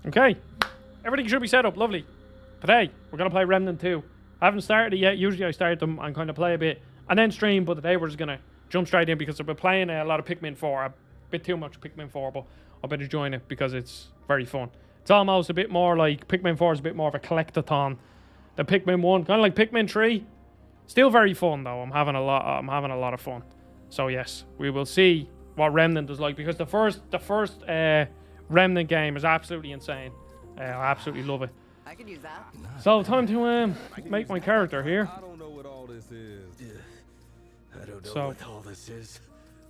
Okay. Everything should be set up. Lovely. Today, we're going to play Remnant 2. I haven't started it yet. Usually I start them and kind of play a bit and then stream, but today we're just going to jump straight in because I've been playing a lot of Pikmin 4. A bit too much Pikmin 4, but I better join it because it's very fun. It's almost a bit more like Pikmin 4 is a bit more of a collectathon than Pikmin 1. Kind of like Pikmin 3. Still very fun though. I'm having a lot of fun. So yes, we will see what Remnant is like because the first Remnant game is absolutely insane. I absolutely love it. I can use that. So time to make my character here. I don't know what all this is. I don't know what all this is,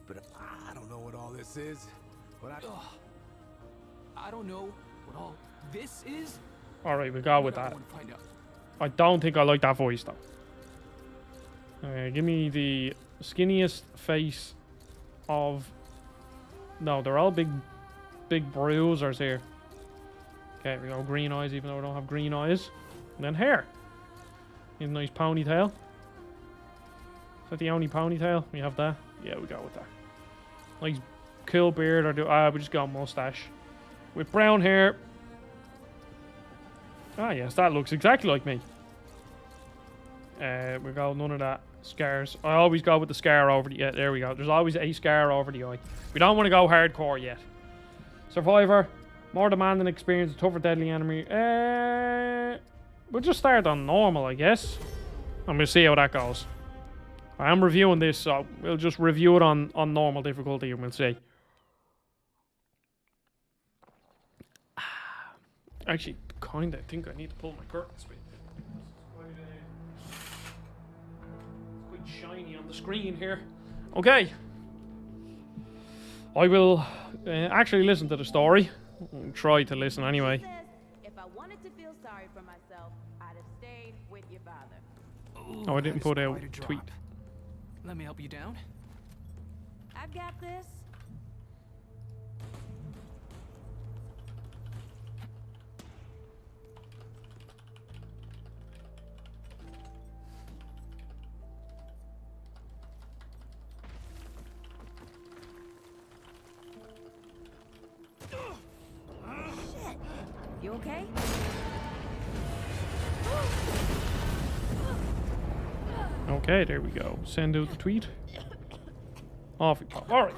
but I don't know what all this is. But I don't know what all this is. All right, we go with that. I want to find out. I don't think I like that voice though. Give me the skinniest face of. No, they're all big bruisers here. Okay, we go green eyes, even though I don't have green eyes. And then hair. Need a nice ponytail. Is that the only ponytail? We have that? Yeah, we go with that. Nice cool beard, or we just go mustache. With brown hair. Ah, yes, that looks exactly like me. We go none of that. Scars. I always go with the scar over the... Yeah, there we go. There's always a scar over the eye. We don't want to go hardcore yet. Survivor. More demanding experience, tougher deadly enemy. We'll just start on normal, I guess. And we'll see how that goes. I am reviewing this, so we'll just review it on normal difficulty and we'll see. Actually, kinda think I need to pull my curtains. It's quite shiny on the screen here. Okay. I will actually listen to the story. Try to listen anyway. If I wanted to feel sorry for myself, I'd have stayed with your father. Oh, I didn't put out tweet. Let me help you down. I've got this. You okay? Okay, there we go. Send out the tweet. Off we pop. Alright.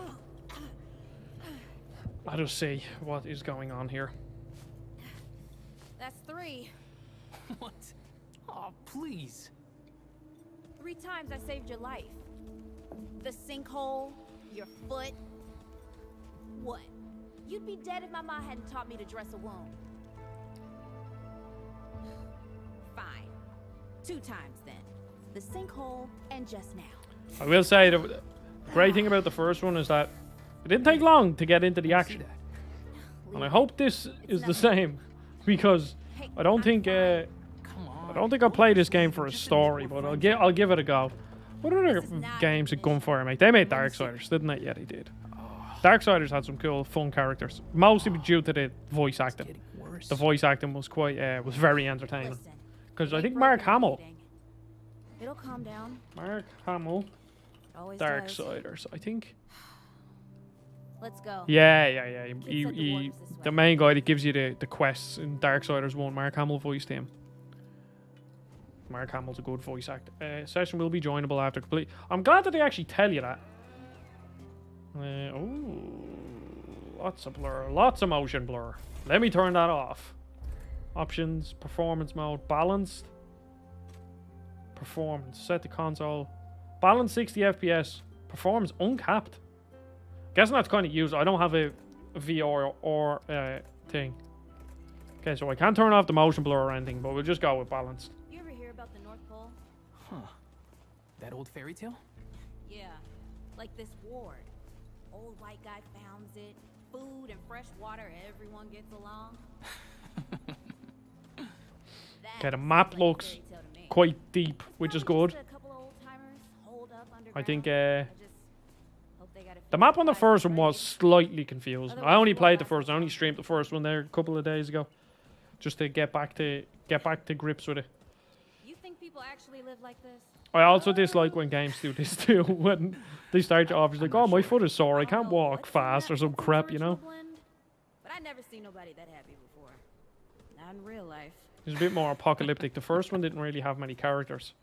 Let us see what is going on here. That's 3. What? Oh, please. 3 times I saved your life. The sinkhole, your foot. What? You'd be dead if my mom hadn't taught me to dress a wound. Fine. 2 times then. The sinkhole and just now. I will say the great thing about the first one is that it didn't take long to get into the action. And I hope this is the same because I don't think I'll play this game for a story, but I'll give it a go. What other games at Gunfire make? They made Darksiders, didn't they? Yeah, they did. Darksiders had some cool, fun characters, mostly due to the voice acting. The voice acting was was very entertaining. Because I think Mark Hamill. It'll calm down. Mark Hamill. Always Darksiders, I think. Let's go. Yeah. The main guy that gives you the quests in Darksiders 1, Mark Hamill voiced him. Mark Hamill's a good voice actor. Session will be joinable after complete. I'm glad that they actually tell you that. Lots of blur, lots of motion blur. Let me turn that off. Options, performance mode, balanced. Performance, set the console. Balance 60 FPS. Performance uncapped. Guessing that's kind of used. I don't have a VR or thing. Okay, so I can't turn off the motion blur or anything, but we'll just go with balanced. You ever hear about the North Pole? Huh. That old fairy tale? Yeah. Like this ward. Old white guy founds it. Food and fresh water, everyone gets along. Okay, the map looks quite deep, which is good. I think the map on the first one was slightly confusing. I only played the first. I only streamed the first one there a couple of days ago, just to get back to grips with it. You think people actually live like this? I also dislike when games do this too. When they start you off, it's like, oh, my foot is sore. I can't walk fast or some crap, you know. But I never seen nobody that happy before. Not in real life. It's a bit more apocalyptic. The first one didn't really have many characters.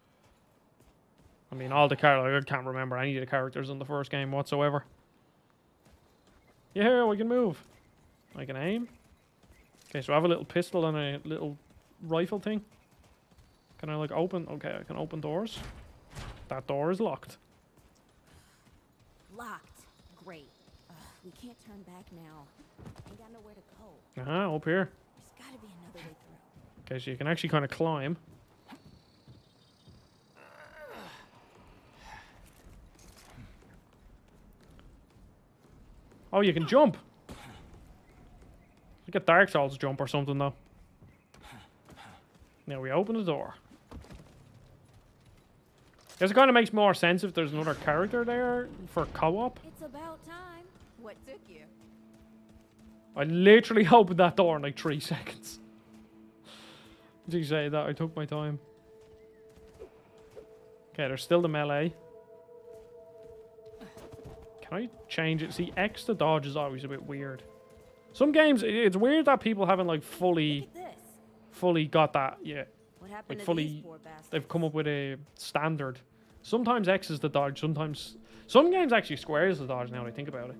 I mean, all the characters, I can't remember any of the characters in the first game whatsoever. Yeah, we can move. I can aim. Okay, so I have a little pistol and a little rifle thing. Can I like open? Okay, I can open doors. That door is locked. Locked. Great. We can't turn back now. Ain't got nowhere to go. Uh-huh, up here. There's gotta be another way through. Okay, so you can actually kind of climb. Oh, you can jump. Like a Dark Souls jump or something, though. Now we open the door. Guess it kind of makes more sense if there's another character there for co-op. It's about time. What took you? I literally opened that door in like 3 seconds. Did you say that? I took my time. Okay, there's still the melee. Can I change it? See, X to dodge is always a bit weird. Some games, it's weird that people haven't like fully got that yet. What happened Like to these fully, poor bastards? they've come up with a standard. Sometimes X is the dodge, sometimes... Some games actually square is the dodge now that I think about it.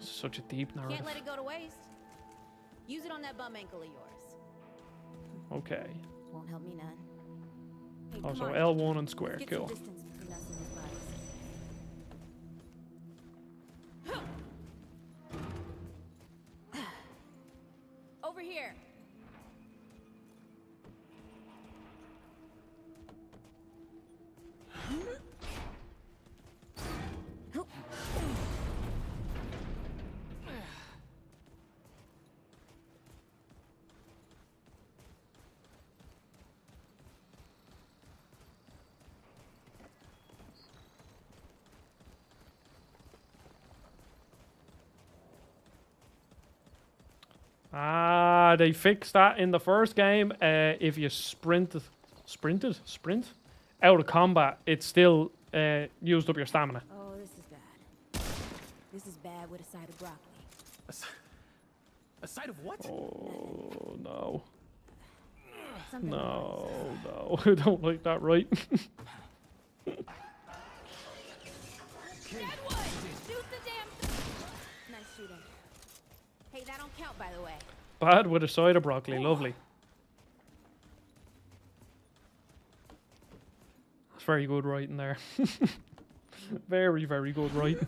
Such a deep narrative. Can't let it go to waste. Use it on that bum ankle of yours. Okay. Won't help me none. Hey, Oh, come so on. L1 and square, Get some cool. distance between us and these bodies. Over here. Ah, they fixed that in the first game. If you sprint out of combat, it still used up your stamina. Oh, this is bad. This is bad with a side of broccoli. A side of what? Oh no, Something no, no! I don't like that. Right? Deadwood! Shoot the damn thing! Nice shooting. Hey, that don't count, by the way. Bad with a side of broccoli. Lovely. That's very good writing there. Very, very good writing.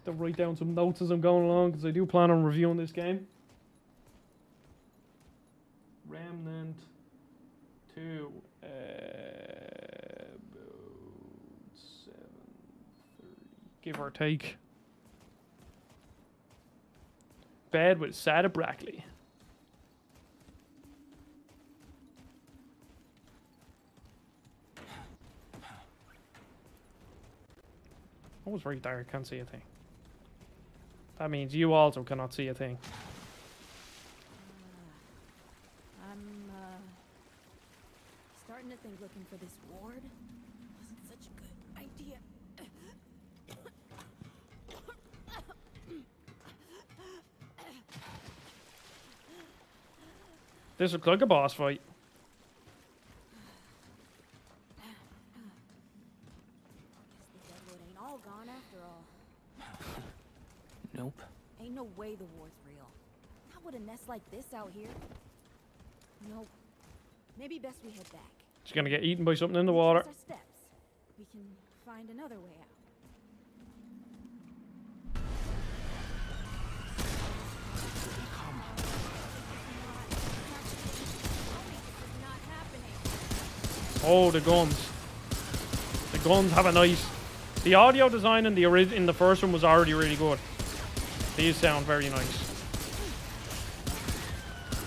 To write down some notes as I'm going along because I do plan on reviewing this game. Remnant 2. About 7:30, give or take. Bed with side of broccoli. Oh, it's very dark. Can't see a thing. That means you also cannot see a thing. I'm starting to think looking for this ward wasn't such a good idea. This looks like a boss fight. Guess the Deadwood ain't all gone after all. Nope. Ain't no way the ward's real. Not with a nest like this out here. Nope. Maybe best we head back. She's gonna get eaten by something in the Retrace water. our steps. We can find another way out. Not happening. Oh, the guns. The guns have a nice... The audio design in the first one was already really good. These sound very nice.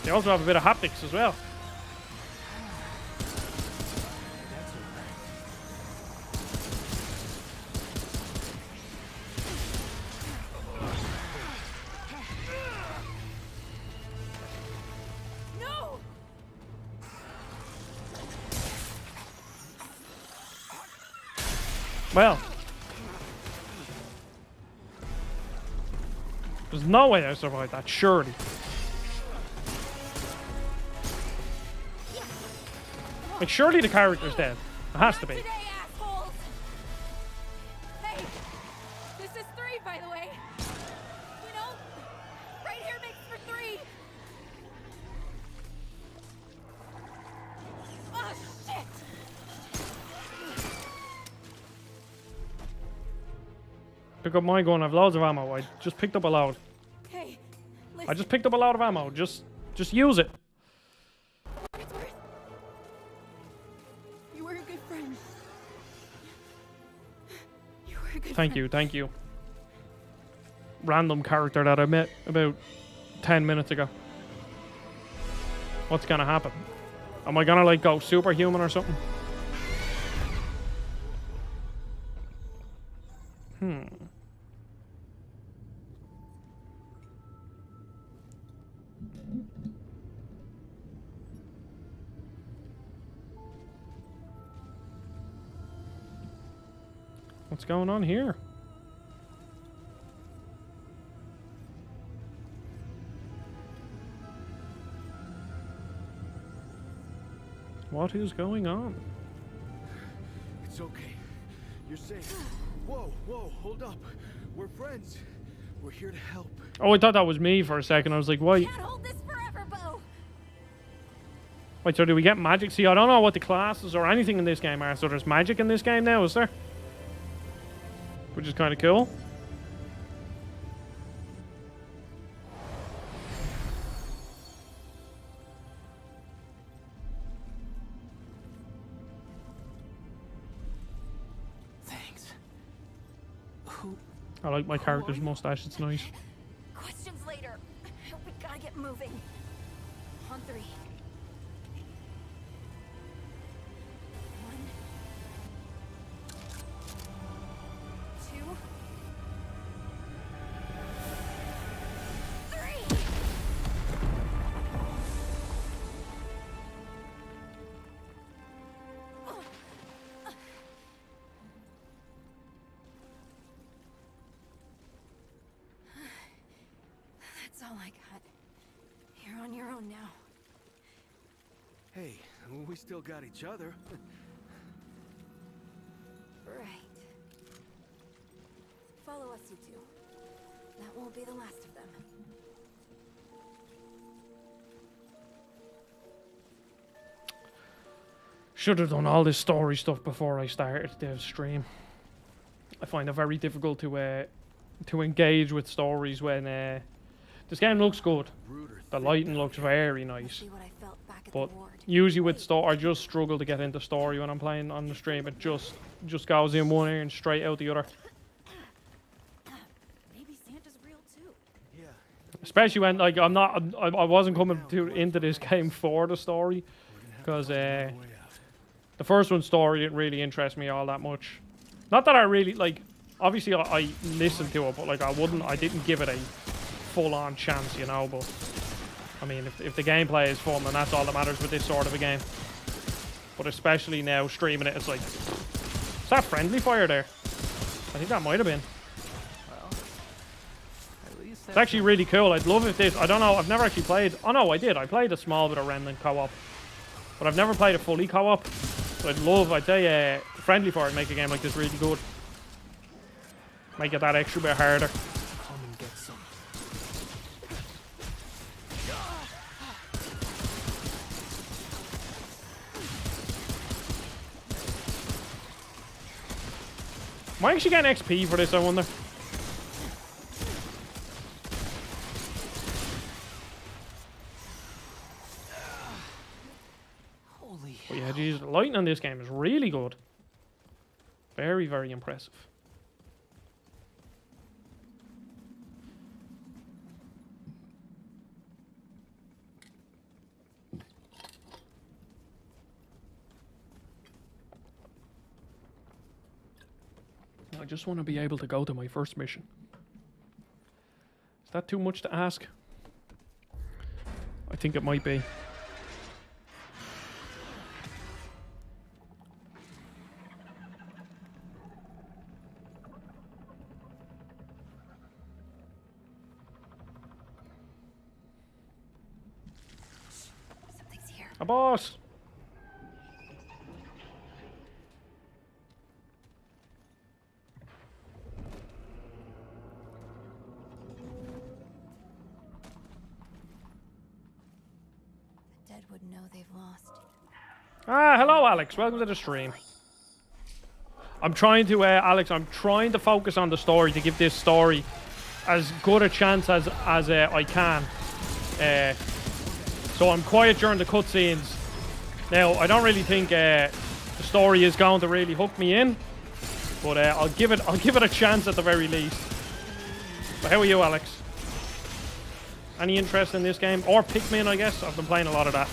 They also have a bit of haptics as well. No! Well. There's no way I survived that, surely. Like, surely the character's dead. It has to be. Today, assholes. Hey, this is 3, by the way. You know, right here makes for 3. Oh, shit. Pick up my gun. I've loads of ammo. I just picked up a load. Hey, I listen. just picked up a load of ammo. Just use it. Wordsworth. You were a good friend. You were a good Thank friend. you, thank you. Random character that I met about 10 minutes ago. What's gonna happen? Am I gonna like go superhuman or something? What's going on here? What is going on? It's okay. You're safe. Whoa, whoa, hold up. We're friends. We're here to help. Oh, I thought that was me for a second. I was like, why? Can't hold this forever, Bo. Wait, so do we get magic? See, I don't know what the classes or anything in this game are. So there's magic in this game now, is there? Which is kind of cool. Thanks. Who? I like my character's mustache. It's nice. Questions later. We gotta get moving. On 3. 1, 2, 3. That's all I got. You're on your own now. Hey, we still got each other. Right. Follow us, you two. That won't be the last of them. Should have done all this story stuff before I started the stream. I find it very difficult to engage with stories when this game looks good. The lighting looks very nice. See what I felt back at But the ward. usually with story, I just struggle to get into story when I'm playing on the stream. It just goes in one ear and straight out the other. Maybe Santa's real too. Yeah. Especially when like I wasn't coming into this game for the story, because the first one's story didn't really interest me all that much. Not that I really like. Obviously, I listened to it, but like I didn't give it a full-on chance, you know. But I mean, if the gameplay is fun, then that's all that matters with this sort of a game. But especially now streaming it, it's like, is that friendly fire there? I think that might have been. Well, at least It's actually really cool. I'd love if this. I don't know. I've never actually played. Oh no, I did. I played a small bit of Remnant co-op, but I've never played a fully co-op. So I'd say friendly fire would make a game like this really good. Make it that extra bit harder. come and get some. Am I actually getting XP for this, I wonder? Holy. But yeah, geez, the lighting on this game is really good. Very, very impressive. I just want to be able to go to my first mission. Is that too much to ask? I think it might be. A boss. The dead would know they've lost. Ah, hello, Alex. Welcome to the stream. I'm trying to, Alex, I'm trying to focus on the story to give this story as good a chance as I can. So I'm quiet during the cutscenes. Now, I don't really think the story is going to really hook me in, but I'll give it a chance at the very least. But how are you, Alex? Any interest in this game or Pikmin? I guess I've been playing a lot of that.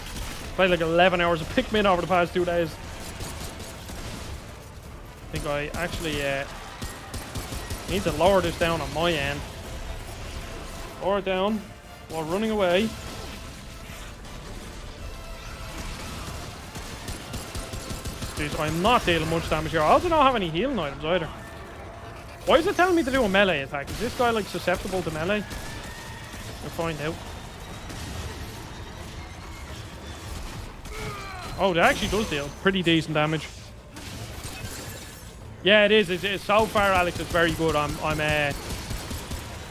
Played like 11 hours of Pikmin over the past 2 days. I think I actually need to lower this down on my end. Lower it down while running away. Jeez, I'm not dealing much damage here. I also don't have any healing items either. Why is it telling me to do a melee attack? Is this guy like susceptible to melee? We'll find out. Oh, it actually does deal pretty decent damage. Yeah, it is. It's so far, Alex, it's very good.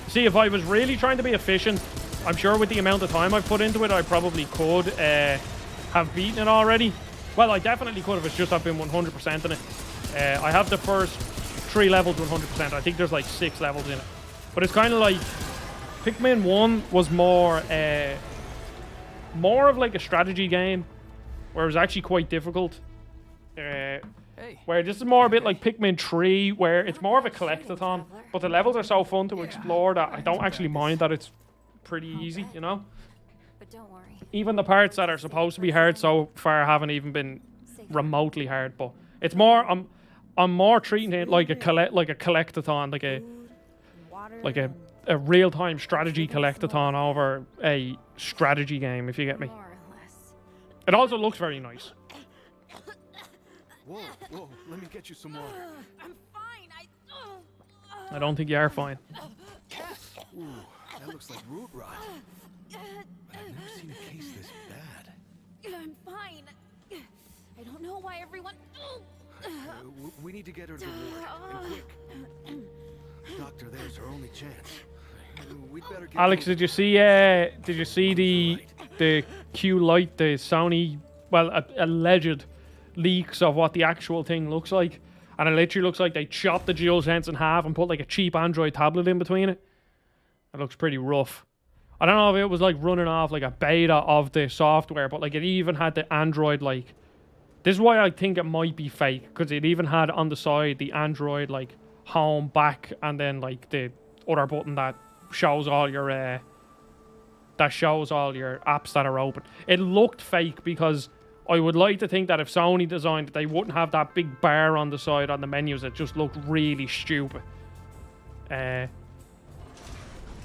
See, if I was really trying to be efficient, I'm sure with the amount of time I've put into it, I probably could have beaten it already. Well, I definitely could have. It's just I've been 100% in it. I have the first 3 levels 100%. I think there's like 6 levels in it. But it's kind of like Pikmin 1 was more of like a strategy game, where it was actually quite difficult. Where this is more a bit like Pikmin 3, where it's more of a collectathon, but the levels are so fun to explore that I don't actually mind that it's pretty easy, you know? But don't worry. Even the parts that are supposed to be hard so far haven't even been remotely hard, but it's more, I'm more treating it like a collectathon, like a real-time strategy collectathon over a strategy game, if you get me. More or less. It also looks very nice. Whoa, whoa, let me get you some water. I'm fine. I don't think you are fine. Ooh, that looks like root rot. But I've never seen a case this bad. I'm fine. I don't know why everyone. We need to get her to the ward, and quick. The doctor there's our only chance. We'd better get Alex, did you see the Q Lite, the Sony, well, alleged leaks of what the actual thing looks like? And it literally looks like they chopped the DualSense in half and put like a cheap Android tablet in between it. It looks pretty rough. I don't know if it was like running off like a beta of the software, but like it even had the Android like... This is why I think it might be fake, because it even had on the side the Android like home, back, and then like the other button that shows all your apps that are open. It looked fake because I would like to think that if Sony designed it, they wouldn't have that big bar on the side on the menus. It just looked really stupid.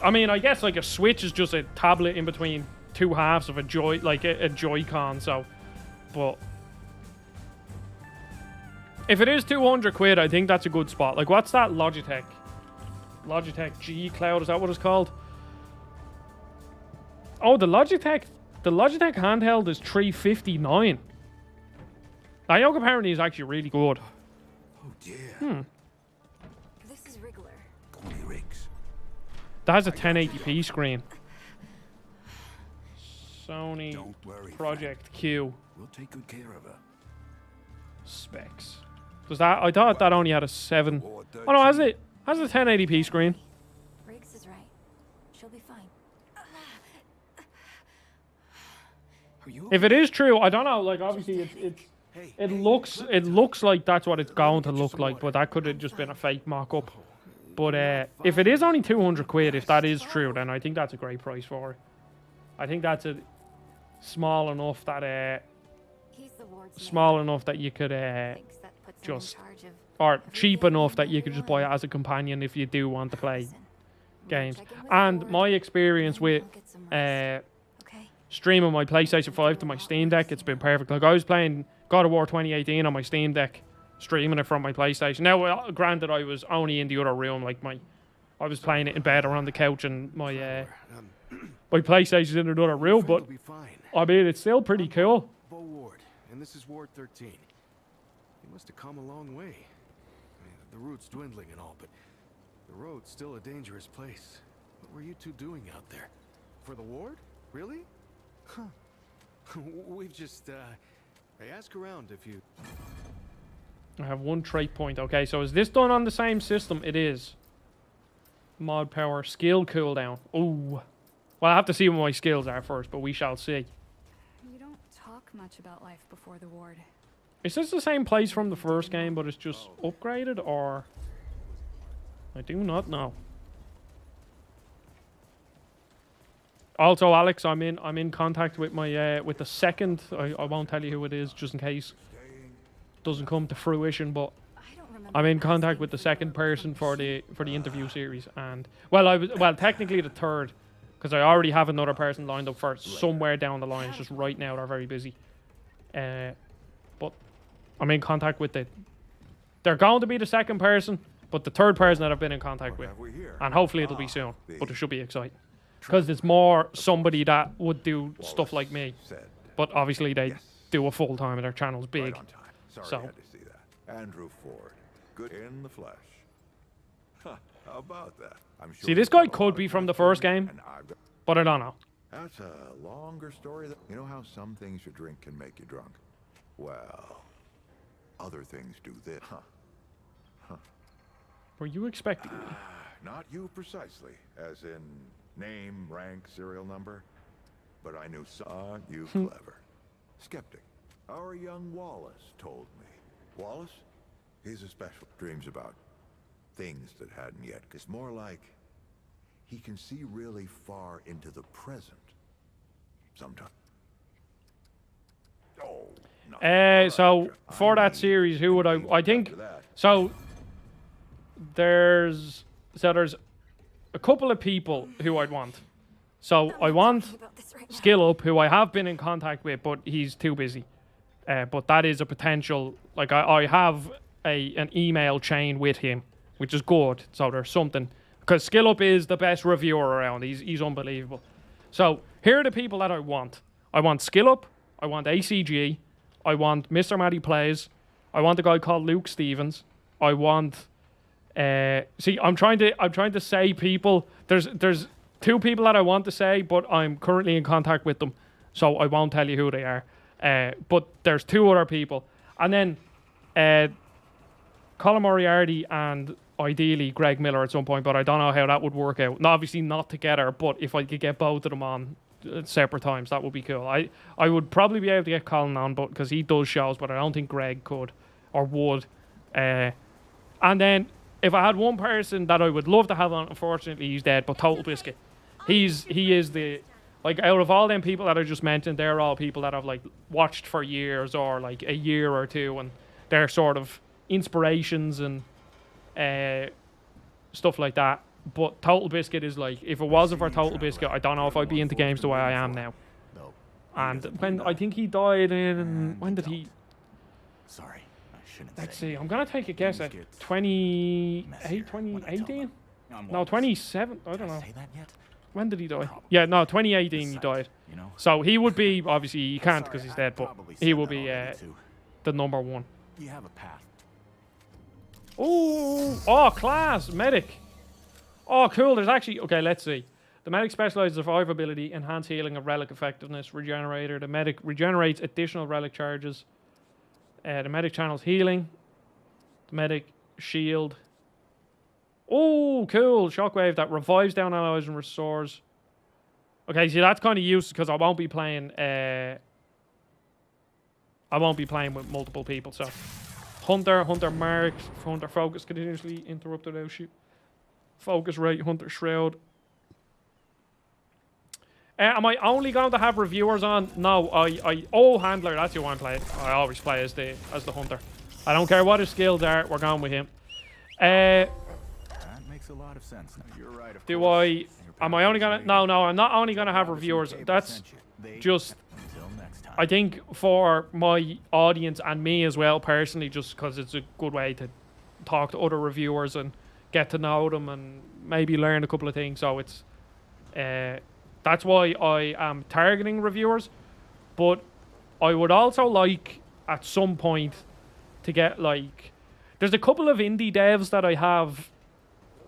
I mean, I guess like a Switch is just a tablet in between 2 halves of a Joy-Con, so... But... If it is 200 quid, I think that's a good spot. Like, what's that Logitech? Logitech G Cloud, is that what it's called? Oh, the Logitech handheld is $359. Ayok apparently is actually really good. Oh dear. This is Wriggler. Call me Riggs. That has a 1080p screen. Sony Don't worry. Project Q. We'll take good care of her. Specs. Does that? I thought that only had a 7. Oh no, has it? Has a 1080p screen. Riggs is right. She'll be fine. Are you If it is true, I don't know. Like obviously, it looks like that's what it's going to look like, but that could have just been a fake mock-up. But if it is only 200 quid, if that is true, then I think that's a great price for it. I think that's a small enough that He's the ward's you could thinks that puts him in just charge of or cheap enough that you could just buy it as a companion if you do want to play games. And my experience with okay. streaming my PlayStation 5 to my Steam Deck, it's been perfect. Like I was playing God of War 2018 on my Steam Deck, streaming it from my PlayStation. Now, granted, I was only in the other room, like I was playing it in bed or on the couch, and my PlayStation's in another room. But will be fine. I mean, it's still pretty cool. this is Ward 13. You must have come a long way. I mean, the route's dwindling and all, but the road's still a dangerous place. What were you two doing out there? For the ward? Really? Huh. We've just, I ask around if you... I have 1 trait point. Okay, so is this done on the same system? It is. Mod power, skill cooldown. Ooh. Well, I have to see what my skills are first, but we shall see. You don't talk much about life before the ward. Is this the same place from the first game, but it's just upgraded, or... I do not know. Also, Alex, I'm in contact with my with the second. I won't tell you who it is, just in case it doesn't come to fruition. But I'm in contact with the second person for the interview series, and well, technically the third, because I already have another person lined up for somewhere down the line. It's just right now they're very busy. But I'm in contact with they're going to be the second person, but the third person that I've been in contact with, and hopefully it'll be soon. But it should be exciting. Because it's more somebody that would do stuff like me. But obviously they do a full time and their channel's big. Right on time. Sorry, So- I had to see that. Andrew Ford, good in the flesh. Huh, how about that? I'm sure See, this you've guy got a could lot be of from the questions, first game, and I've got- but I don't know. That's a longer story. You know how some things you drink can make you drunk? Well, other things do this. Huh. Were you expecting me? Not you precisely, as in name, rank, serial number. But I knew you clever. Skeptic. Our young Wallace told me. Wallace? He's a special. Dreams about things that hadn't yet. It's more like he can see really far into the present. Sometimes. Oh, no. So for that series, who would I think? So there's a couple of people who I'd want. So I want Skill Up, who I have been in contact with, but he's too busy. But that is a potential. Like I have an email chain with him, which is good. So there's something, because Skill Up is the best reviewer around. He's unbelievable. So here are the people that I want. I want Skill Up. I want ACG. I want Mr. Matty Plays. I want a guy called Luke Stevens. I want. See, I'm trying to say people. There's 2 people that I want to say, but I'm currently in contact with them, so I won't tell you who they are. But there's 2 other people, and then Colin Moriarty and ideally Greg Miller at some point. But I don't know how that would work out. And obviously not together, but if I could get both of them on at separate times, that would be cool. I would probably be able to get Colin on, but because he does shows, but I don't think Greg could or would. And then if I had one person that I would love to have on, unfortunately he's dead, but Total Biscuit. He is the, like, out of all them people that I just mentioned, they're all people that I've like watched for years or like a year or two, and they're sort of inspirations and stuff like that. But Total Biscuit is like, if it wasn't for Total Biscuit, I don't know if I'd be into games the way I am now. And when I think he died in, when did he? Sorry, I shouldn't Let's say. see, I'm gonna take a guess at 2018? No, 27. I don't know. Say that yet? When did he die? Yeah, no, 2018 he died. You know, So he would be, obviously he can't because he's dead, but probably he said will that be already, too. the number 1. You have a path. Oh, class, medic. Oh, cool. There's actually, okay, let's see. The medic specializes in survivability, enhanced healing of relic effectiveness, regenerator. The medic regenerates additional relic charges. The medic channels healing. The medic shield. Oh, cool. Shockwave that revives down allies and restores. Okay, see, that's kind of useful because I won't be playing with multiple people, so. Hunter marks, Hunter focus continuously interrupted out shoot. Focus rate, Hunter shroud. Am I only going to have reviewers on? No, handler, that's who I'm playing. I always play as the Hunter. I don't care what his skills are, we're going with him. That makes a lot of sense. You're right, of Do course. am I only gonna, no, I'm not only gonna have reviewers. That's just, Until next time. I think for my audience and me as well, personally, just because it's a good way to talk to other reviewers and get to know them and maybe learn a couple of things. So it's, that's why I am targeting reviewers. But I would also like at some point to get like... There's a couple of indie devs that I have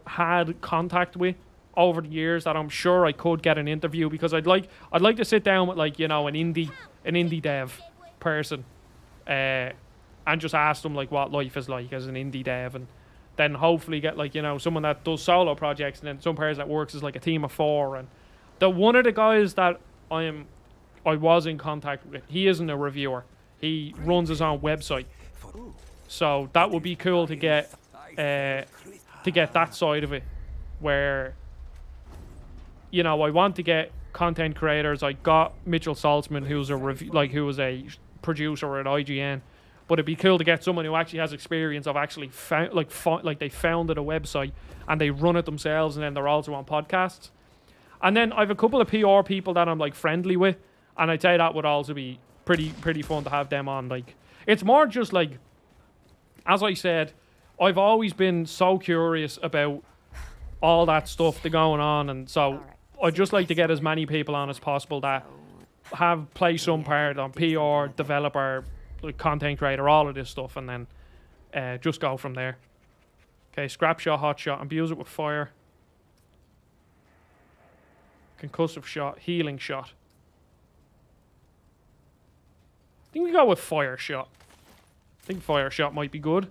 had contact with over the years that I'm sure I could get an interview, because I'd like to sit down with like, you know, an indie dev person and just ask them like what life is like as an indie dev, and then hopefully get like, you know, someone that does solo projects, and then some person that works as like a team of 4. And one of the guys that I was in contact with, he isn't a reviewer. He runs his own website. So that would be cool to get that side of it, where, you know, I want to get content creators. I got Mitchell Saltzman, who was a producer at IGN, but it'd be cool to get someone who actually has experience of actually they founded a website and they run it themselves, and then they're also on podcasts. And then I have a couple of PR people that I'm like friendly with, and I'd say that would also be pretty fun to have them on. Like, it's more just like, as I said, I've always been so curious about all that stuff that's going on, and so I'd just like to get as many people on as possible that play some part on PR, developer, like content creator, all of this stuff, and then just go from there. Okay, scrap shot, hot shot, imbue it with fire. Concussive shot, healing shot. I think we go with fire shot. I think fire shot might be good.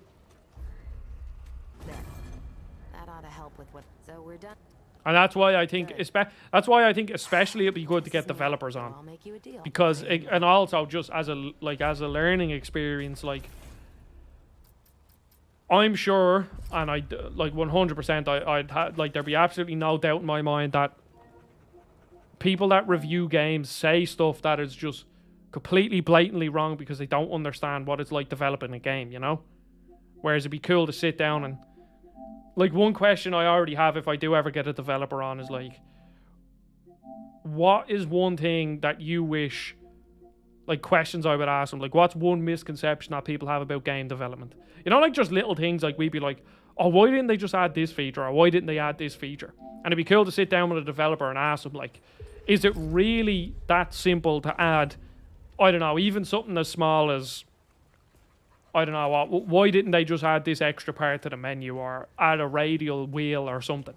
There. That ought to help with what. So we're done. And that's why I think especially it'd be good to get developers on, I'll make you a deal. because and also just as a learning experience, like, I'm sure, and I like 100%, I'd like, there'd be absolutely no doubt in my mind that people that review games say stuff that is just completely blatantly wrong because they don't understand what it's like developing a game, you know? Whereas it'd be cool to sit down and, like, one question I already have if I do ever get a developer on is like, what is one thing that you wish, like, questions I would ask them, like, what's one misconception that people have about game development? You know, like, just little things, like, we'd be like, oh, why didn't they just add this feature, or why didn't they add this feature? And it'd be cool to sit down with a developer and ask them, like, is it really that simple to add, I don't know, even something as small as, I don't know, why didn't they just add this extra part to the menu, or add a radial wheel or something?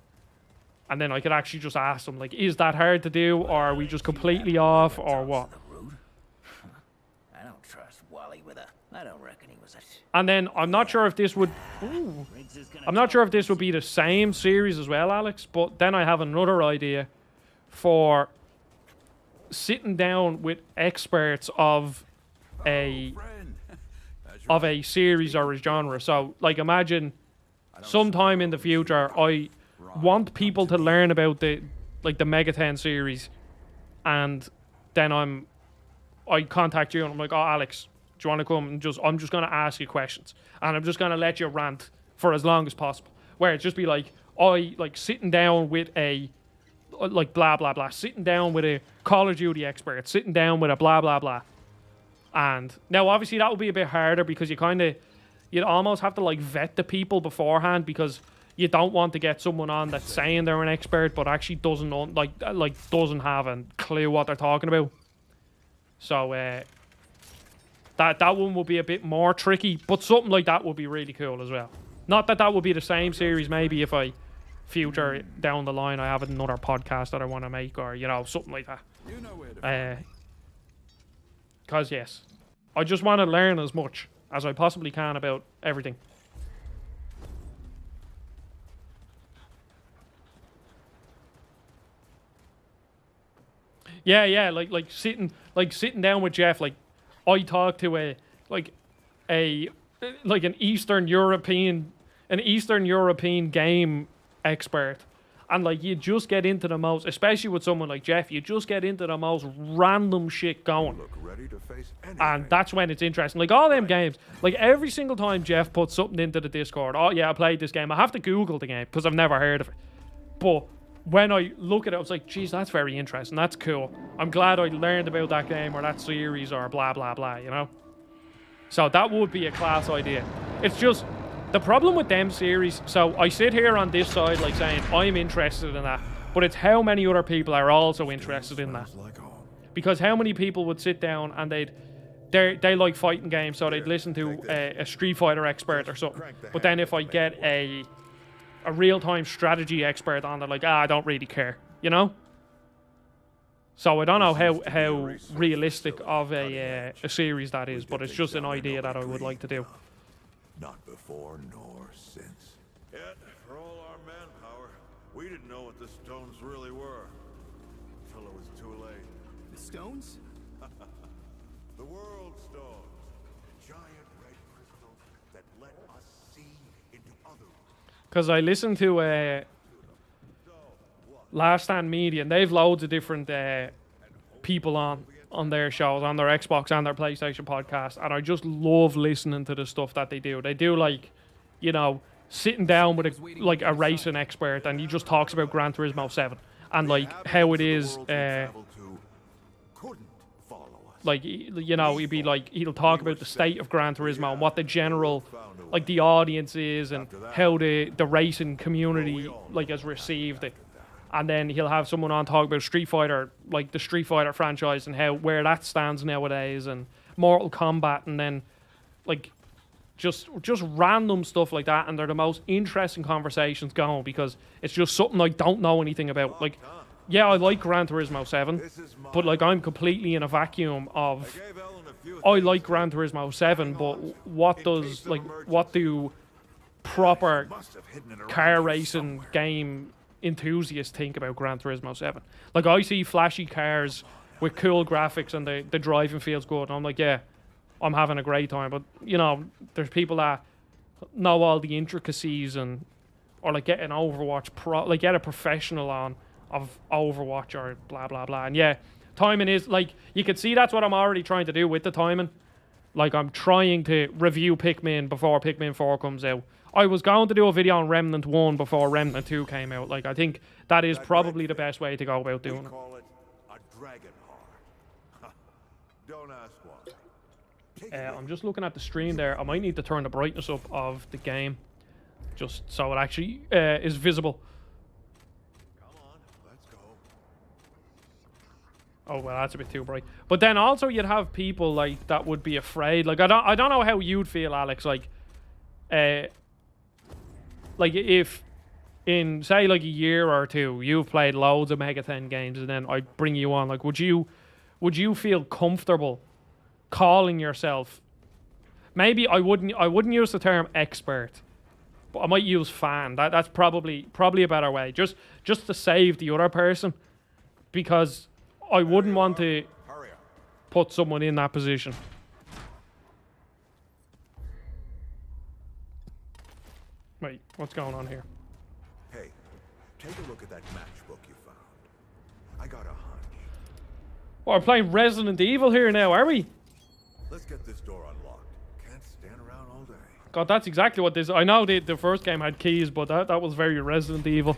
And then I could actually just ask them, like, is that hard to do, or are we just completely off, or what? I don't trust Wally with a... I don't reckon he was a... And then I'm not sure if this would... I'm not sure if this would be the same series as well, Alex, but then I have another idea for sitting down with experts of a series or a genre. So, like, imagine sometime in the future, I want people to learn about the Megaten series, and then I contact you and I'm like, oh, Alex, do you want to come and I'm just going to ask you questions, and I'm just going to let you rant for as long as possible, where it's just be like, sitting down with a, like, blah, blah, blah, sitting down with a Call of Duty expert, sitting down with a blah, blah, blah. And now, obviously, that would be a bit harder because you'd almost have to, like, vet the people beforehand, because you don't want to get someone on that's saying they're an expert but actually doesn't have a clue what they're talking about. So that one will be a bit more tricky, but something like that would be really cool as well. Not that would be the same series. Maybe if I future down the line I have another podcast that I want to make, or, you know, something like that. You know where to Because, yes, I just want to learn as much as I possibly can about everything. Yeah, like sitting down with Jeff. Like, I talked to an Eastern European game expert, and, like, you just get into the most, especially with someone like Jeff, you just get into the most random shit going. look ready to face anything. And that's when it's interesting. Like, all them games, like, every single time Jeff puts something into the Discord, oh yeah, I played this game, I have to Google the game because I've never heard of it. But when I look at it, I was like, geez, that's very interesting, that's cool. I'm glad I learned about that game or that series or blah, blah, blah, you know? So that would be a class idea. It's just, the problem with them series, so I sit here on this side, like, saying I'm interested in that, but it's how many other people are also interested in that. Because how many people would sit down and they'd they like fighting games, so they'd listen to a Street Fighter expert or something. But then if I get a real-time strategy expert on, they're like, I don't really care, you know? So I don't know how realistic of a series that is, but it's just an idea that I would like to do. Not before nor since. Yet, for all our manpower, we didn't know what the stones really were. Until it was too late. The stones? The World Stones. Giant red crystals that let us see into other worlds. Because I listened to Last Stand Media, and they've loads of different people on their shows, on their Xbox and their PlayStation podcast, and I just love listening to the stuff that they do. They do, like, you know, sitting down with a racing expert, and he just talks about Gran Turismo 7 and like how it is. Like, you know, he'd be like, he'll talk about the state of Gran Turismo and what the general, like, the audience is and how the racing community, like, has received it. And then he'll have someone on talk about Street Fighter, like the Street Fighter franchise and where that stands nowadays, and Mortal Kombat, and then, like, just random stuff like that. And they're the most interesting conversations going because it's just something I don't know anything about. Like, yeah, I like Gran Turismo 7, but, like, I'm completely in a vacuum of, I like Gran Turismo 7, but what do proper car racing game enthusiasts think about Gran Turismo 7? Like, I see flashy cars with cool graphics and the driving feels good, and I'm like, yeah, I'm having a great time. But, you know, there's people that know all the intricacies or like get an Overwatch get a professional on of Overwatch or blah blah blah. And yeah, timing is, like, you can see that's what I'm already trying to do with the timing. Like, I'm trying to review Pikmin before Pikmin 4 comes out. I was going to do a video on Remnant 1 before Remnant 2 came out. Like, I think that is probably the best way to go about doing it. Call it a dragon heart. Don't ask why. I'm just looking at the stream there. I might need to turn the brightness up of the game just so it actually is visible. Oh, well, that's a bit too bright. But then also you'd have people, like, that would be afraid. Like, I don't know how you'd feel, Alex. Like if in, say, like, a year or two, you've played loads of Mega 10 games, and then I bring you on, like, would you feel comfortable calling yourself? Maybe I wouldn't use the term expert, but I might use fan. That's probably a better way. Just to save the other person, because I wouldn't want to put someone in that position. Wait, what's going on here? Hey, take a look at that matchbook you found. I got a hunch. Well, we're playing Resident Evil here now, are we? Let's get this door unlocked. Can't stand around all day. God, that's exactly what this... I know the first game had keys, but that was very Resident Evil.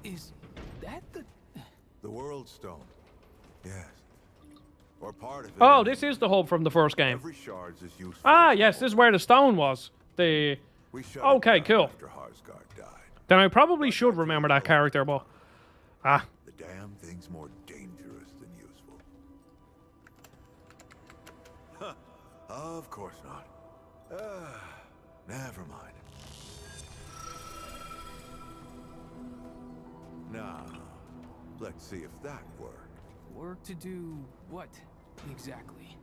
Is that the World Stone? Yes. Or part of it. Oh, this is the hub from the first game. Every shard is useful. Ah, yes, this is where the stone was. Okay, cool. After Harsgard died. Then I probably should remember that character, but... Ah. The damn thing's more dangerous than useful. Huh. Of course not. Never mind. Now, let's see if that worked. work to do what exactly?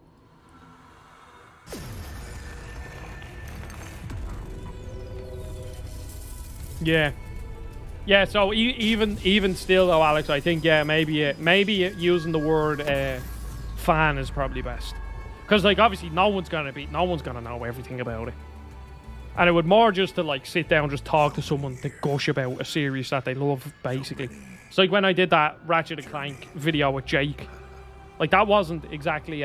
Yeah. Yeah, so even still though, Alex, I think, yeah, maybe using the word fan is probably best. Because, like, obviously no one's gonna know everything about it. And it would more just to, like, sit down and just talk to someone to gush about a series that they love, basically. It's like when I did that Ratchet & Clank video with Jake. Like, that wasn't exactly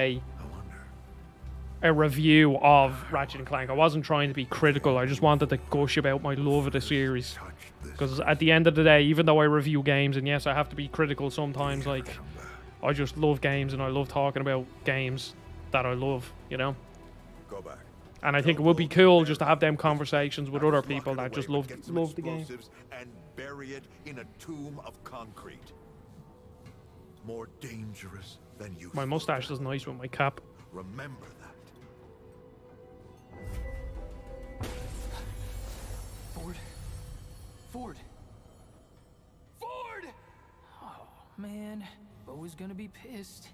a review of Ratchet & Clank. I wasn't trying to be critical. I just wanted to gush about my love of the series. Because at the end of the day, even though I review games, and yes, I have to be critical sometimes, like, I just love games and I love talking about games that I love, you know? Go back. And I think it would be cool just to have them conversations with other people that just love the game. And bury it in a tomb of concrete. More dangerous than you. My mustache is nice with my cap. Remember that. Ford. Ford. Ford! Oh, man. Bo is gonna be pissed.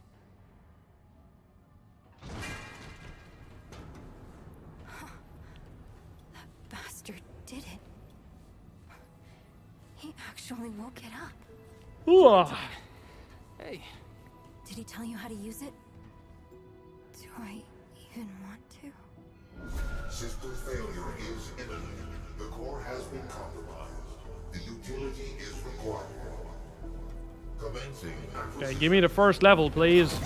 That bastard did it. He actually woke it up. Ooh. Hey. Did he tell you how to use it? Do I even want to? System failure is imminent. The core has been compromised. The utility is required. Commencing. Okay, give me the first level, please.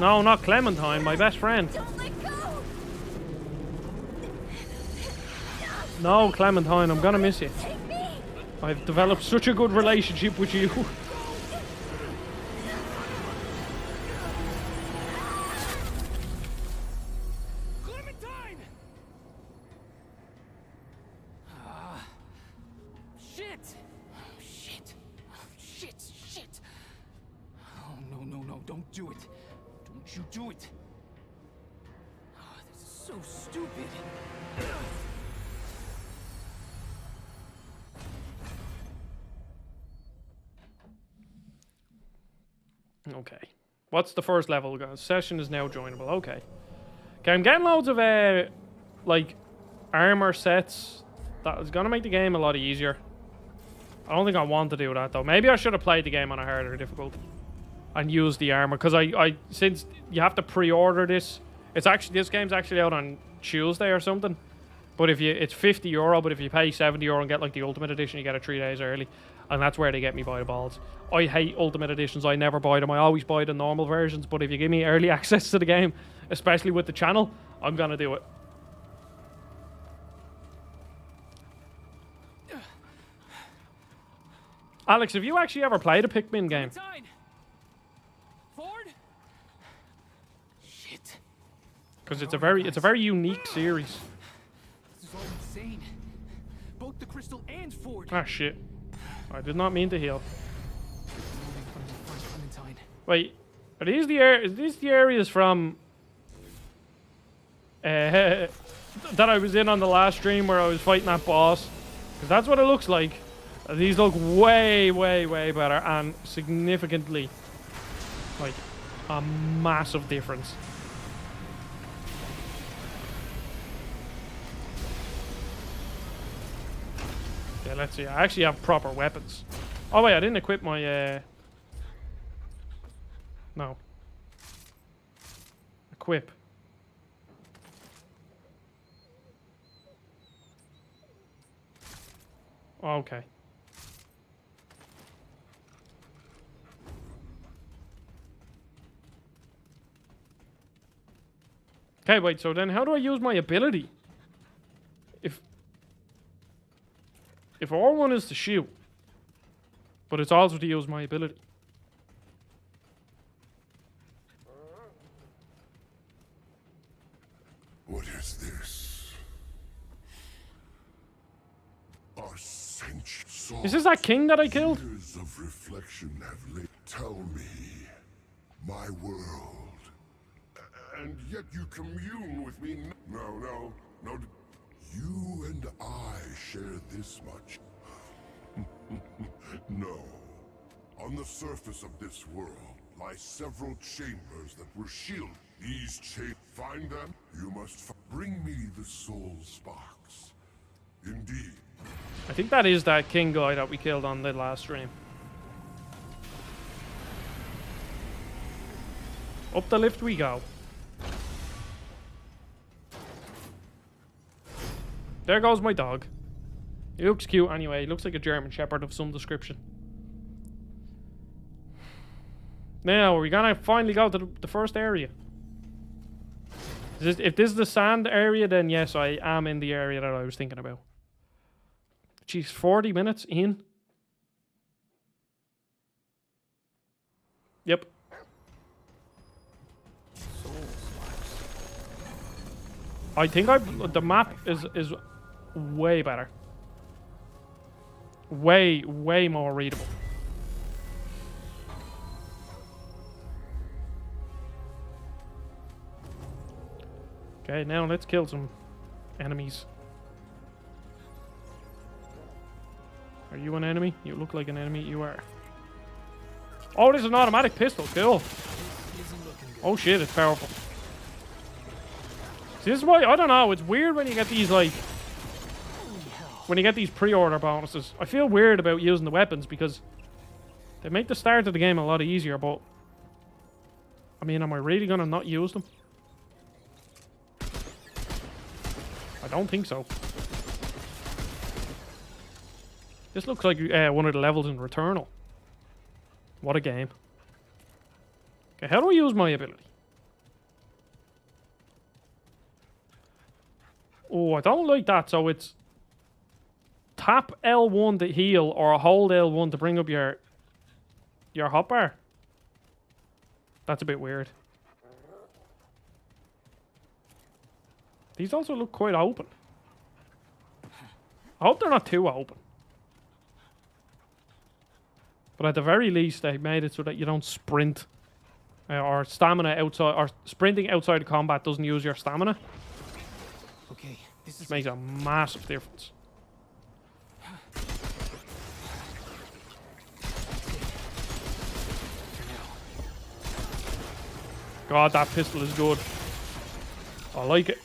No, not Clementine, my best friend. Don't let go! No, Clementine, I'm gonna miss you. Take me! I've developed such a good relationship with you. Clementine! Shit! Shit! Shit! Shit! Oh, no, don't do it. Don't you do it. Oh, this is so stupid. Okay. What's the first level, guys? Session is now joinable. Okay. Okay, I'm getting loads of, like, armor sets. That is going to make the game a lot easier. I don't think I want to do that, though. Maybe I should have played the game on a harder difficulty and used the armor. Because since you have to pre-order this, this game's actually out on Tuesday or something. But it's €50, but if you pay €70 and get, like, the Ultimate Edition, you get it 3 days early. And that's where they get me by the balls. I hate Ultimate Editions. I never buy them. I always buy the normal versions. But if you give me early access to the game, especially with the channel, I'm going to do it. Alex, have you actually ever played a Pikmin game? Clementine! Ford? Shit. Because it's a very unique series. This is all insane. Both the crystal and Ford. Ah, shit. I did not mean to heal. Clementine. Wait, are these the areas from that I was in on the last stream where I was fighting that boss? Because that's what it looks like. These look way, way, way better and significantly, like, a massive difference. Yeah, let's see. I actually have proper weapons. Oh wait, I didn't equip my no. Equip. Okay. Okay, wait, so then how do I use my ability? If R1 is to shoot, but it's also to use my ability. What is this? Our century. Is this that king that I killed? Years of reflection have laid. Tell me, my world, and yet you commune with me. No. You and I share this much. No. On the surface of this world lie several chambers that were shielded. These chambers, find them, you must bring me the soul sparks. Indeed. I think that is that king guy that we killed on the last stream. Up the lift we go. There goes my dog. He looks cute anyway. He looks like a German Shepherd of some description. Now, are we gonna finally go to the first area? If this is the sand area, then yes, I am in the area that I was thinking about. Jeez, 40 minutes in? Yep. I think the map is way better. Way more readable. Okay, now let's kill some enemies. Are you an enemy? You look like an enemy. You are. Oh, this is an automatic pistol. Cool. Oh shit, it's powerful. See, this is why, I don't know, it's weird when you get these, like, when you get these pre-order bonuses. I feel weird about using the weapons because they make the start of the game a lot easier, but I mean, am I really gonna not use them? I don't think so. This looks like one of the levels in Returnal. What a game. Okay, how do I use my ability? Oh, I don't like that. So it's tap L1 to heal or hold L1 to bring up your hotbar. That's a bit weird. These also look quite open. I hope they're not too open. But at the very least, they made it so that you don't sprint. Or stamina outside, or sprinting outside of combat doesn't use your stamina. Okay, this Which makes a massive difference. God, that pistol is good. I like it.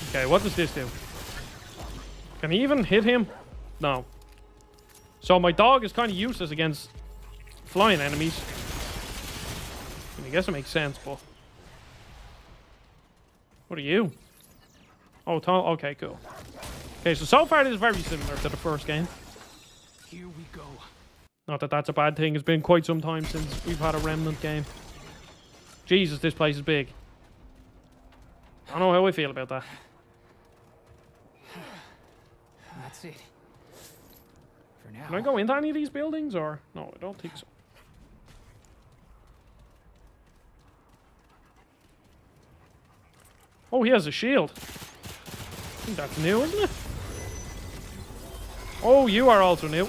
Okay, what does this do? Can he even hit him? No. So my dog is kind of useless against flying enemies. I guess it makes sense, but... What are you? Oh, okay, cool. Okay, so far this is very similar to the first game. Here we go. Not that that's a bad thing. It's been quite some time since we've had a Remnant game. Jesus, this place is big. I don't know how I feel about that. That's it. For now. Can I go into any of these buildings, or... No, I don't think so. Oh, he has a shield. I think that's new, isn't it? Oh, you are also new.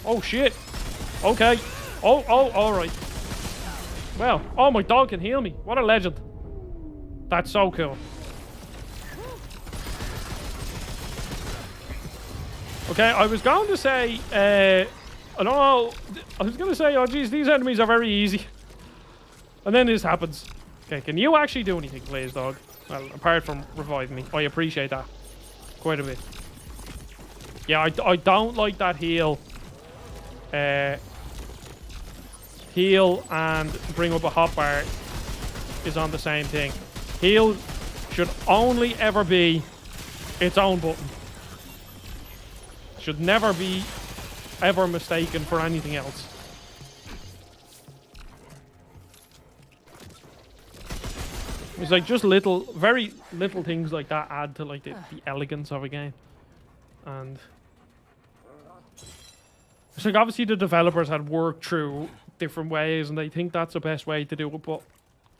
Oh, shit. Okay. Oh, alright. Well, oh, my dog can heal me. What a legend. That's so cool. Okay, I was going to say, I don't know. I was going to say, oh, geez, these enemies are very easy. And then this happens. Okay, can you actually do anything, please, dog? Well, apart from reviving me. I appreciate that. Quite a bit. Yeah, I don't like that heal. Heal and bring up a hotbar is on the same thing. Heal should only ever be its own button. Should never be ever mistaken for anything else. It's like just very little things like that add to like the elegance of a game. And it's like obviously the developers had worked through different ways and they think that's the best way to do it, but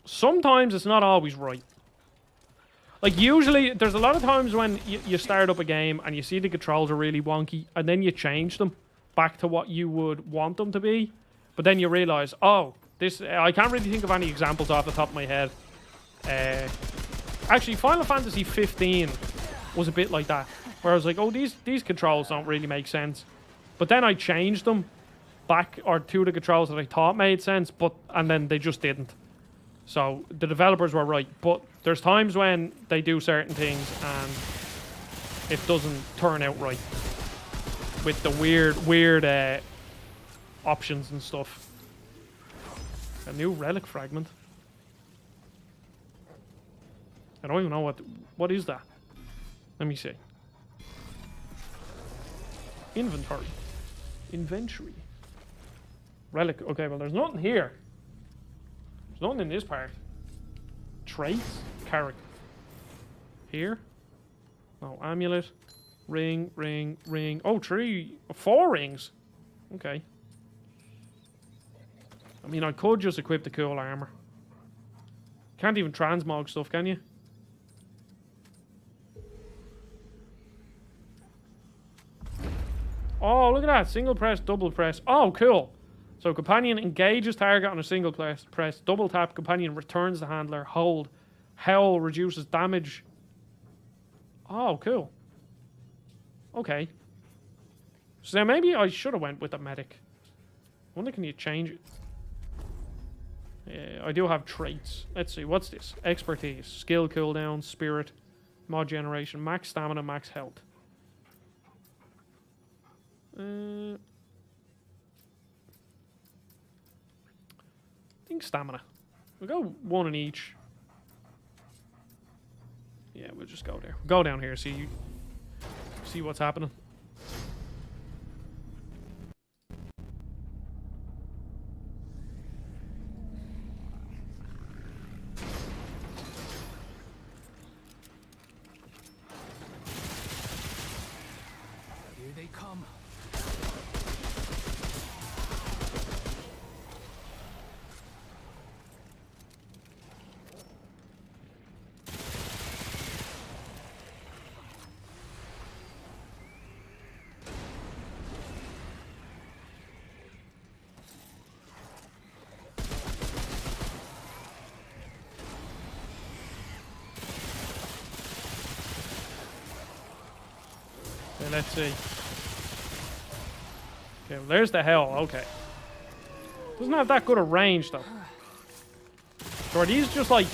sometimes it's not always right. Like usually there's a lot of times when you start up a game and you see the controls are really wonky and then you change them back to what you would want them to be, but then you realize, oh, this I can't really think of any examples off the top of my head. Actually, Final Fantasy 15 was a bit like that, where I was like, oh, these controls don't really make sense. But then I changed them back or to the controls that I thought made sense, and then they just didn't. So the developers were right, but there's times when they do certain things and it doesn't turn out right with the weird options and stuff. A new relic fragment. I don't even know what is that. Let me see. Inventory. Inventory. Relic. Okay, well, there's nothing here. There's nothing in this part. Trace. Character. Here. No, amulet. Ring, ring, ring. Oh, 4 rings. Okay. I mean, I could just equip the cool armor. Can't even transmog stuff, can you? Oh, look at that. Single press, double press. Oh, cool. So companion engages target on a single press. Double tap, companion returns the handler. Hold. Howl reduces damage. Oh, cool. Okay. So then maybe I should have went with the medic. I wonder, can you change it? I do have traits. Let's see, what's this? Expertise, skill cooldown, spirit, mod generation, max stamina, max health. I think stamina. We'll go one in each. Yeah, we'll just go there. Go down here, see what's happening. Here they come. Okay, let's see. Okay, well, there's the hell. Okay. Doesn't have that good a range, though. So are these just like...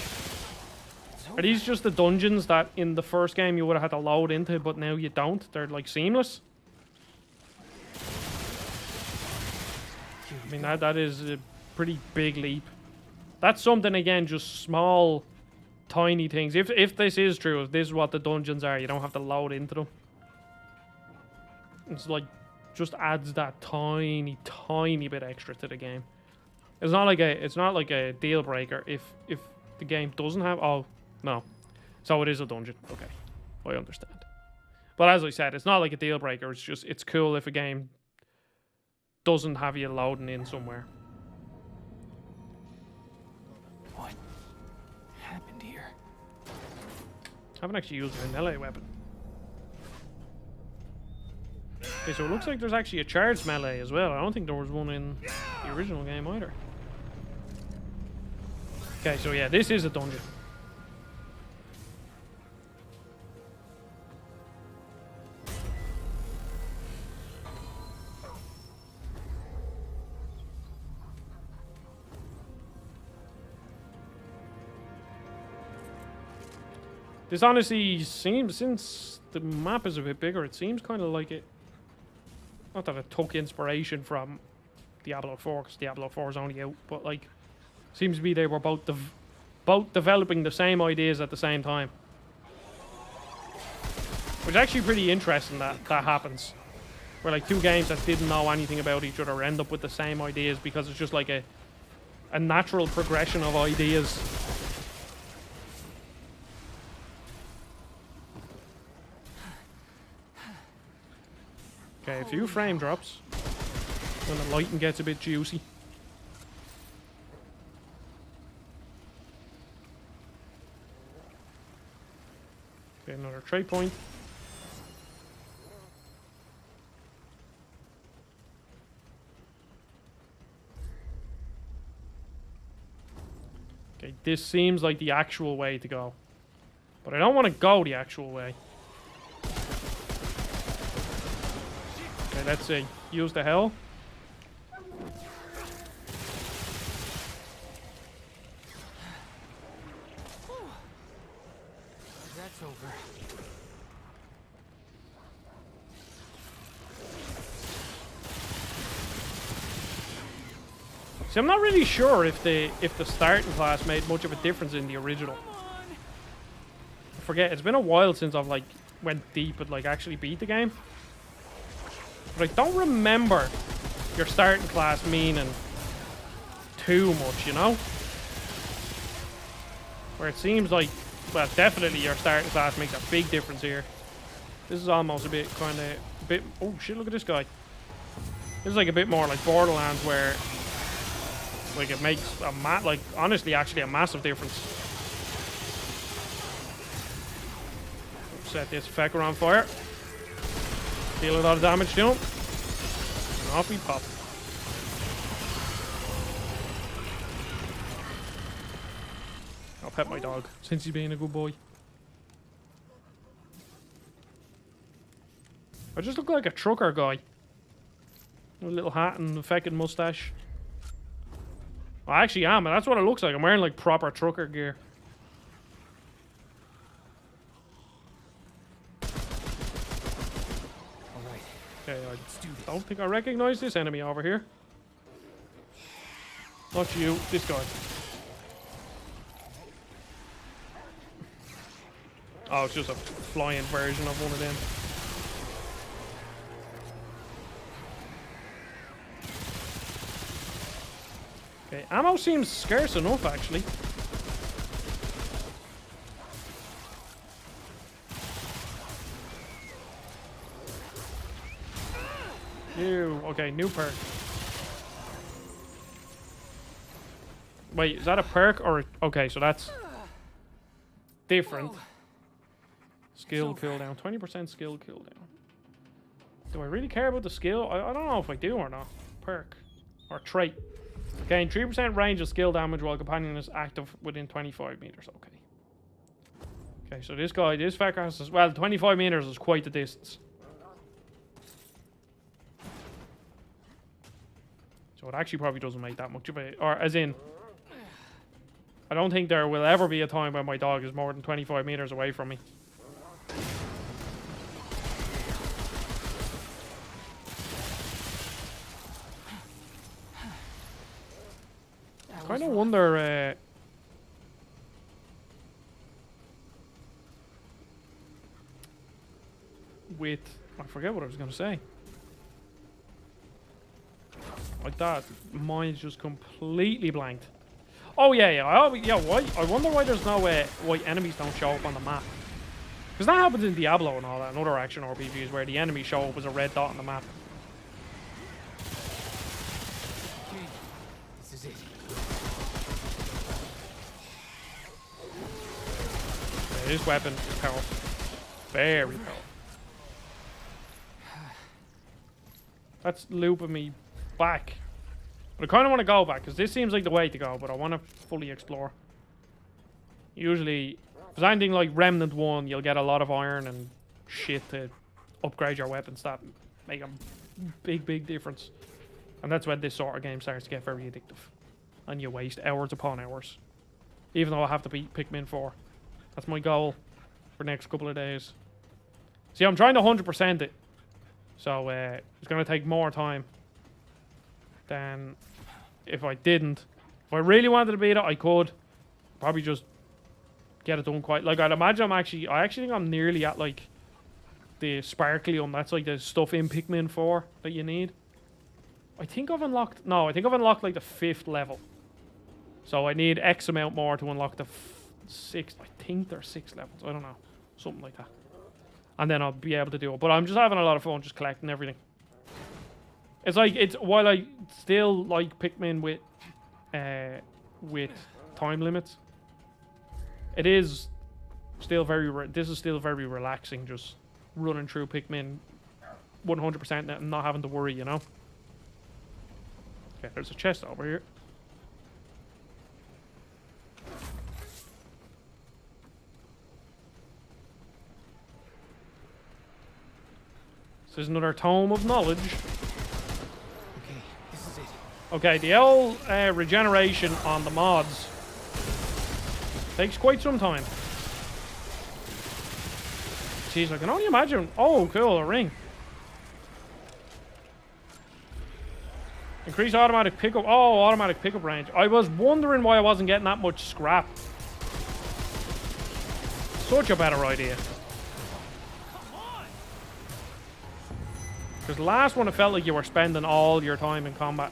Are these just the dungeons that in the first game you would have had to load into, but now you don't? They're like seamless? I mean, that is a pretty big leap. That's something, again, just small, tiny things. If this is true, if this is what the dungeons are, you don't have to load into them. It's like, just adds that tiny, tiny bit extra to the game. It's not like a deal breaker if the game doesn't have... Oh, no. So it is a dungeon. Okay. I understand. But as I said, it's not like a deal breaker. It's just, it's cool if a game doesn't have you loading in somewhere. What happened here? Haven't actually used my melee weapon. Okay, so it looks like there's actually a charged melee as well. I don't think there was one in the original game either. Okay, so yeah, this is a dungeon. This honestly seems, since the map is a bit bigger, it seems kind of like it... Not that it took inspiration from Diablo 4, because Diablo 4 is only out, but like, seems to be they were both developing the same ideas at the same time. Which is actually pretty interesting that that happens. Where like two games that didn't know anything about each other end up with the same ideas because it's just like a natural progression of ideas. Okay, a few frame drops when the lighting gets a bit juicy. Okay, another trait point. Okay, this seems like the actual way to go. But I don't want to go the actual way. Okay, let's see. Use the hell. That's over. See, I'm not really sure if the starting class made much of a difference in the original. I forget. It's been a while since I've like went deep and like actually beat the game. But I don't remember your starting class meaning too much, you know? Where it seems like, well, definitely your starting class makes a big difference here. This is almost a bit kind of, oh shit, look at this guy. This is like a bit more like Borderlands where, like it makes like honestly actually a massive difference. Set this fecker on fire. Deal a lot of damage to him. And off we pop. pet my dog since he's being a good boy. I just look like a trucker guy. With a little hat and a fucking mustache. I actually am, and that's what it looks like. I'm wearing like proper trucker gear. Alright. Okay, I don't think I recognize this enemy over here. Not you, this guy. Oh, it's just a flying version of one of them. Okay, ammo seems scarce enough, actually. Okay, new perk. Wait, is that a perk or... Okay, so that's different. Skill cooldown. 20% skill cooldown. Do I really care about the skill? I don't know if I do or not. Perk. Or trait. Gain 3% range of skill damage while companion is active within 25 meters. Okay. Okay, so this guy, this fucker has... Well, 25 meters is quite the distance. So it actually probably doesn't make that much of a... Or, as in... I don't think there will ever be a time where my dog is more than 25 meters away from me. I kind of wonder... with... I forget what I was going to say. Like that. Mine's just completely blanked. Oh, yeah, yeah. Yeah, why? I wonder why there's no way why enemies don't show up on the map. Because that happens in Diablo and all that, and other action RPGs where the enemies show up as a red dot on the map. Okay, this is it. Yeah, this weapon is powerful. Very powerful. That's looping me back. But I kind of want to go back, because this seems like the way to go, but I want to fully explore. Usually, if it's anything like Remnant 1, you'll get a lot of iron and shit to upgrade your weapons that make a big, big difference. And that's when this sort of game starts to get very addictive. And you waste hours upon hours. Even though I have to beat Pikmin 4. That's my goal for the next couple of days. See, I'm trying to 100% it. So, it's going to take more time than if I didn't. If I really wanted to beat it, I could. Probably just get it done quite... Like, I'd imagine I actually think I'm nearly at, like, the Sparklium. That's, like, the stuff in Pikmin 4 that you need. I think I've unlocked... No, I think I've unlocked, like, the 5th level. So I need X amount more to unlock the 6th. I think there's 6 levels. I don't know. Something like that. And then I'll be able to do it. But I'm just having a lot of fun just collecting everything. It's like, while I still like Pikmin with time limits, it is still this is still very relaxing, just running through Pikmin 100% and not having to worry, you know? Okay, there's a chest over here. This is another tome of knowledge. Okay, this is it. Okay, the old regeneration on the mods takes quite some time. Jeez, I can only imagine. Oh, cool, a ring. Increase automatic pickup. Oh, automatic pickup range. I was wondering why I wasn't getting that much scrap. Such a better idea. Because the last one, it felt like you were spending all your time in combat.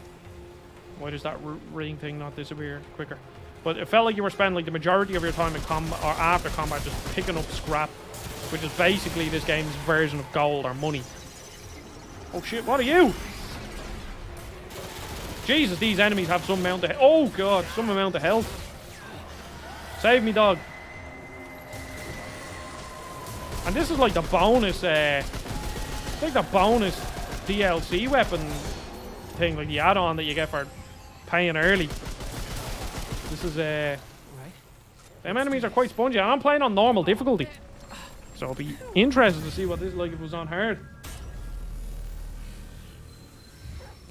Why does that ring thing not disappear quicker? But it felt like you were spending like the majority of your time in combat, or after combat, just picking up scrap. Which is basically this game's version of gold or money. Oh shit, what are you? Jesus, these enemies have some amount of... Oh god, some amount of health. Save me, dog. And this is like the bonus... It's like the bonus DLC weapon thing, like the add-on that you get for paying early. This is Right. Them enemies are quite spongy. I'm playing on normal difficulty. So I'll be interested to see what this is like if it was on hard.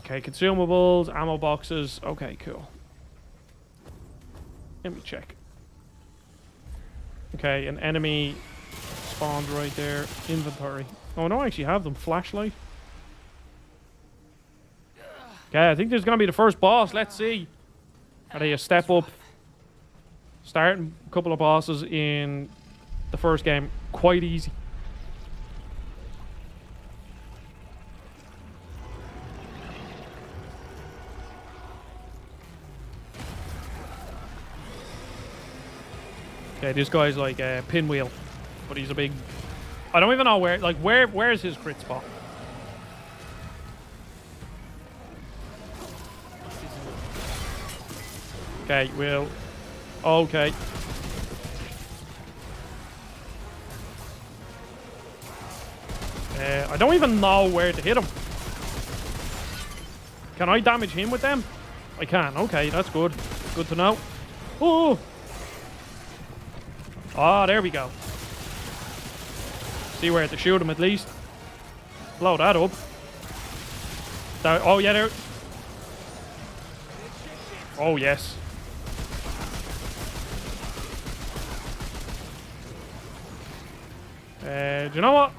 Okay, consumables, ammo boxes. Okay, cool. Let me check. Okay, an enemy spawned right there. Inventory. Oh, no, I actually have them. Flashlight. Okay, I think this is going to be the first boss. Let's see. Are they a step up? Starting a couple of bosses in the first game. Quite easy. Okay, this guy's like a pinwheel, but he's a big... I don't even know where, like, where's his crit spot? Okay, Will. Okay. I don't even know where to hit him. Can I damage him with them? I can. Okay, that's good. Good to know. Oh! Ah, there we go. See where to shoot him at least. Blow that up. There, oh, yeah, there. Oh, yes. Do you know what?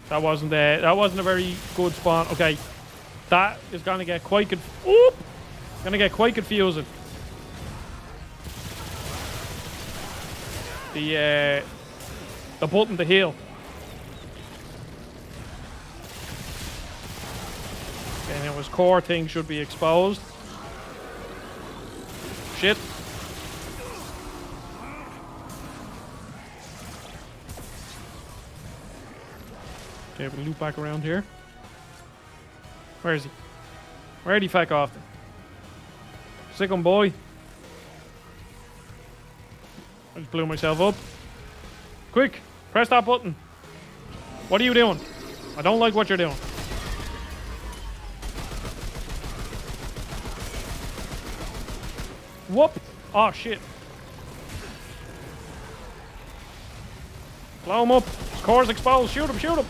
That wasn't a very good spawn. Okay, that is gonna get quite confusing. The button to heal. Okay, now his core thing should be exposed. Shit. Okay, we'll loop back around here. Where is he? Where'd he fuck off then? Sick on boy. I just blew myself up. Quick, press that button. What are you doing? I don't like what you're doing. Whoop! Oh shit. Blow him up. His core's exposed. Shoot him, shoot him.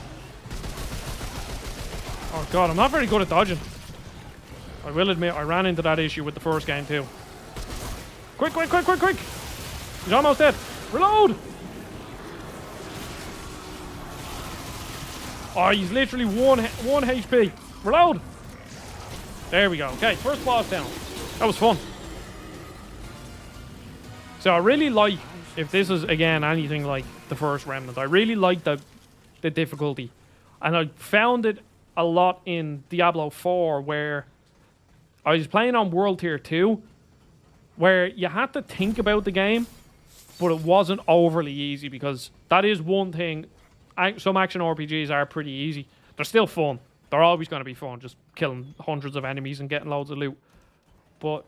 Oh god, I'm not very good at dodging. I will admit, I ran into that issue with the first game too. Quick, quick, quick, quick, quick! He's almost dead. Reload! Oh, he's literally one HP. Reload! There we go. Okay, first boss down. That was fun. So I really like, if this is again anything like the first Remnant, I really like the difficulty. And I found it a lot in Diablo 4 where I was playing on World Tier 2 where you had to think about the game, but it wasn't overly easy because that is one thing. Some action RPGs are pretty easy. They're still fun. They're always going to be fun, just killing hundreds of enemies and getting loads of loot. But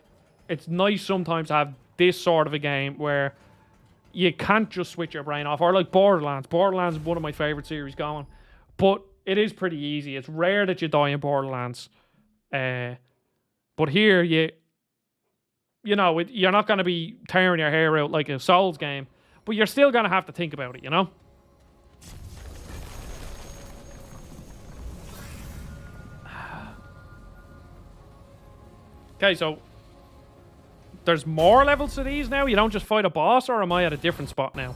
it's nice sometimes to have this sort of a game where you can't just switch your brain off. Or like Borderlands. Borderlands is one of my favorite series going. But it is pretty easy. It's rare that you die in Borderlands. But here, you're not going to be tearing your hair out like a Souls game. But you're still going to have to think about it, you know? Okay, so there's more levels to these now? You don't just fight a boss, or am I at a different spot now?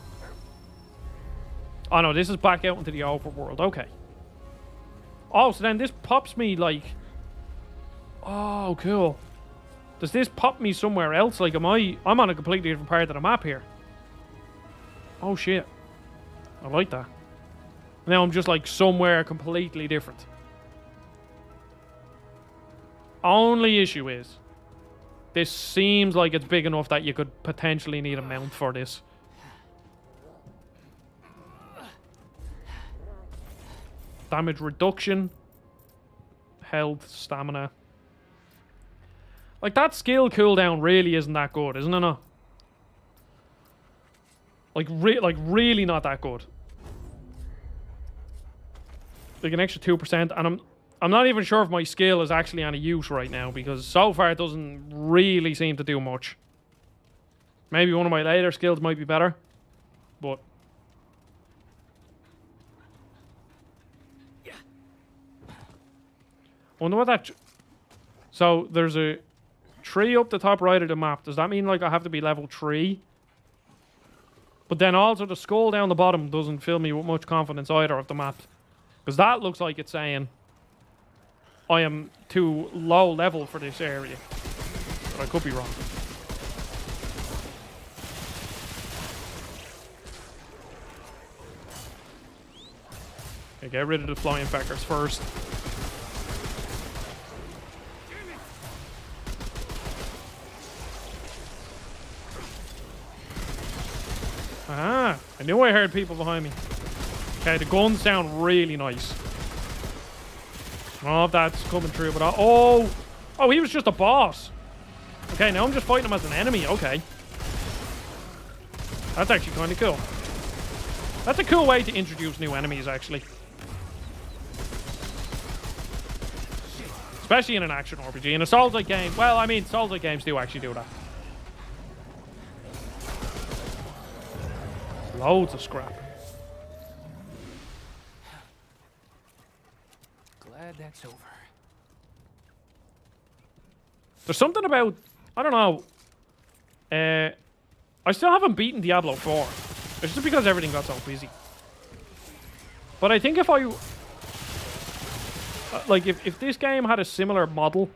Oh no, this is back out into the overworld. Okay. Oh, so then this pops me like... Oh, cool. Does this pop me somewhere else? Like, I'm on a completely different part of the map here. Oh shit. I like that. Now I'm just like somewhere completely different. Only issue is, this seems like it's big enough that you could potentially need a mount for this. Damage reduction. Health, stamina. Like, that skill cooldown really isn't that good, isn't it? No? Like really not that good. Like an extra 2%, and I'm not even sure if my skill is actually any use right now, because so far it doesn't really seem to do much. Maybe one of my later skills might be better. But... wonder what that... So, there's a tree up the top right of the map. Does that mean, like, I have to be level 3? But then also the skull down the bottom doesn't fill me with much confidence either of the map. Because that looks like it's saying I am too low level for this area. But I could be wrong. Okay, get rid of the flying feckers first. Ah, I knew I heard people behind me. Okay, the guns sound really nice. Oh, that's coming through, but oh, he was just a boss. Okay, now I'm just fighting him as an enemy. Okay, that's actually kind of cool. That's a cool way to introduce new enemies, actually. Especially in an action RPG. In a Souls-like game, well, I mean, Souls-like games do actually do that. Loads of scrap. Glad that's over. There's something about, I don't know. I still haven't beaten Diablo 4. It's just because everything got so busy. But I think if I... like, if this game had a similar model,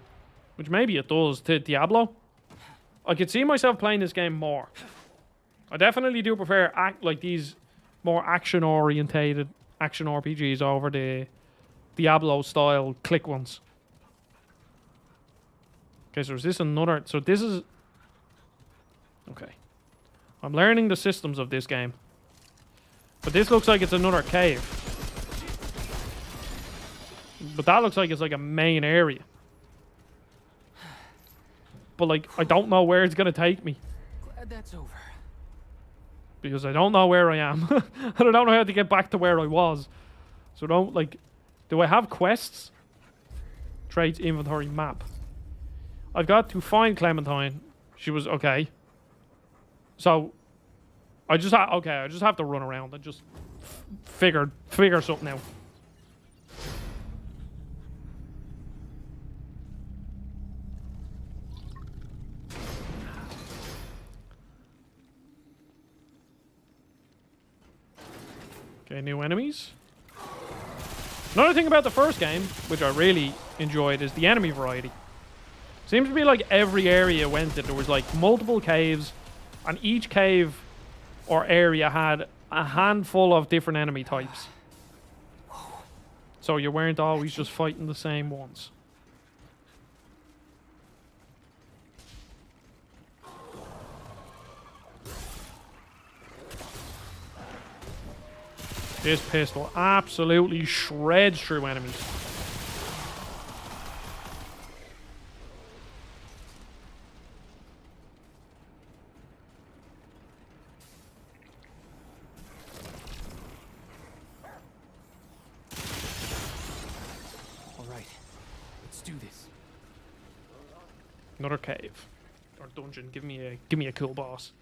which maybe it does, to Diablo, I could see myself playing this game more. I definitely do prefer like these more action-orientated action RPGs over the Diablo-style click ones. Okay, so is this another... So this is... Okay. I'm learning the systems of this game. But this looks like it's another cave. But that looks like it's like a main area. But like, I don't know where it's going to take me. Glad that's over. Because I don't know where I am. And I don't know how to get back to where I was. So don't, like... Do I have quests? Traits, inventory, map. I've got to find Clementine. She was... Okay. So... I just have to run around and just... Figure something out. Okay, new enemies. Another thing about the first game, which I really enjoyed, is the enemy variety. Seems to be like every area went in, there was like multiple caves, and each cave or area had a handful of different enemy types. So you weren't always just fighting the same ones. This pistol absolutely shreds through enemies. All right, let's do this. Another cave or dungeon. Give me a cool boss.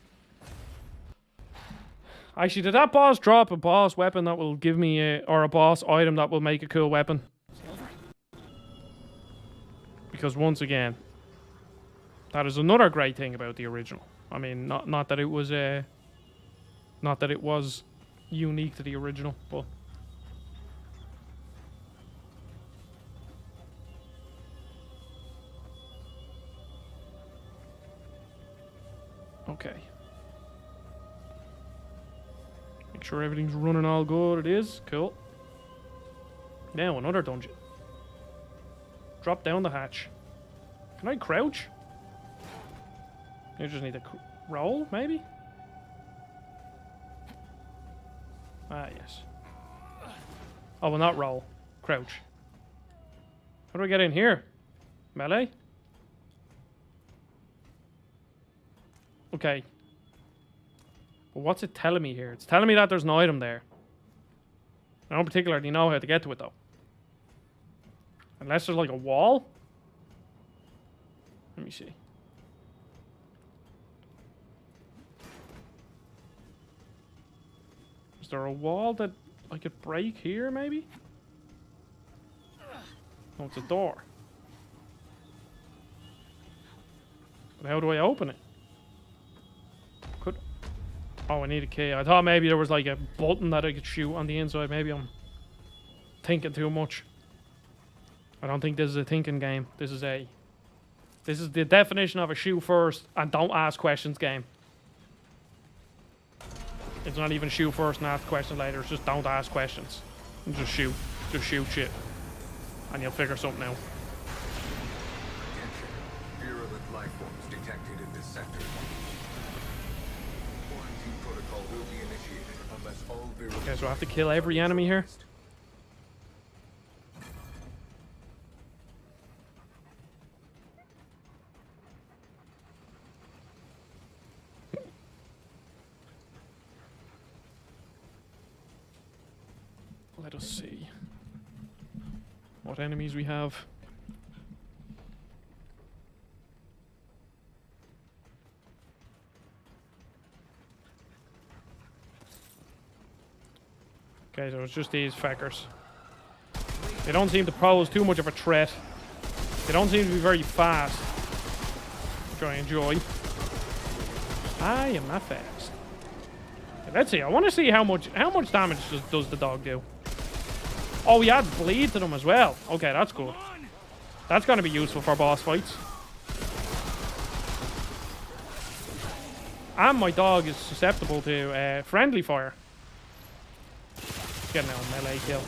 Actually, did that boss drop a boss weapon that will give me or a boss item that will make a cool weapon? Because once again, that is another great thing about the original. I mean, not that it was unique to the original, but okay. Make sure everything's running all good. It is. Cool. Now, another dungeon. Drop down the hatch. Can I crouch? I just need to roll, maybe? Ah, yes. Oh, well, not roll. Crouch. How do I get in here? Melee? Okay. But what's it telling me here? It's telling me that there's an item there. I don't particularly know how to get to it, though. Unless there's like a wall? Let me see. Is there a wall that I could break here, maybe? Oh, it's a door. But how do I open it? Could... Oh, I need a key. I thought maybe there was like a button that I could shoot on the inside. Maybe I'm thinking too much. I don't think this is a thinking game. This is the definition of a shoot first and don't ask questions game. It's not even shoot first and ask questions later. It's just don't ask questions. And just shoot. Just shoot shit. And you'll figure something out. Attention. Virulent life forms detected in this sector. Quarantine protocol will be initiated unless all virulent... Okay, so I have to kill every enemy here. Let us see what enemies we have. Okay, so it's just these feckers. They don't seem to pose too much of a threat. They don't seem to be very fast, which I enjoy. I am not fast. Okay, let's see. I want to see how much damage does the dog do. Oh, he adds bleed to them as well. Okay, that's good. That's going to be useful for boss fights. And my dog is susceptible to friendly fire. Getting a melee kill.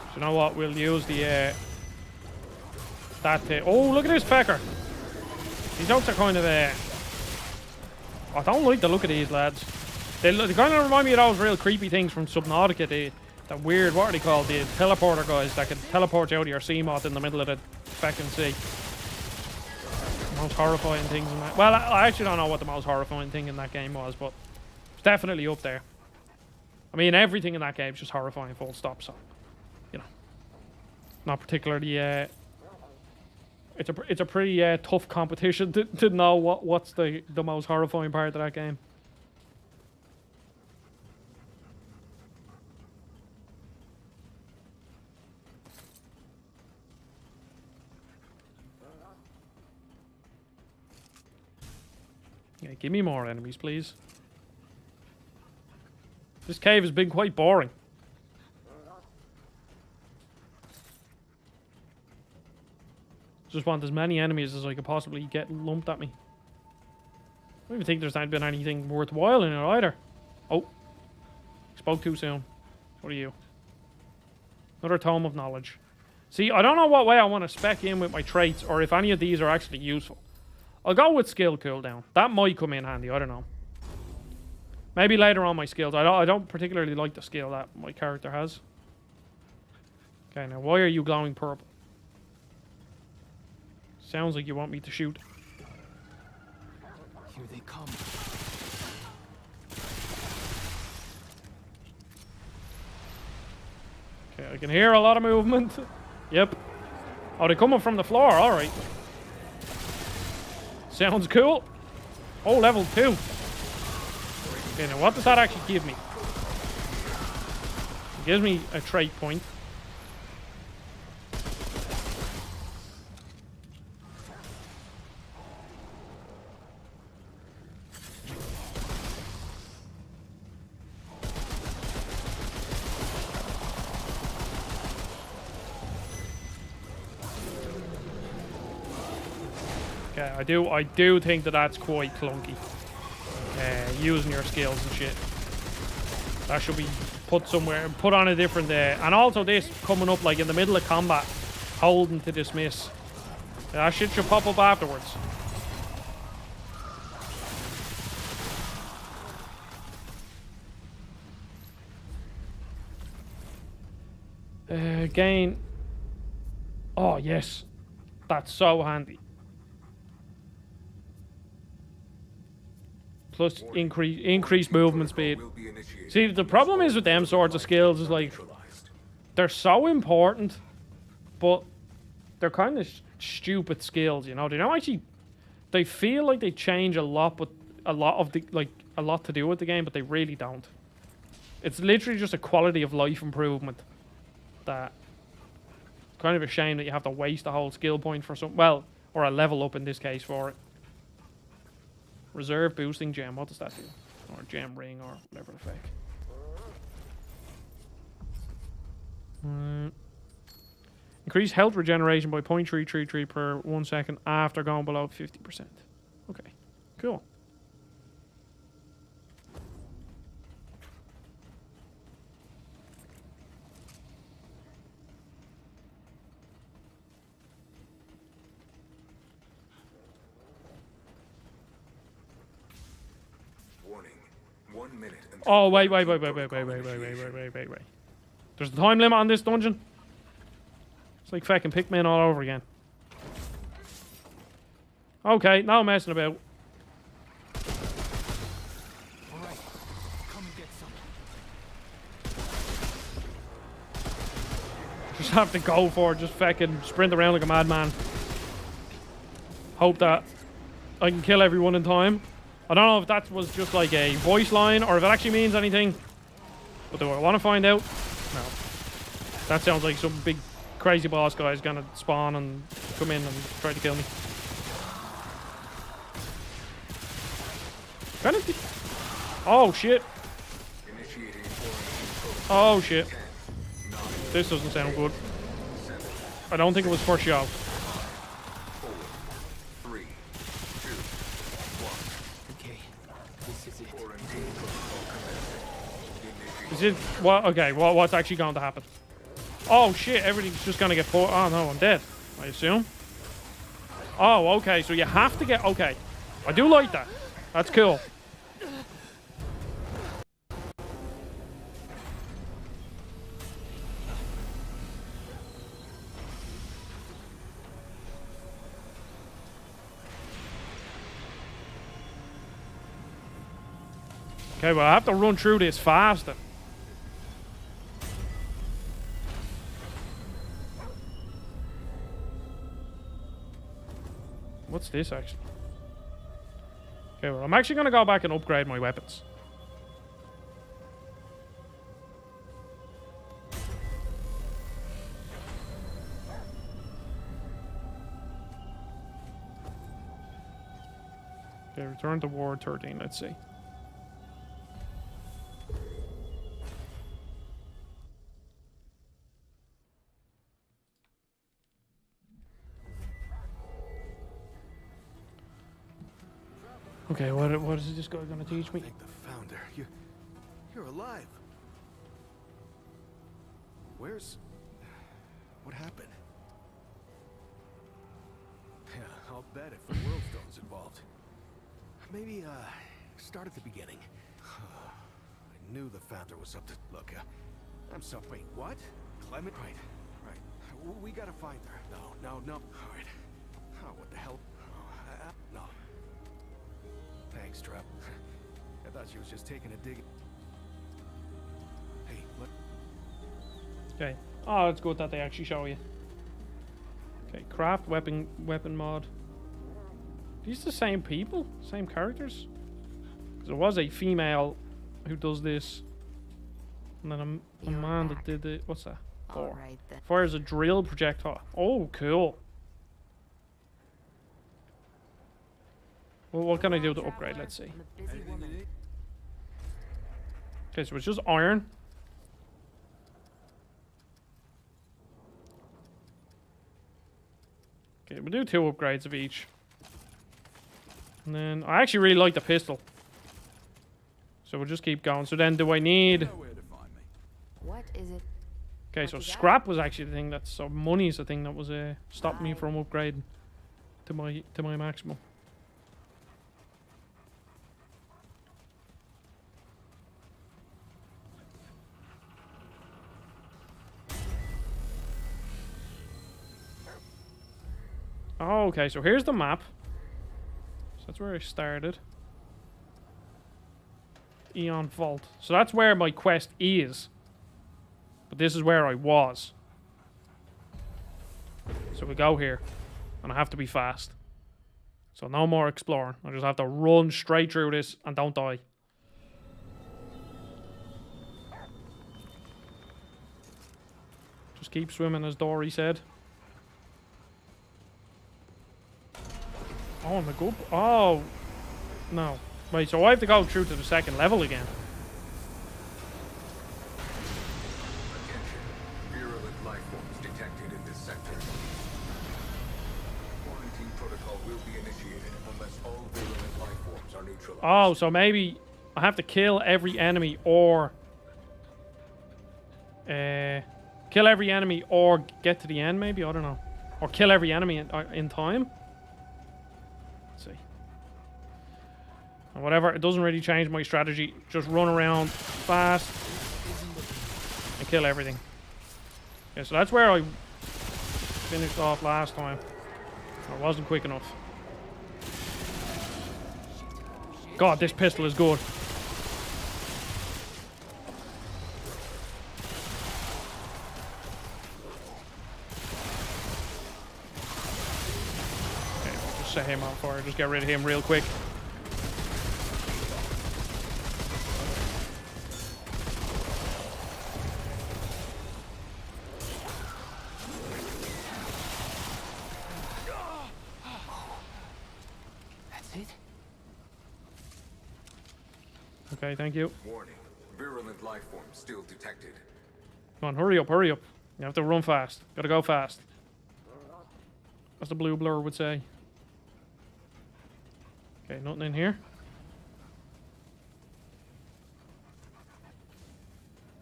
So you know what? We'll use the oh, look at this fecker. These dogs are kind of I don't like the look of these lads. They kind of remind me of those real creepy things from Subnautica. The weird, what are they called? The teleporter guys that can teleport you out of your sea moth in the middle of the fucking sea. The most horrifying things in that. Well, I actually don't know what the most horrifying thing in that game was, but it's definitely up there. I mean, everything in that game is just horrifying, full stop. So, you know, not particularly. It's a pretty tough competition to know what's the most horrifying part of that game. Yeah, give me more enemies, please. This cave has been quite boring. Just want as many enemies as I could possibly get lumped at me. I don't even think there's not been anything worthwhile in it either. Oh. Spoke too soon. What are you? Another Tome of Knowledge. See, I don't know what way I want to spec in with my traits or if any of these are actually useful. I'll go with skill cooldown. That might come in handy, I don't know. Maybe later on my skills. I don't particularly like the skill that my character has. Okay, now why are you glowing purple? Sounds like you want me to shoot. Here they come. Okay, I can hear a lot of movement. Yep. Oh, they're coming from the floor. All right. Sounds cool. Oh, level 2. Okay, now what does that actually give me? It gives me a trait point. Okay, I do think that's quite clunky. Using your skills and shit. That should be put somewhere, put on a different and also this coming up like in the middle of combat, holding to dismiss. That shit should pop up afterwards. Gain. Oh yes, that's so handy. Plus increased movement speed. See, the problem is with them sorts of skills is like they're so important, but they're kind of stupid skills, you know. They don't actually... They feel like they change a lot, but a lot to do with the game, but they really don't. It's literally just a quality of life improvement that... It's kind of a shame that you have to waste a whole skill point for some... Well, or a level up in this case for it. Reserve boosting gem. What does that do? Or gem ring or whatever the fuck. Increase health regeneration by 0.333 per 1 second after going below 50%. Okay, cool. Warning. 1 minute until Oh, wait. There's a time limit on this dungeon. It's like fucking Pikmin all over again. Okay, now I'm messing about. Alright, come and get some. Just have to go for it. Just fucking sprint around like a madman. Hope that I can kill everyone in time. I don't know if that was just like a voice line or if it actually means anything. But do I want to find out? No. That sounds like some big crazy boss guy is gonna spawn and come in and try to kill me. Oh shit. Oh shit. This doesn't sound good. I don't think it was for show. 4, 3, 2, 1. Okay, this is it. Is it what? Okay, what's actually going to happen? Oh shit! Everything's just gonna get put. Oh no, I'm dead. I assume. Oh, okay. So you have to get. Okay, I do like that. That's cool. Okay, well I have to run through this faster. What's this actually? Okay, well I'm actually gonna go back and upgrade my weapons. Okay, return to Ward 13, let's see. Okay, what is this guy gonna teach me? Thank the founder. You're alive. What happened? Yeah, I'll bet if the World Stone's involved. Maybe start at the beginning. I knew the founder was up to look. I'm sorry. Wait, what? Clement? Right. We gotta find her. No. All right. Oh, what the hell? No. Thanks, Trap. I thought she was just taking a dig. Hey, look. Okay. Oh, it's good that they actually show you. Okay, craft weapon mod. These the same people? Same characters? Because there was a female who does this. And then a man that did it. What's that? Alright then. Fires a drill projectile. Oh, cool. Well, what can I do to upgrade? Let's see. Okay, so it's just iron. Okay, we'll do 2 upgrades of each. And then, I actually really like the pistol. So we'll just keep going. So then, do I need... What is it? Okay, so scrap was actually the thing that's... So money is the thing that was stopping me from upgrading to my maximum. Oh, okay, so here's the map. So that's where I started. Eon Vault. So that's where my quest is. But this is where I was. So we go here. and I have to be fast. So no more exploring. I just have to run straight through this and don't die. Just keep swimming, as Dory said. Oh, and the good. Oh, no. Wait, so I have to go through to the second level again. Attention. Virulent life forms detected in this sector. Quarantine protocol will be initiated unless all virulent life forms are neutralized. Oh, so maybe I have to kill every enemy or... kill every enemy or get to the end, maybe? I don't know. Or kill every enemy in time? Let's see. And whatever, it doesn't really change my strategy. Just run around fast and kill everything. Yeah, so that's where I finished off last time. I wasn't quick enough. God, this pistol is good. Set him on fire. Just get rid of him real quick. That's it? Okay, thank you. Warning. Virulent life forms still detected. Come on, hurry up, hurry up. You have to run fast. Gotta go fast. As the blue blur would say. Okay, nothing in here.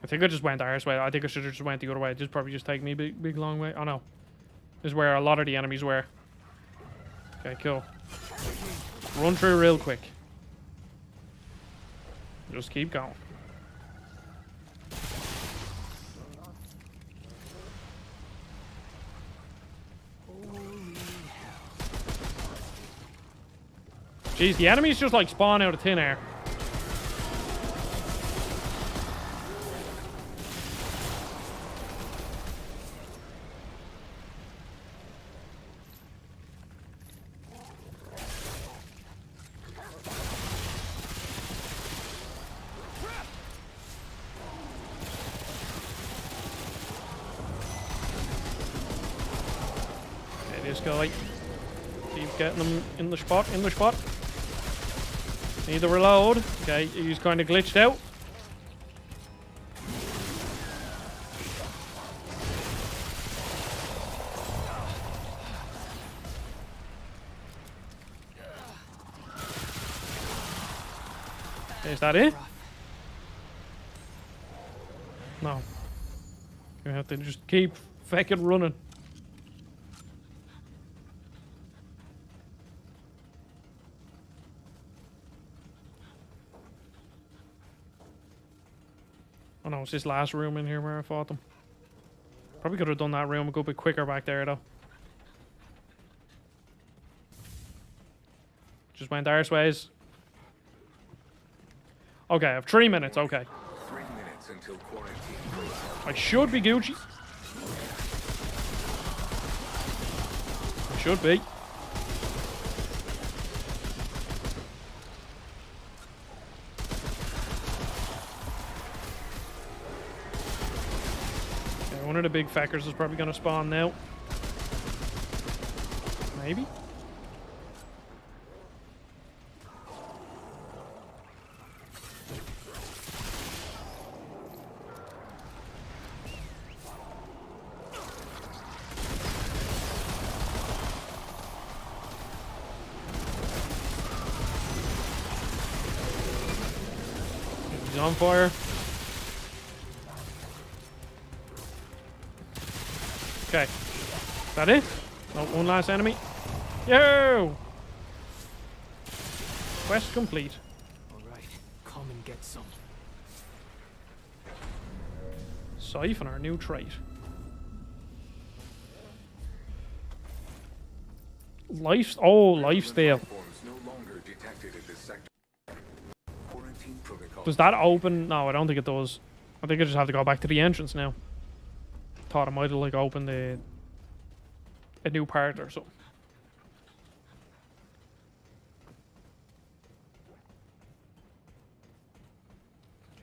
I think I just went our way. I think I should have just went the other way. This probably just take me a big long way. Oh no. This is where a lot of the enemies were. Okay, cool. Run through real quick. Just keep going. Jeez, the enemies just like spawn out of thin air. Okay, this guy. Keep getting them in the spot, Need to reload. Okay, he's kind of glitched out. Is that it? No. You have to just keep fucking running. Oh no, it's this last room in here where I fought them. Probably could have done that room a good bit quicker back there though. Just went arse ways. Okay, I have 3 minutes, okay. 3 minutes until quarantine. I should be Gucci. I should be. One of the big feckers is probably going to spawn now. Maybe? He's on fire. Okay. Is that it? Oh, one last enemy. Yo! Quest complete. Alright, come and get some. Siphon, our new trait. Lifesteal. Does that open? No, I don't think it does. I think I just have to go back to the entrance now. Thought I might have like opened a new part or something.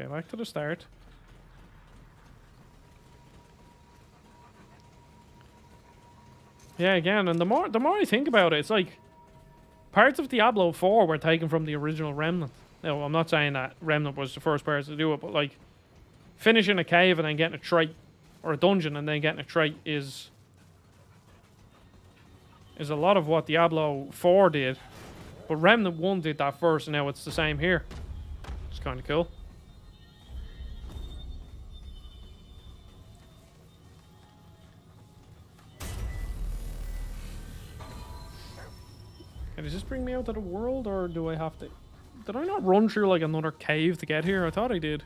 Okay, back to the start. Yeah, again, and the more I think about it, it's like parts of Diablo 4 were taken from the original Remnant. Now, I'm not saying that Remnant was the first person to do it, but like finishing a cave and then getting a trait, or a dungeon and then getting a trait is a lot of what Diablo 4 did. But Remnant 1 did that first, and now it's the same here. It's kind of cool. Okay, does this bring me out to the world, or do I have to... Did I not run through like another cave to get here? I thought I did.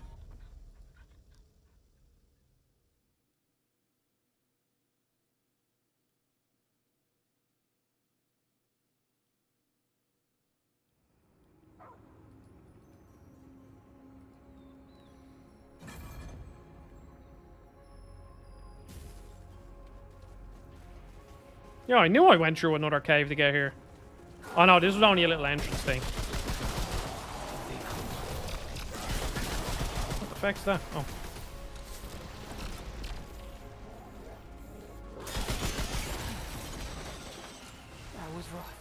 Yeah, I knew I went through another cave to get here. Oh no, this was only a little entrance thing. What the fuck's that? Oh. That was rough.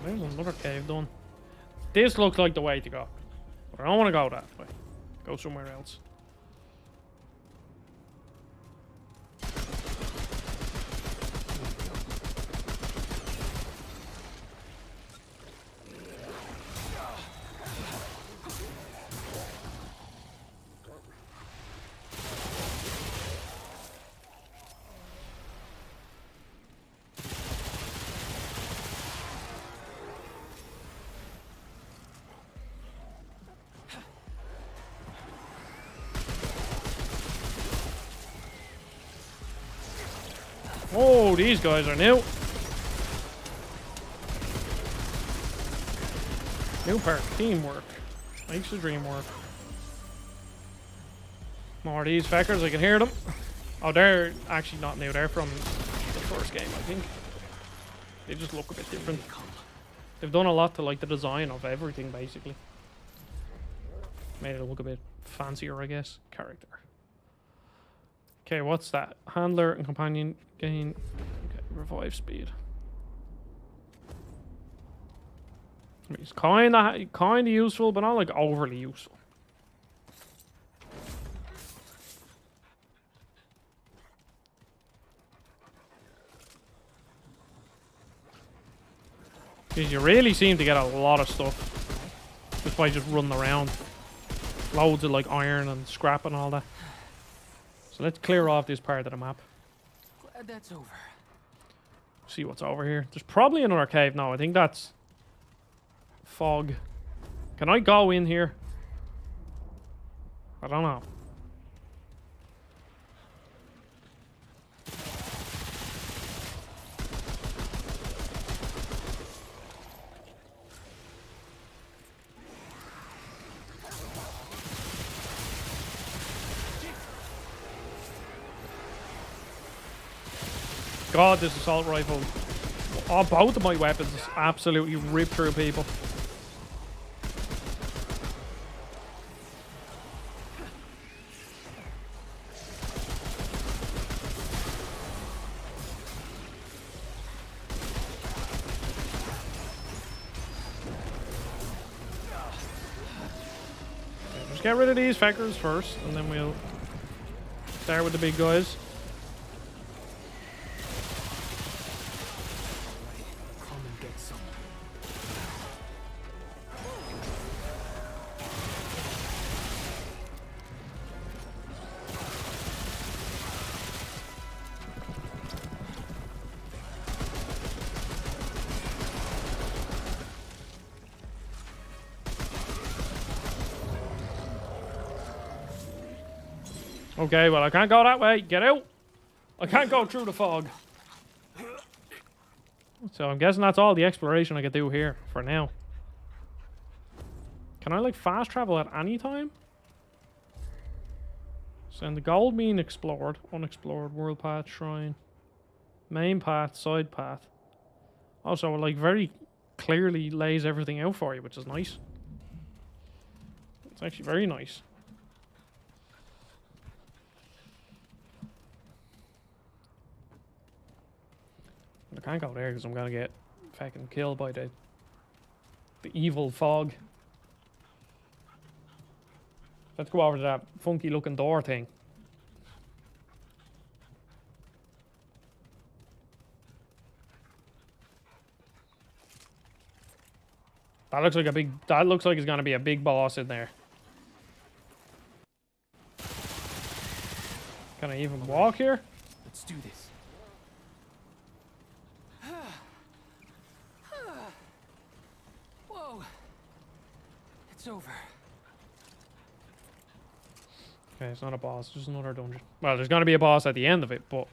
There's another cave done. This looks like the way to go. But I don't want to go that way. Go somewhere else. Oh, these guys are new. New part, teamwork. Makes the dream work. More of these feckers, I can hear them. Oh, they're actually not new. They're from the first game, I think. They just look a bit different. They've done a lot to like the design of everything, basically. Made it look a bit fancier, I guess. Character. Okay, what's that? Handler and companion gain. Okay, revive speed. I mean, it's kind of useful, but not like overly useful. Because you really seem to get a lot of stuff just by just running around. Loads of like iron and scrap and all that. So let's clear off this part of the map. Glad that's over. See what's over here. There's probably another cave. No, I think that's fog. Can I go in here? I don't know. God, this assault rifle. Oh, both of my weapons absolutely rip through people. Okay, just get rid of these feckers first, and then we'll start with the big guys. Okay, well, I can't go that way. Get out. I can't go through the fog. So I'm guessing that's all the exploration I could do here for now. Can I, like, fast travel at any time? So in the gold being explored, unexplored, world path, shrine, main path, side path. Also, like, very clearly lays everything out for you, which is nice. It's actually very nice. I can't go there because I'm gonna get fucking killed by the evil fog. Let's go over to that funky looking door thing. That looks like a big. That looks like it's gonna be a big boss in there. Can I even walk here? Let's do this. Whoa. It's over. Okay, it's not a boss, it's just another dungeon. Well, there's gonna be a boss at the end of it, but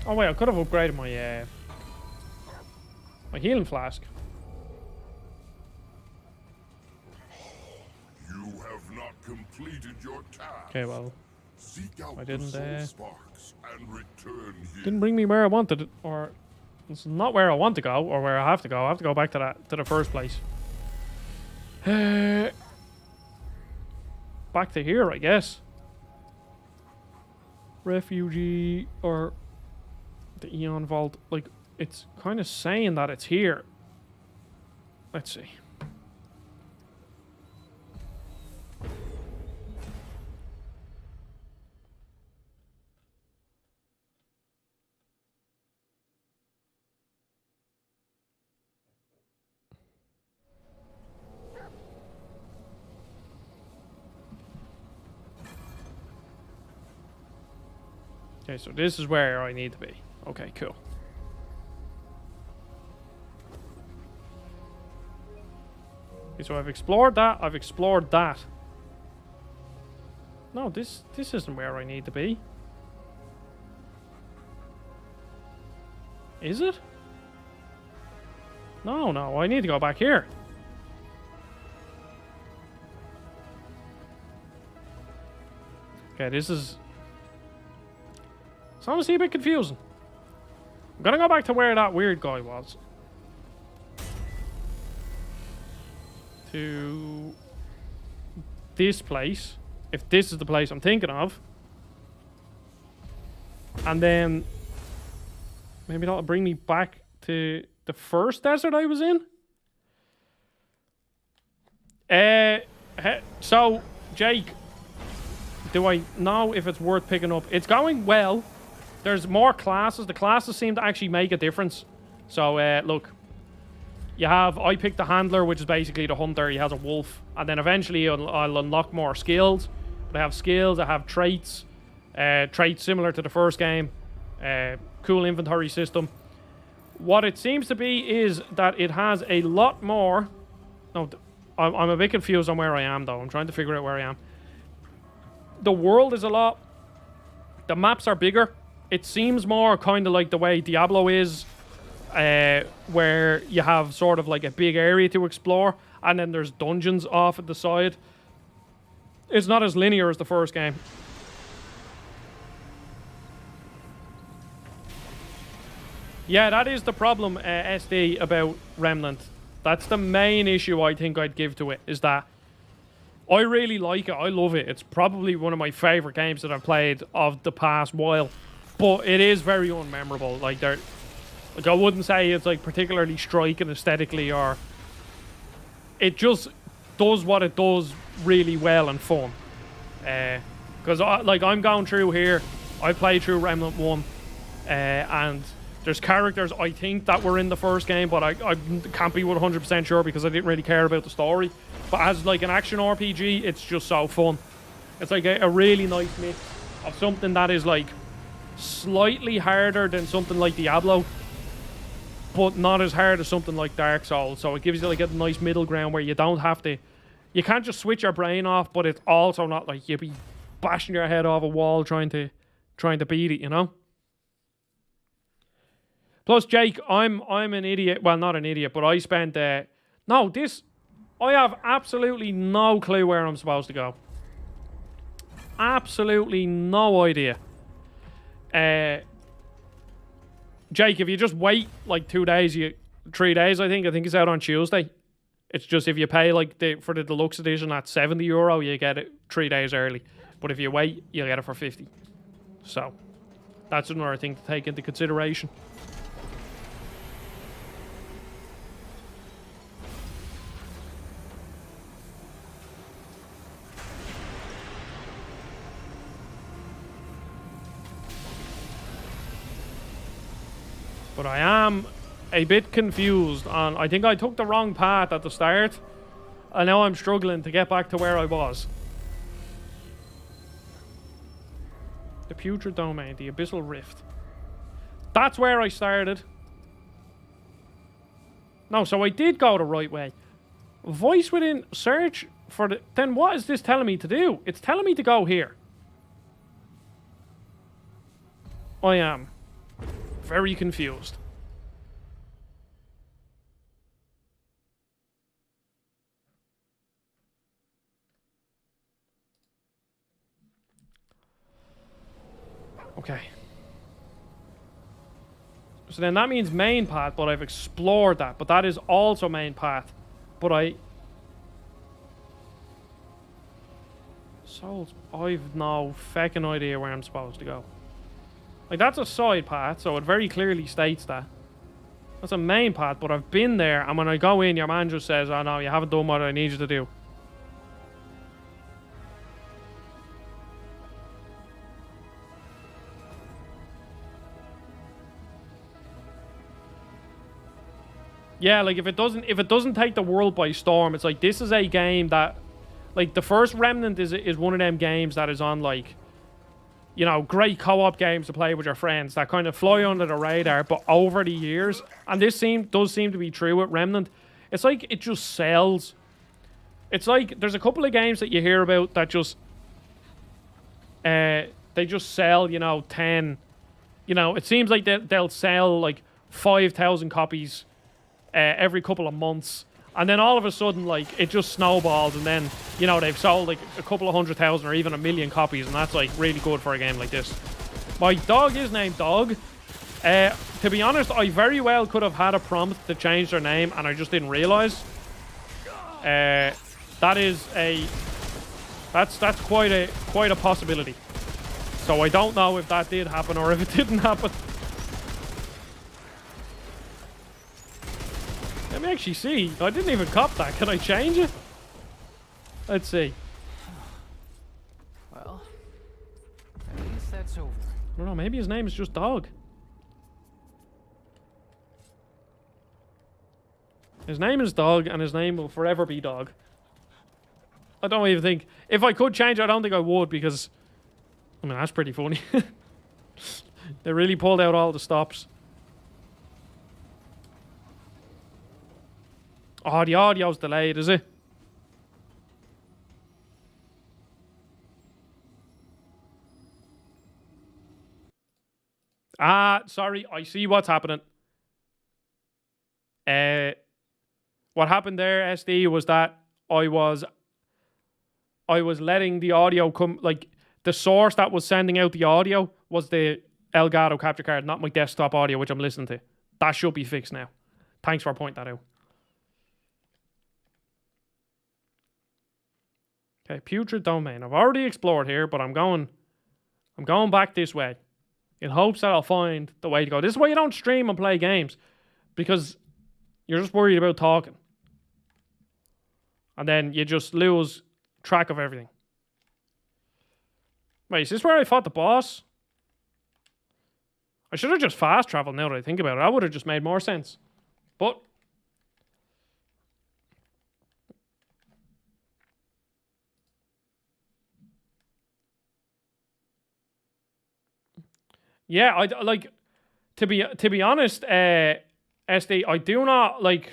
oh wait, I could have upgraded my my healing flask. You have not completed your task. Okay, well, Seek out I didn't. the soul sparks and return here. Didn't bring me where I wanted it, or it's not where I want to go, or where I have to go. I have to go back to the first place. Back to here, I guess. Refugee or the Eon Vault. Like, it's kind of saying that it's here. Let's see. Okay, so this is where I need to be. Okay, cool. Okay, so I've explored that. I've explored that. No, this isn't where I need to be. Is it? No, I need to go back here. Okay, this is... it's honestly a bit confusing. I'm gonna go back to where that weird guy was. To this place, if this is the place I'm thinking of. And then maybe that'll bring me back to the first desert I was in. So, Jake, do I know if it's worth picking up? It's going well. There's more classes. The classes seem to actually make a difference. So, look. You have... I picked the handler, which is basically the hunter. He has a wolf. And then eventually I'll unlock more skills. But I have skills. I have traits. Traits similar to the first game. Cool inventory system. What it seems to be is that it has a lot more... No, I'm a bit confused on where I am, though. I'm trying to figure out where I am. The world is a lot... The maps are bigger. It seems more kind of like the way Diablo is, where you have sort of like a big area to explore, and then there's dungeons off at the side. It's not as linear as the first game. Yeah, that is the problem, SD, about Remnant. That's the main issue I think I'd give to it, is that I really like it. I love it. It's probably one of my favourite games that I've played of the past while. But it is very unmemorable. Like, I wouldn't say it's like particularly striking aesthetically, or it just does what it does really well and fun. Because Because I'm going through here. I played through Remnant 1, and there's characters I think that were in the first game, but I can't be 100% sure because I didn't really care about the story. But as like an action RPG, it's just so fun. It's like a really nice mix of something that is like slightly harder than something like Diablo, but not as hard as something like Dark Souls. So it gives you like a nice middle ground where you don't have to, you can't just switch your brain off, but it's also not like you'll be bashing your head off a wall trying to beat it, you know? Plus, Jake, I'm an idiot. Well, not an idiot, but I spent I have absolutely no clue where I'm supposed to go. Absolutely no idea. Jake, if you just wait like 2 days, 3 days, I think it's out on Tuesday. It's just if you pay like for the deluxe edition at €70, you get it 3 days early. But if you wait, you get it for 50. So that's another thing to take into consideration. But I am a bit confused on... I think I took the wrong path at the start. And now I'm struggling to get back to where I was. The Putrid Domain, the Abyssal Rift. That's where I started. No, so I did go the right way. Voice within search for the... Then what is this telling me to do? It's telling me to go here. I am very confused. Okay. So then that means main path, but I've explored that. But that is also main path. But Souls, I've no feckin' idea where I'm supposed to go. Like, that's a side path, so it very clearly states that. That's a main path, but I've been there, and when I go in, your man just says, oh no, you haven't done what I need you to do. Yeah, like if it doesn't take the world by storm, it's like this is a game that, like, the first Remnant is one of them games that is on, like, you know, great co-op games to play with your friends that kind of fly under the radar, but over the years, and this does seem to be true with Remnant, it's like it just sells. It's like there's a couple of games that you hear about that just they just sell, you know, 10, you know, it seems like they'll sell like 5,000 copies every couple of months, and then all of a sudden, like, it just snowballs, and then, you know, they've sold like a couple of 100,000 or even 1 million copies, and that's like really good for a game like this. My dog is named Dog. To be honest, I very well could have had a prompt to change their name, and I just didn't realize. That's quite a possibility. So I don't know if that did happen or if it didn't happen. Let me actually see. I didn't even cop that. Can I change it? Let's see. Well, at least that's over. I don't know. Maybe his name is just Dog. His name is Dog, and his name will forever be Dog. I don't even think... If I could change it, I don't think I would, because... I mean, that's pretty funny. They really pulled out all the stops. Oh, the audio's delayed, is it? Ah, sorry. I see what's happening. What happened there, SD, was that I was letting the audio come, like, the source that was sending out the audio was the Elgato capture card, not my desktop audio, which I'm listening to. That should be fixed now. Thanks for pointing that out. Okay, Putrid Domain. I've already explored here, but I'm going back this way in hopes that I'll find the way to go. This is why you don't stream and play games, because you're just worried about talking. And then you just lose track of everything. Wait, is this where I fought the boss? I should have just fast traveled now that I think about it. That would have just made more sense. But yeah, I like to be honest, SD, I do not like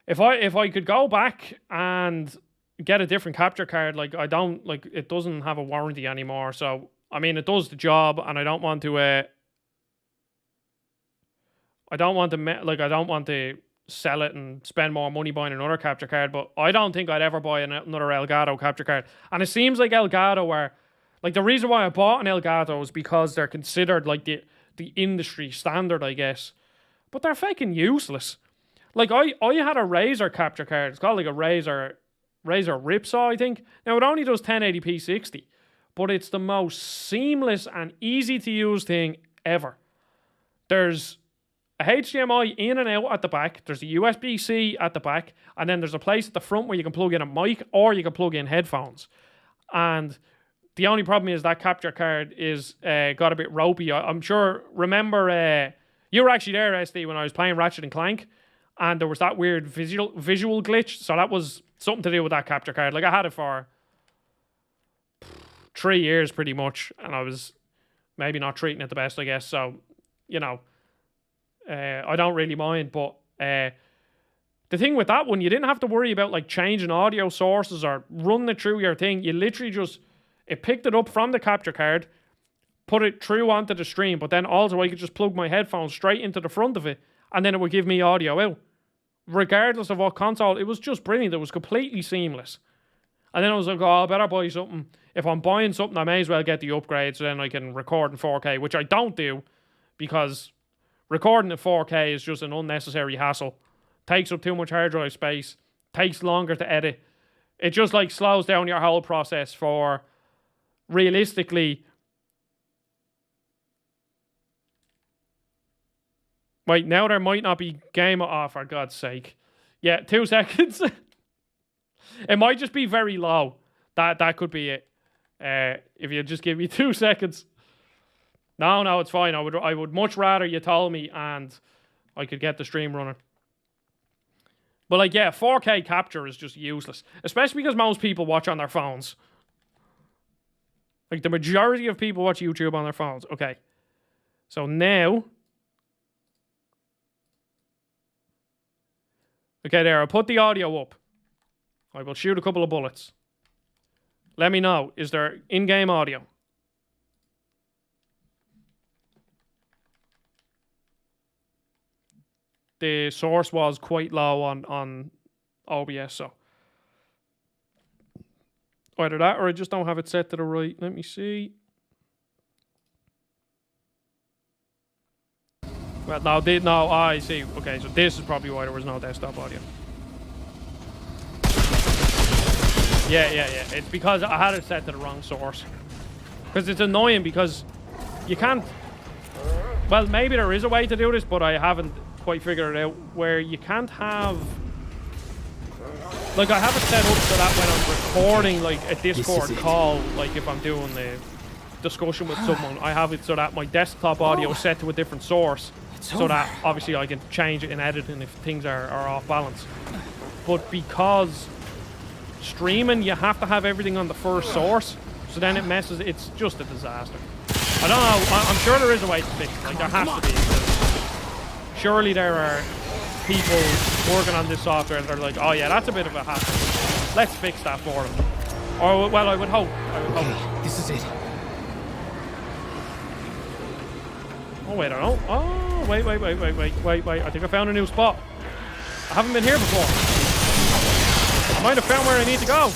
if I could go back and get a different capture card, like I don't like it doesn't have a warranty anymore, so I mean it does the job, and I don't want to I don't want to sell it and spend more money buying another capture card, but I don't think I'd ever buy another Elgato capture card. And it seems like Elgato are like the reason why I bought an Elgato is because they're considered like the industry standard, I guess. But they're fucking useless. Like I had a Razer capture card. It's called like a Razer Ripsaw, I think. Now it only does 1080p 60, but it's the most seamless and easy to use thing ever. There's a HDMI in and out at the back. There's a USB-C at the back, and then there's a place at the front where you can plug in a mic or you can plug in headphones. And the only problem is that capture card is got a bit ropey. I'm sure. Remember, you were actually there, SD, when I was playing Ratchet and Clank, and there was that weird visual glitch. So that was something to do with that capture card. Like I had it for 3 years pretty much, and I was maybe not treating it the best, I guess. So, you know, I don't really mind. But the thing with that one, you didn't have to worry about like changing audio sources or running it through your thing. You literally just, it picked it up from the capture card, put it through onto the stream, but then also I could just plug my headphones straight into the front of it, and then it would give me audio out. Regardless of what console, it was just brilliant. It was completely seamless. And then I was like, oh, I better buy something. If I'm buying something, I may as well get the upgrade so then I can record in 4K, which I don't do because recording in 4K is just an unnecessary hassle. Takes up too much hard drive space. Takes longer to edit. It just like slows down your whole process for realistically. Wait, now there might not be game. Oh, for God's sake. Yeah, 2 seconds. It might just be very low. That could be it. If you just give me 2 seconds. No, it's fine. I would much rather you told me and I could get the stream running. But like, yeah, 4K capture is just useless. Especially because most people watch on their phones. Like the majority of people watch YouTube on their phones. Okay. So now. Okay, there. I'll put the audio up. I will shoot a couple of bullets. Let me know. Is there in-game audio? The source was quite low on OBS, so. Either that or I just don't have it set to the right. Let me see. Well, no, I see. Okay, so this is probably why there was no desktop audio. Yeah. It's because I had it set to the wrong source. Because it's annoying because you can't... Well, maybe there is a way to do this, but I haven't quite figured it out. Where you can't have... Like, I have it set up so that when I'm recording, like, a Discord call, like, if I'm doing the discussion with someone, I have it so that my desktop audio is set to a different source. So that, obviously, I can change it in editing if things are off balance. But because streaming, you have to have everything on the first source, so then it messes. It's just a disaster. I don't know. I'm sure there is a way to fix it. Like, there has to be. Surely there are people working on this software that are like, oh yeah, that's a bit of a hassle. Let's fix that for them. Or, well, I would hope. Okay, this is it. Oh, wait, I don't know. Oh, wait. I think I found a new spot. I haven't been here before. I might have found where I need to go.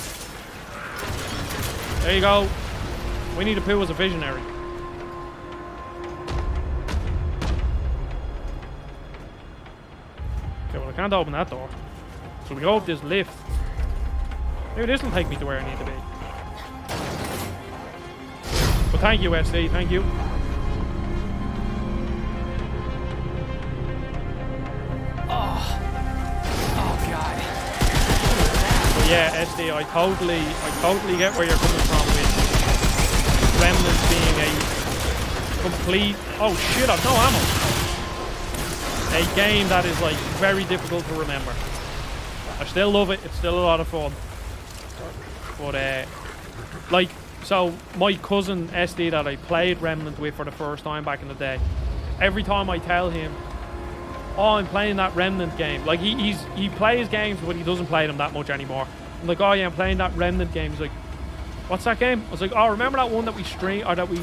There you go. Winnie the Pooh was a visionary. Okay, well, I can't open that door. So we go up this lift. Maybe this will take me to where I need to be. But thank you, SD. Thank you. Oh God. But yeah, SD, I totally get where you're coming from with Remnant being a complete... Oh shit, I've no ammo. A game that is like very difficult to remember. I still love it. It's still a lot of fun. But like, so my cousin SD that I played Remnant with for the first time back in the day, every time I tell him, oh, I'm playing that Remnant game, like he plays games but he doesn't play them that much anymore. I'm like, oh yeah, I'm playing that Remnant game. He's like, what's that game? I was like, oh, remember that one that we streamed, or that we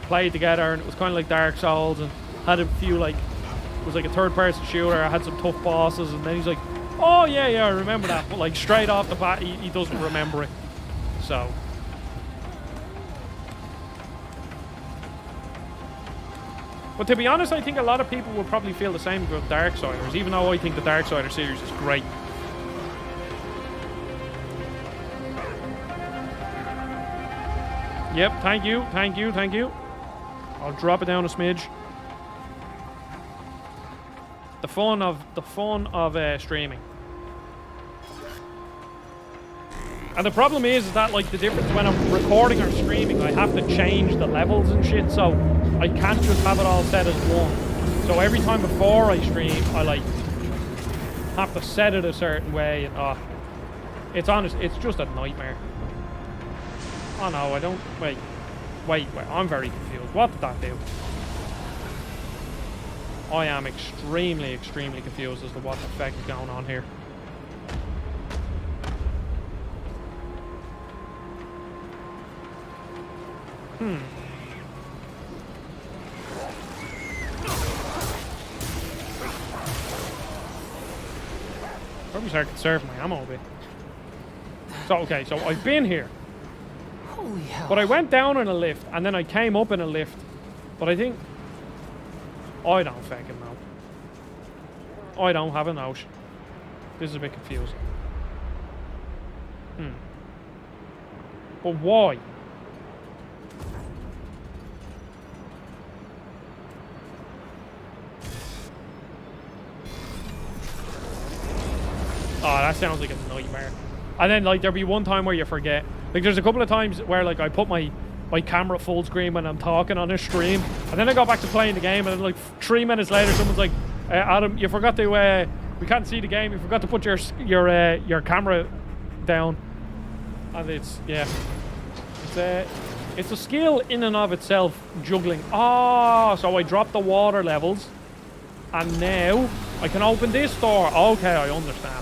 played together, and it was kind of like Dark Souls and had a few like, it was like a third-person shooter. I had some tough bosses, and then he's like, oh yeah, I remember that. But like straight off the bat, he doesn't remember it. So. But to be honest, I think a lot of people will probably feel the same about Darksiders, even though I think the Darksider series is great. Yep, thank you. I'll drop it down a smidge. The fun of streaming. And the problem is that like the difference when I'm recording or streaming, I have to change the levels and shit, so I can't just have it all set as one. So every time before I stream, I like have to set it a certain way, and it's honest, it's just a nightmare. Oh no, I don't. Wait, I'm very confused. What did that do? I am extremely confused as to what the fuck is going on here. Probably start conserving my ammo a bit. So, okay, so I've been here. Holy hell. But I went down in a lift, and then I came up in a lift. But I think... I don't fucking know. I don't have a notion. This is a bit confusing. But why? Oh, that sounds like a nightmare. And then, like, there'll be one time where you forget. Like, there's a couple of times where, like, I put my camera full screen when I'm talking on a stream, and then I go back to playing the game, and then, like, 3 minutes later, someone's like, Adam, you forgot to, we can't see the game, you forgot to put your camera down. And it's, yeah. It's a skill in and of itself, juggling. Oh, so I dropped the water levels, and now I can open this door. Okay, I understand.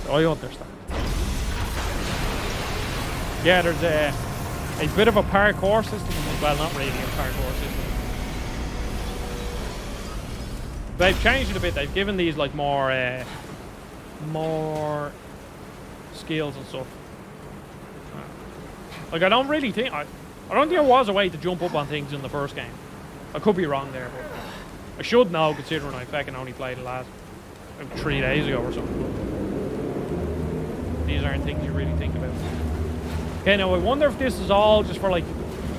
Yeah, there's a bit of a parkour system. Well, not really a parkour system. They've changed it a bit. They've given these like more skills and stuff. Like I don't think there was a way to jump up on things in the first game. I could be wrong there, but I should know considering I fucking only played it last 3 days ago or something. These aren't things you really think about. Okay, now I wonder if this is all just for like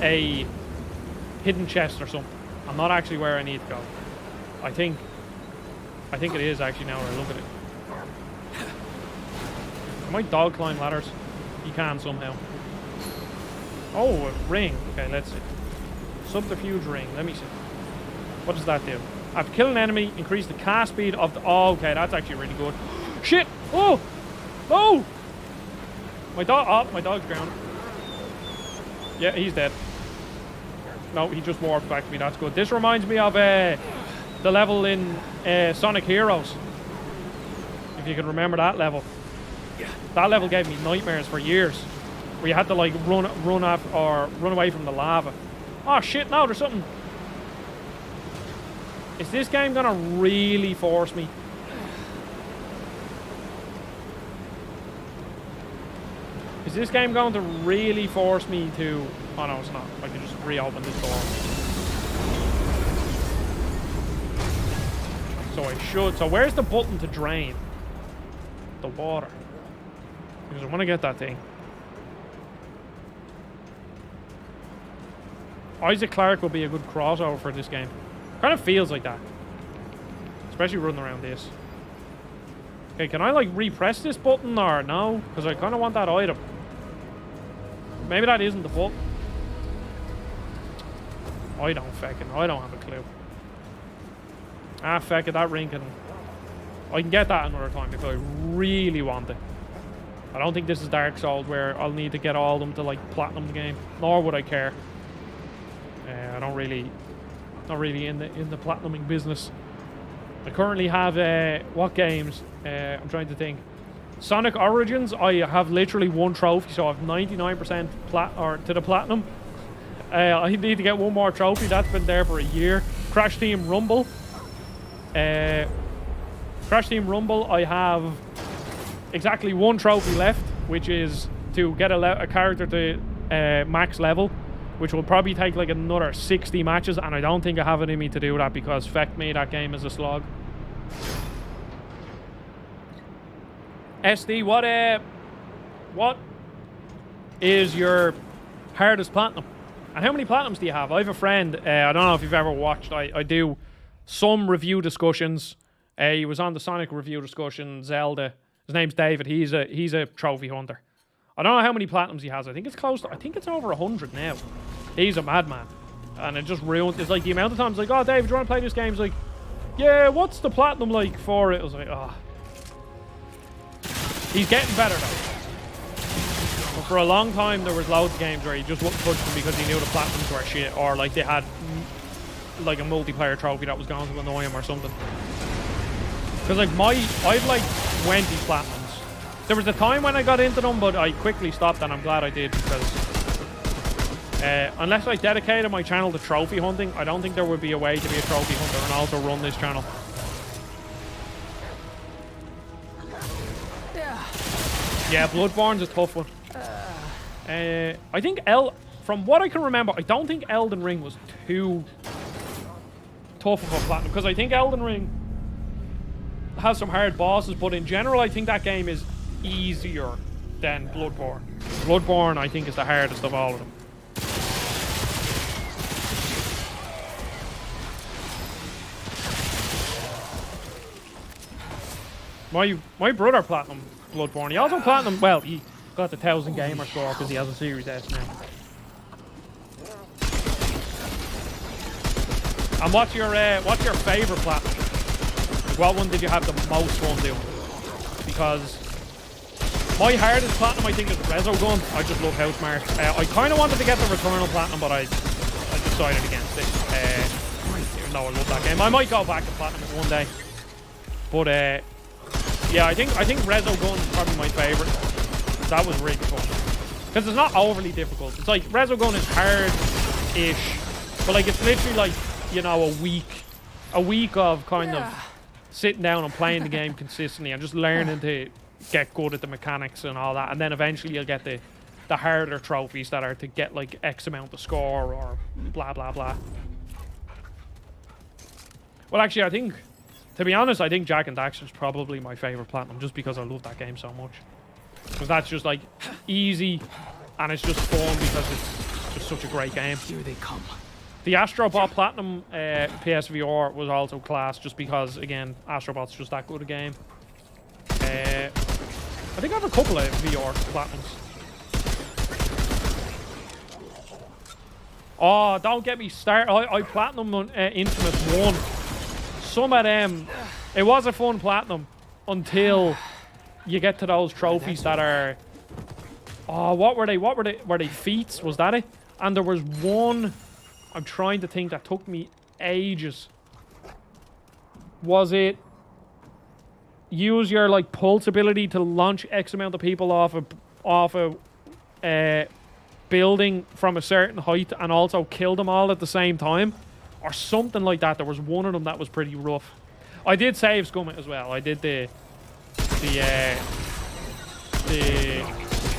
a hidden chest or something. I'm not actually where I need to go. I think it is actually now when I look at it. Can my dog climb ladders? He can somehow. Oh, a ring. Okay, let's see. Subterfuge ring. Let me see. What does that do? After killing an enemy, increase the cast speed of the... Oh, okay, that's actually really good. Shit! Oh! Oh! My dog's drowned. Yeah, he's dead. No, he just warped back to me. That's good. This reminds me of the level in Sonic Heroes. If you can remember that level. That level gave me nightmares for years. Where you had to like run off or run away from the lava. Oh shit! No, there's something. Is this game gonna really force me? Is this game going to really force me to... Oh no, it's not. I can just reopen this door. So I should... So where's the button to drain the water? Because I want to get that thing. Isaac Clarke will be a good crossover for this game. Kind of feels like that. Especially running around this. Okay, can I like repress this button or no? Because I kind of want that item. Maybe that isn't the button. I don't have a clue. Ah, feck it, that ring can... I can get that another time if I really want it. I don't think this is Dark Souls where I'll need to get all of them to like platinum the game. Nor would I care. I don't really... Not really in the platinuming business. I currently have what games? I'm trying to think. Sonic Origins, I have literally one trophy, so I have 99% to the platinum. I need to get one more trophy. That's been there for a year. Crash Team Rumble. I have exactly one trophy left, which is to get a character to max level, which will probably take like another 60 matches, and I don't think I have it in me to do that because, feck me, that game is a slog. SD, what is your hardest platinum? And how many platinums do you have? I have a friend, I don't know if you've ever watched, I do some review discussions. He was on the Sonic review discussion, Zelda. His name's David. He's a trophy hunter. I don't know how many platinums he has. I think it's over 100 now. He's a madman. And it just ruined, it's like the amount of times like, oh David, do you want to play this game? He's like, yeah, what's the platinum like for it? I was like, oh. He's getting better though. But for a long time there was loads of games where he just wouldn't touch them because he knew the platinums were shit, or like they had like a multiplayer trophy that was going to annoy him or something. Because like I've like 20 platinums. There was a time when I got into them, but I quickly stopped, and I'm glad I did, because unless I dedicated my channel to trophy hunting, I don't think there would be a way to be a trophy hunter and also run this channel. Yeah, Bloodborne's a tough one. I think from what I can remember, I don't think Elden Ring was too tough of a platinum, because I think Elden Ring has some hard bosses, but in general I think that game is easier than Bloodborne. Bloodborne I think is the hardest of all of them. My brother platinum Bloodborne. He also platinum, well, he got the 1000 gamer score because he has a Series S now. And what's your favorite platinum? What one did you have the most fun doing? Because my hardest platinum I think is Resogun. I just love House Mars. I kind of wanted to get the Returnal platinum, but I decided against it. Even though I love that game, I might go back to platinum one day. But yeah, I think Resogun is probably my favorite. That was really fun because it's not overly difficult. It's like Resogun is hard-ish, but like it's literally like, you know, a week of kind of sitting down and playing the game consistently and just learning to get good at the mechanics and all that, and then eventually you'll get the harder trophies that are to get like X amount of score or blah blah blah. Well, actually, I think, to be honest, I think Jack and Daxter's probably my favorite platinum, just because I love that game so much. Because that's just like easy, and it's just fun because it's just such a great game. Here they come. The Astrobot Platinum PSVR was also class, just because, again, Astrobot's just that good a game. I think I have a couple of VR Platinums. Oh, don't get me started. I Platinum on Infamous 1. Some of them, it was a fun Platinum until you get to those trophies that are... Oh, what were they? Were they feats? Was that it? And there was one... I'm trying to think that took me ages. Was it use your like pulse ability to launch X amount of people off a building from a certain height and also kill them all at the same time, or something like that? There was one of them that was pretty rough. I did save scum it as well. I did the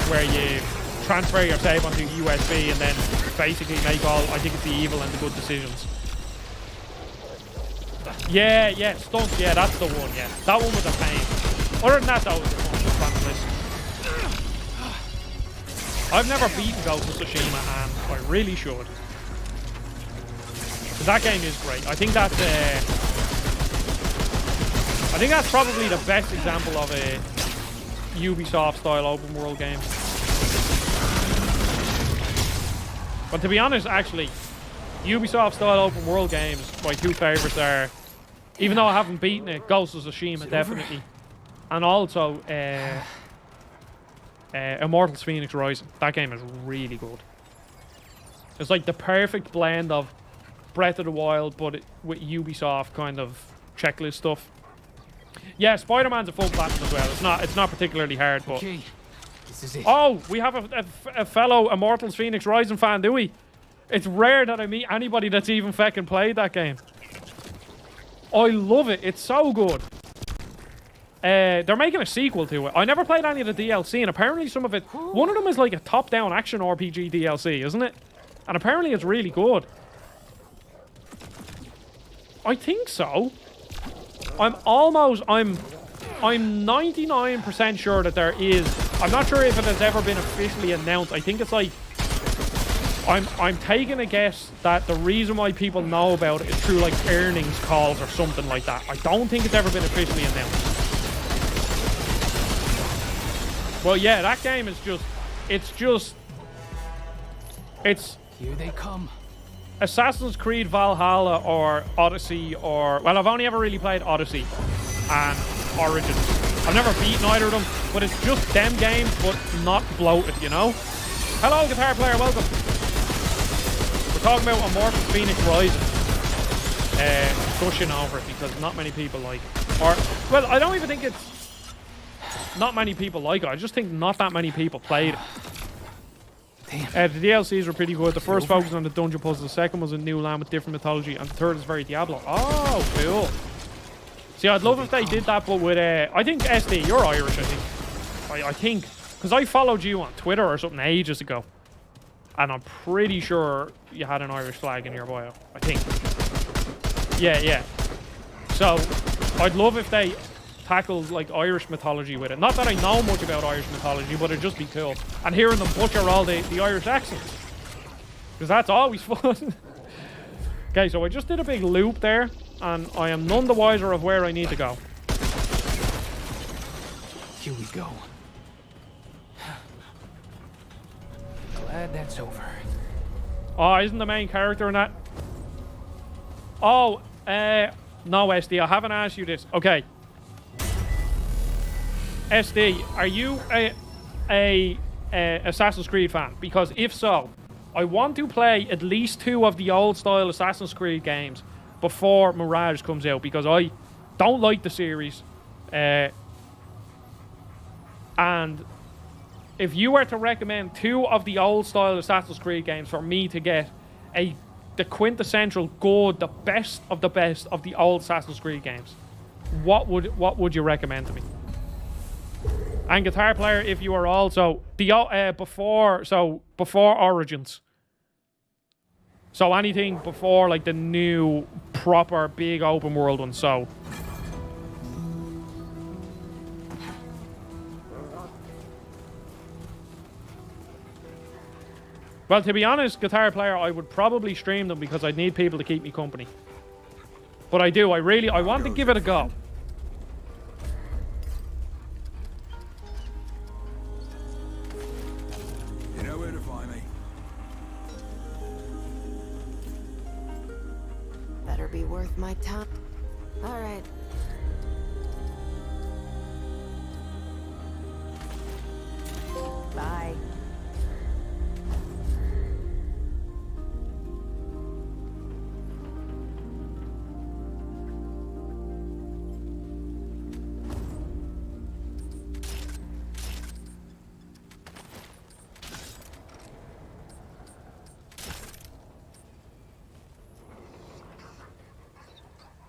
where you transfer your save onto USB and then basically make all, I think it's the evil and the good decisions. Yeah, stunts, yeah, that's the one, yeah. That one was a pain. Other than that, though, it was fun. I've never beaten Ghost of Tsushima, and I really should. Because that game is great. I think that's probably the best example of a Ubisoft-style open world game. But to be honest, actually, Ubisoft style open world games, my two favorites are, even though I haven't beaten it, Ghost of Tsushima definitely, and also Immortals Phoenix Rising. That game is really good. It's like the perfect blend of Breath of the Wild, but with Ubisoft kind of checklist stuff. Yeah, Spider-Man's a full platinum as well. It's not particularly hard, but... Okay, this is it. Oh, we have a fellow Immortals Phoenix Rising fan, do we? It's rare that I meet anybody that's even fucking played that game. I love it. It's so good. They're making a sequel to it. I never played any of the DLC, and apparently some of it... One of them is like a top-down action RPG DLC, isn't it? And apparently it's really good. I think so. I'm 99% sure that there is. I'm not sure if it has ever been officially announced. I think it's like, I'm taking a guess that the reason why people know about it is through like earnings calls or something like that. I don't think it's ever been officially announced. Well, yeah, that game is it's Here they come. Assassin's Creed Valhalla or Odyssey or... Well, I've only ever really played Odyssey and Origins. I've never beaten either of them, but it's just them games, but not bloated, you know? Hello, guitar player, welcome. We're talking about Immortals Phoenix Rising. Gushing over it because not many people like it. Or, well, I don't even think it's... Not many people like it. I just think not that many people played it. The DLCs were pretty good. The first focused on the dungeon puzzle. The second was a new land with different mythology. And the third is very Diablo. Oh, cool. See, I'd love if they did that, but with... I think, SD, you're Irish, I think. I think. Because I followed you on Twitter or something ages ago. And I'm pretty sure you had an Irish flag in your bio. I think. Yeah. So, I'd love if they tackled like Irish mythology with it. Not that I know much about Irish mythology, but it'd just be cool. And hearing them butcher all the Irish accents. Because that's always fun. Okay, so I just did a big loop there, and I am none the wiser of where I need to go. Here we go. Glad that's over. Oh, isn't the main character in that? Oh, no, SD, I haven't asked you this. Okay. SD, are you a Assassin's Creed fan? Because if so, I want to play at least 2 of the old style Assassin's Creed games before Mirage comes out, because I don't like the series. And if you were to recommend 2 of the old style Assassin's Creed games for me to get the quintessential good, the best of the old Assassin's Creed games, what would you recommend to me? And guitar player, if you are also before Origins. So anything before like the new proper big open world one. So well, to be honest, guitar player, I would probably stream them because I'd need people to keep me company. But I want to give it a go. Better be worth my time. All right. Bye.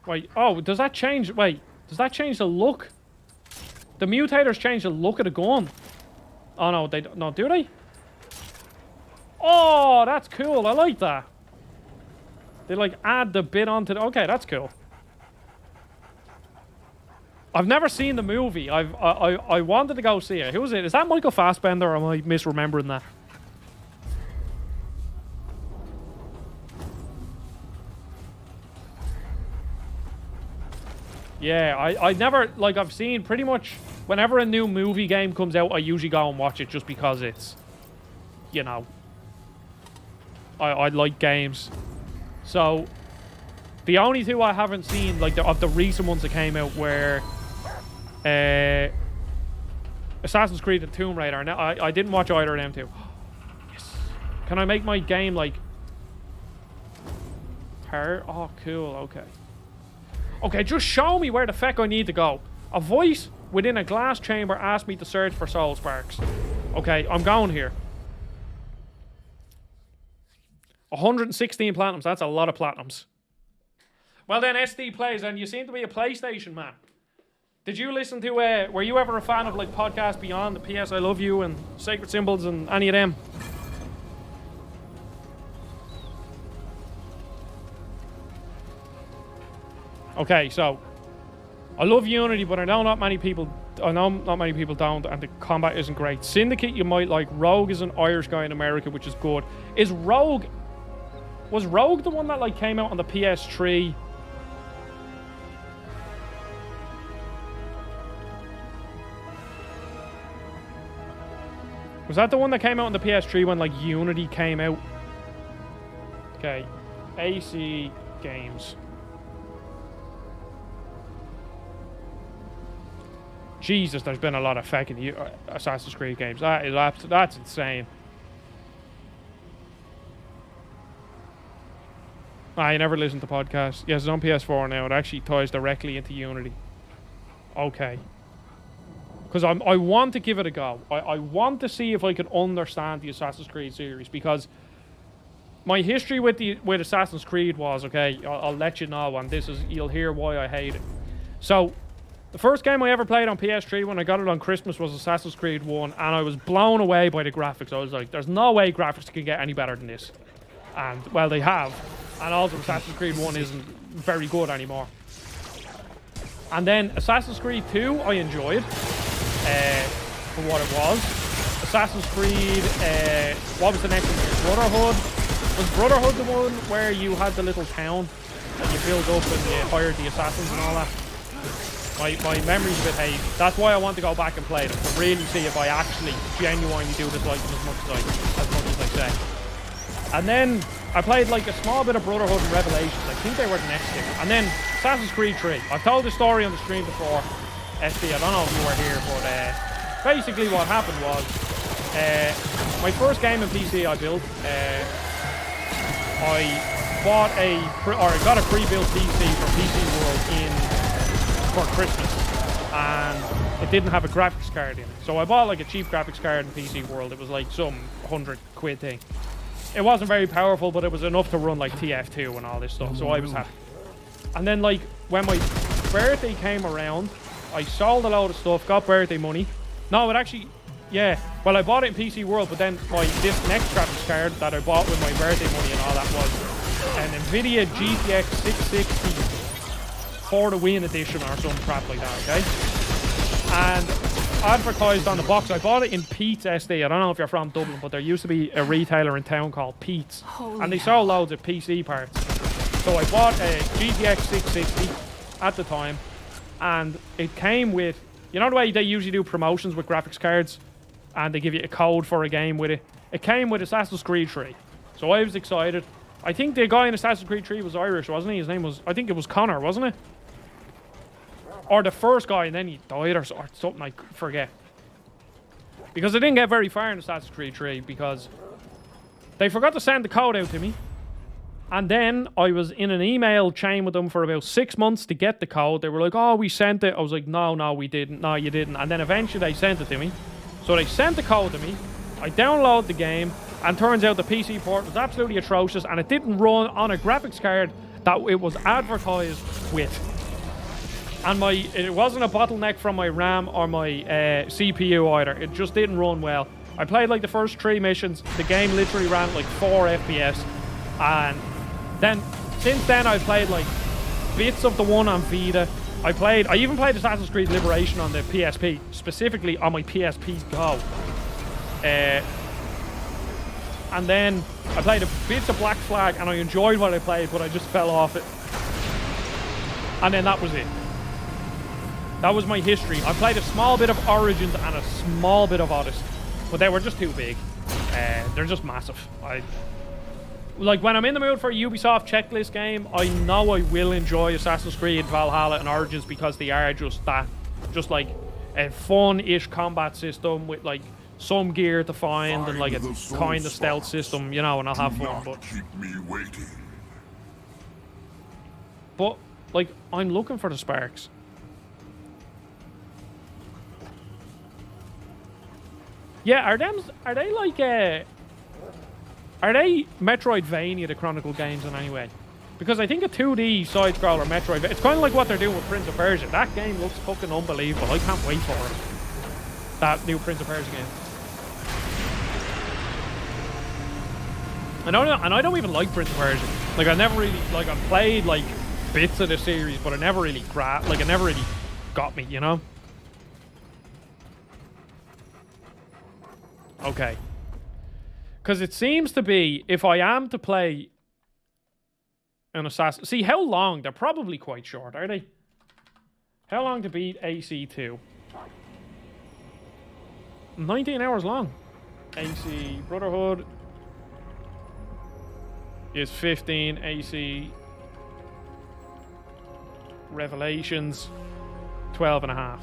Wait, oh, does that change the look? The mutators change the look of the gun. Oh, no, they don't. No, do they? Oh, that's cool. I like that. They, like, add the bit onto the... Okay, that's cool. I've never seen the movie. I wanted to go see it. Who is it? Is that Michael Fassbender, or am I misremembering that? Yeah, I never, like, I've seen pretty much whenever a new movie game comes out, I usually go and watch it just because it's, you know, I like games. So the only two I haven't seen, like of the recent ones that came out, were Assassin's Creed and Tomb Raider. And I didn't watch either of them two. Yes. Can I make my game like her? Oh, cool. Okay. Okay, just show me where the feck I need to go. A voice within a glass chamber asked me to search for soul sparks. Okay, I'm going here. 116 platinums. That's a lot of platinums. Well then, SD Plays, and you seem to be a PlayStation man. Did you listen to, were you ever a fan of like Podcast Beyond, the PS I Love You, and Sacred Symbols, and any of them? Okay, so I love Unity, but I know not many people don't, and the combat isn't great. Syndicate you might like. Rogue is an Irish guy in America, which is good. Was Rogue the one that like came out on the PS3? Was that the one that came out on the PS3 when like Unity came out? Okay, AC Games. Jesus, there's been a lot of fucking Assassin's Creed games. That's insane. I never listened to podcasts. Yes, it's on PS4 now. It actually ties directly into Unity. Okay. Because I want to give it a go. I want to see if I can understand the Assassin's Creed series, because my history with Assassin's Creed was, okay, I'll let you know, and you'll hear why I hate it. So, the first game I ever played on PS3 when I got it on Christmas was Assassin's Creed 1, and I was blown away by the graphics. I was like, there's no way graphics can get any better than this. And, well, they have. And also Assassin's Creed 1 isn't very good anymore. And then Assassin's Creed 2 I enjoyed for what it was. Assassin's Creed, what was the next one? Brotherhood. Was Brotherhood the one where you had the little town that you built up and you hired the assassins and all that? My memory's a bit hazy. That's why I want to go back and play them, to really see if I actually genuinely do dislike them as much as I say. And then I played like a small bit of Brotherhood and Revelations. I think they were the next thing. And then Assassin's Creed 3. I've told this story on the stream before. SD, I don't know if you were here, but basically what happened was my first game in PC I built. I got a pre-built PC for PC World for Christmas, and it didn't have a graphics card in it. So I bought like a cheap graphics card in PC World. It was like some £100 thing. It wasn't very powerful, but it was enough to run like TF2 and all this stuff, so I was happy. And then like when my birthday came around, I sold a load of stuff, got birthday money. No, it actually, yeah, well I bought it in PC World, but then this next graphics card that I bought with my birthday money and all that was an NVIDIA GTX 660 for the Win edition or some crap like that, okay? And advertised on the box, I bought it in Pete's SD. I don't know if you're from Dublin, but there used to be a retailer in town called Pete's. And they sold loads of PC parts. So I bought a GTX 660 at the time, and it came with, you know the way they usually do promotions with graphics cards, and they give you a code for a game with it? It came with Assassin's Creed 3. So I was excited. I think the guy in Assassin's Creed 3 was Irish, wasn't he? His name was, I think it was Connor, wasn't it? Or the first guy, and then he died or something, I forget. Because I didn't get very far in Assassin's Creed 3 because they forgot to send the code out to me. And then I was in an email chain with them for about 6 months to get the code. They were like, oh, we sent it. I was like, no, we didn't. No, you didn't. And then eventually they sent it to me. So they sent the code to me. I download the game, and turns out the PC port was absolutely atrocious, and it didn't run on a graphics card that it was advertised with. And it wasn't a bottleneck from my RAM or my CPU either. It just didn't run well. I played like the first 3 missions. The game literally ran like 4 FPS. And then, since then, I've played like bits of the one on Vita. I even played Assassin's Creed Liberation on the PSP, specifically on my PSP Go. And then I played a bit of Black Flag, and I enjoyed what I played, but I just fell off it. And then that was it. That was my history. I played a small bit of Origins and a small bit of Odyssey, but they were just too big. They're just massive. like when I'm in the mood for a Ubisoft checklist game, I know I will enjoy Assassin's Creed Valhalla and Origins because they are just like a fun-ish combat system with like some gear to find and like a kind of stealth system, you know, and I'll have fun. But keep me waiting. But like I'm looking for the sparks. Yeah, are they like are they Metroidvania, the Chronicle games in any way? Because I think a 2D side-scroller Metroid, it's kind of like what they're doing with Prince of Persia. That game looks fucking unbelievable. I can't wait for it. That new Prince of Persia game. And I don't even like Prince of Persia. Like, I never really, like, I've played, like, bits of the series, but I never really it never really got me, you know? Okay. Because it seems to be, if I am to play an Assassin... See, how long? They're probably quite short, are they? How long to beat AC2? 19 hours long. AC Brotherhood is 15. AC Revelations, 12 and a half.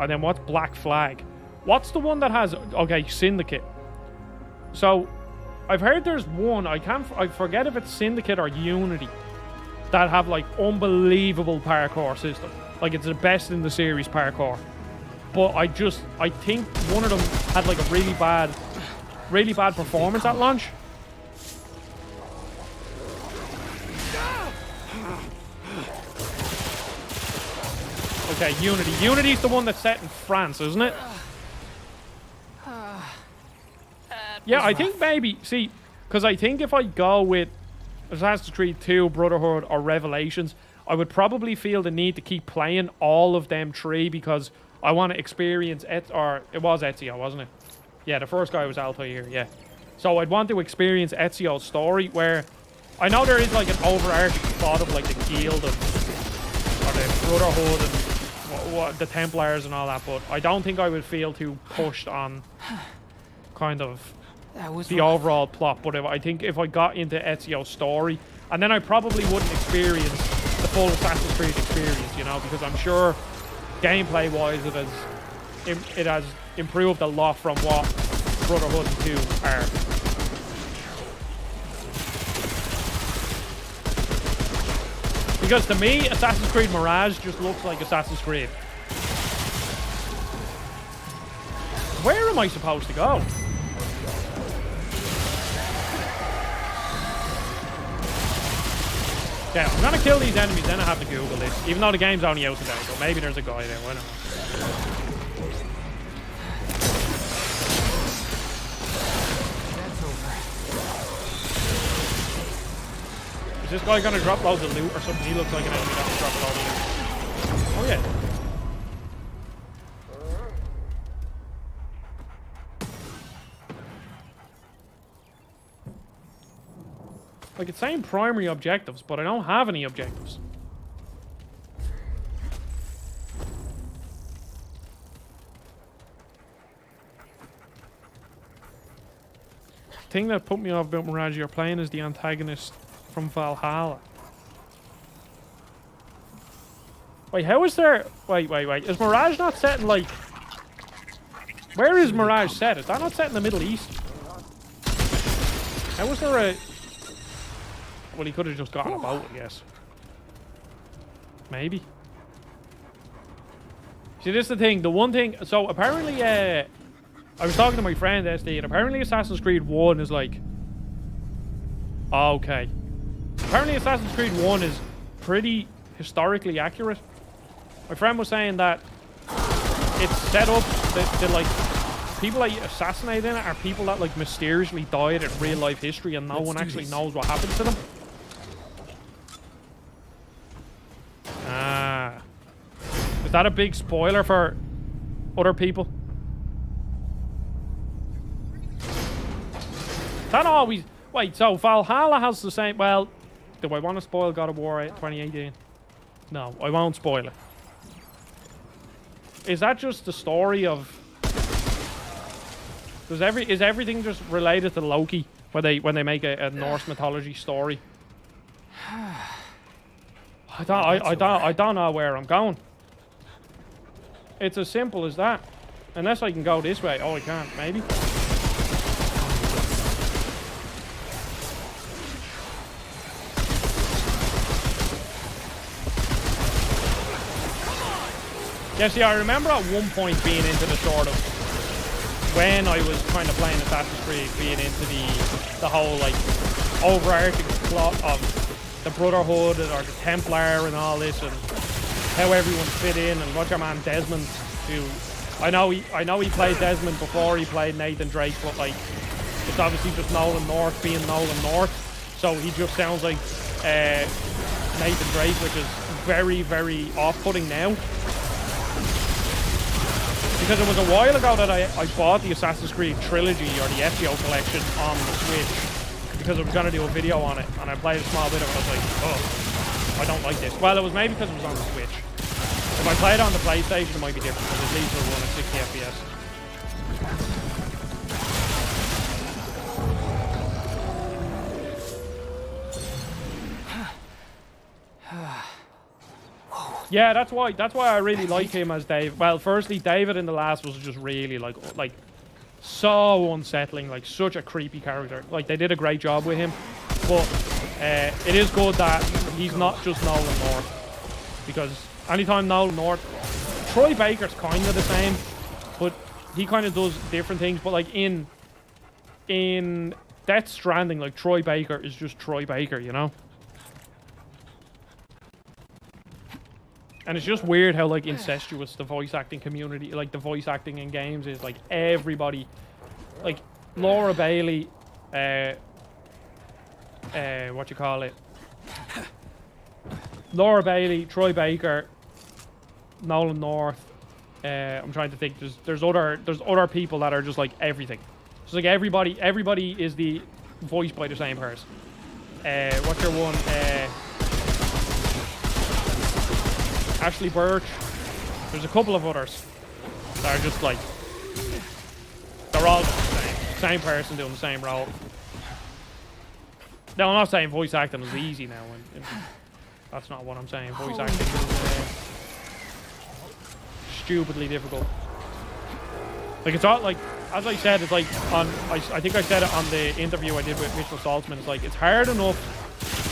And then what's Black Flag? What's the one that has... Okay, Syndicate. So, I've heard there's one, I forget if it's Syndicate or Unity, that have like unbelievable parkour system. Like it's the best in the series parkour. But I think one of them had like a really bad performance at launch. Okay, Unity. Unity's the one that's set in France, isn't it? Yeah, I think maybe... See, because I think if I go with Assassin's Creed 2, Brotherhood, or Revelations, I would probably feel the need to keep playing all of them three because I want to experience... it was Ezio, wasn't it? Yeah, the first guy was Altair, yeah. So I'd want to experience Ezio's story where... I know there is like an overarching thought of like the Guild or the Brotherhood and what the Templars and all that, but I don't think I would feel too pushed on kind of the overall plot. But I think if I got into Ezio's story, and then I probably wouldn't experience the full Assassin's Creed experience, you know, because I'm sure gameplay-wise it has improved a lot from what Brotherhood and 2 are. Because to me, Assassin's Creed Mirage just looks like Assassin's Creed. Where am I supposed to go? Yeah, I'm gonna kill these enemies, then I have to Google this. Even though the game's only out today, but maybe there's a guy there, why not? Is this guy gonna drop loads of loot or something? He looks like an enemy that will drop a load of loot. Oh yeah. Like, it's saying primary objectives, but I don't have any objectives. The thing that put me off about Mirage you're playing is the antagonist from Valhalla. Wait, how is there... Wait. Is Mirage not set in, like... Where is Mirage set? Is that not set in the Middle East? How is there a... Well, he could have just gotten a boat, I guess. Maybe. See, this is the thing. The one thing... So, apparently, I was talking to my friend, SD, and apparently Assassin's Creed 1 is like... Okay. Apparently Assassin's Creed 1 is pretty historically accurate. My friend was saying that it's set up that like people that you assassinate in it are people that like mysteriously died in real life history and no one actually knows what happened to them. Ah. Is that a big spoiler for other people? That always... Wait, so Valhalla has the same... Well, do I want to spoil God of War 2018? No, I won't spoil it. Is that just the story of... Is everything just related to Loki when they make a Norse mythology story? I don't know where I'm going. It's as simple as that. Unless I can go this way. Oh, I can't. Maybe. Yeah, see, I remember at one point being into the sort of, when I was kind of playing Assassin's Creed, being into the whole, like, overarching plot of the Brotherhood or the Templar and all this, and how everyone fit in, and what your man Desmond, who, I know he played Desmond before he played Nathan Drake, but, like, it's obviously just Nolan North being Nolan North, so he just sounds like Nathan Drake, which is very, very off-putting now. Because it was a while ago that I bought the Assassin's Creed trilogy or the FGO collection on the Switch because I was going to do a video on it, and I played a small bit of it and I was like, oh, I don't like this. Well, it was maybe because it was on the Switch. If I played it on the PlayStation, it might be different because at least it will run at 60 FPS. Yeah, that's why I really like him as Dave. Well, firstly, David in the last was just really like so unsettling, like such a creepy character. Like they did a great job with him, but it is good that he's not just Nolan North, because anytime Nolan North, Troy Baker's kind of the same, but he kind of does different things. But like in Death Stranding, like Troy Baker is just Troy Baker, you know. And it's just weird how, like, incestuous the voice acting community, like, the voice acting in games is. Like, everybody, like, Laura Bailey, what you call it? Laura Bailey, Troy Baker, Nolan North. I'm trying to think. There's other people that are just like everything. It's like everybody is voiced by the same person. What's your one? Ashley Birch. There's a couple of others that are just like, they're all just the same person doing the same role. No, I'm not saying voice acting is easy now, and that's not what I'm saying. Voice acting is stupidly difficult. Like, it's all like, as I said, it's like I think I said it on the interview I did with Mitchell Saltzman. It's like, it's hard enough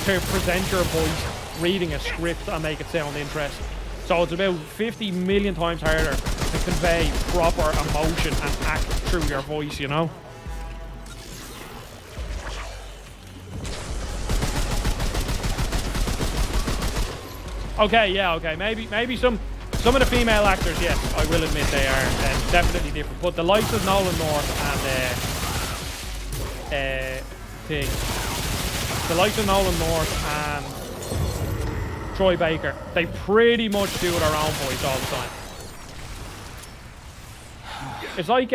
to present your voice reading a script and make it sound interesting. So it's about 50 million times harder to convey proper emotion and act through your voice, you know? Okay, yeah, okay. Maybe some of the female actors, yes, I will admit they are definitely different. But the likes of Nolan North and the likes of Nolan North and Troy Baker, they pretty much do their own voice all the time. It's like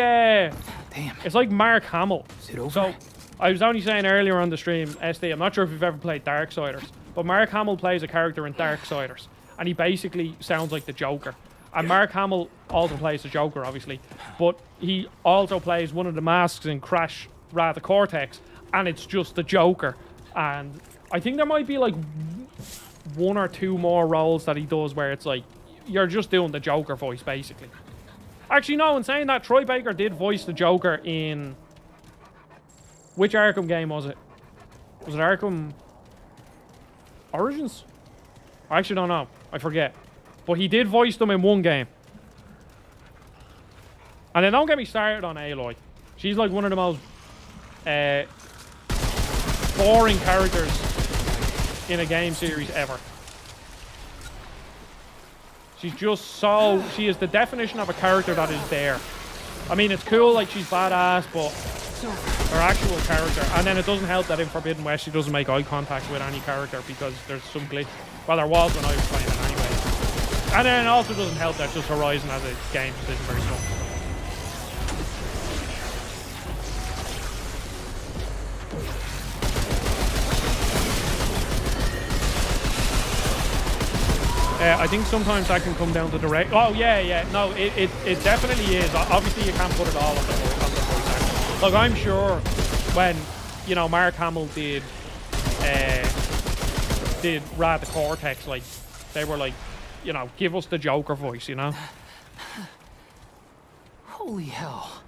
it's like Mark Hamill. So I was only saying earlier on the stream, SD, I'm not sure if you've ever played Darksiders, but Mark Hamill plays a character in Darksiders, and he basically sounds like the Joker. And Mark Hamill also plays the Joker, obviously, but he also plays one of the masks in Crash Wrath of Cortex, and it's just the Joker. And I think there might be like one or two more roles that he does where it's like you're just doing the Joker voice basically. Actually, no, in saying that, Troy Baker did voice the Joker in, which Arkham game was it? Was it Arkham Origins? I actually don't know, I forget, but he did voice them in one game. And then don't get me started on Aloy. She's like one of the most boring characters in a game series ever. She's just so, she is the definition of a character that is there. I mean, it's cool, like, she's badass, but her actual character, and then it doesn't help that in Forbidden West she doesn't make eye contact with any character because there's some glitch. Well, there was when I was playing it anyway. And then it also doesn't help that just Horizon as a game just isn't very strong. I think sometimes that can come down to direct. Oh yeah, no, it definitely is. Obviously, you can't put it all on the voice acting. Look, I'm sure when, you know, Mark Hamill did Rad the Cortex, like, they were like, you know, give us the Joker voice, you know? Holy hell.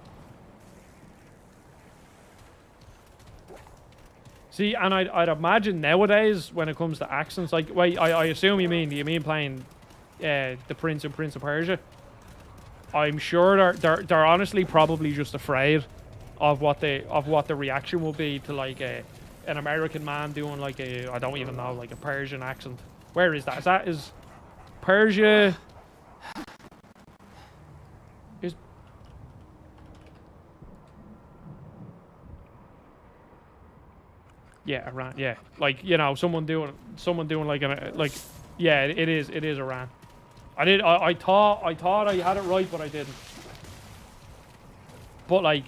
See, and I'd imagine nowadays when it comes to accents, like, wait, I assume you mean playing the Prince and Prince of Persia? I'm sure they're honestly probably just afraid of what the reaction will be to like an American man doing like I don't even know, like a Persian accent. Where is that? Is Persia? Is yeah, Iran. Yeah, like, you know, someone doing like yeah, it is Iran. I thought I had it right, but I didn't. But like,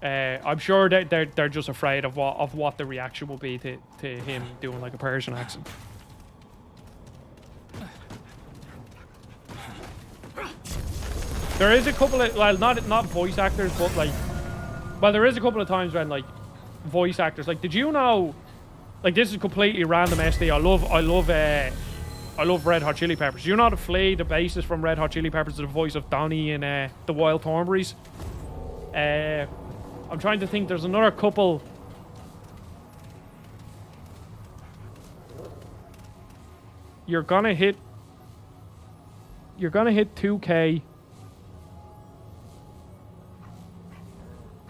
I'm sure that they're just afraid of what the reaction will be to him doing like a Persian accent. There is a couple of, well, not voice actors, but like, well, there is a couple of times when like voice actors, like, did you know, like, this is completely random, SD. I love Red Hot Chili Peppers. You know that Flea, the bassist from Red Hot Chili Peppers, is the voice of Donnie in The Wild Thornberrys. I'm trying to think. There's another couple. You're gonna hit 2K.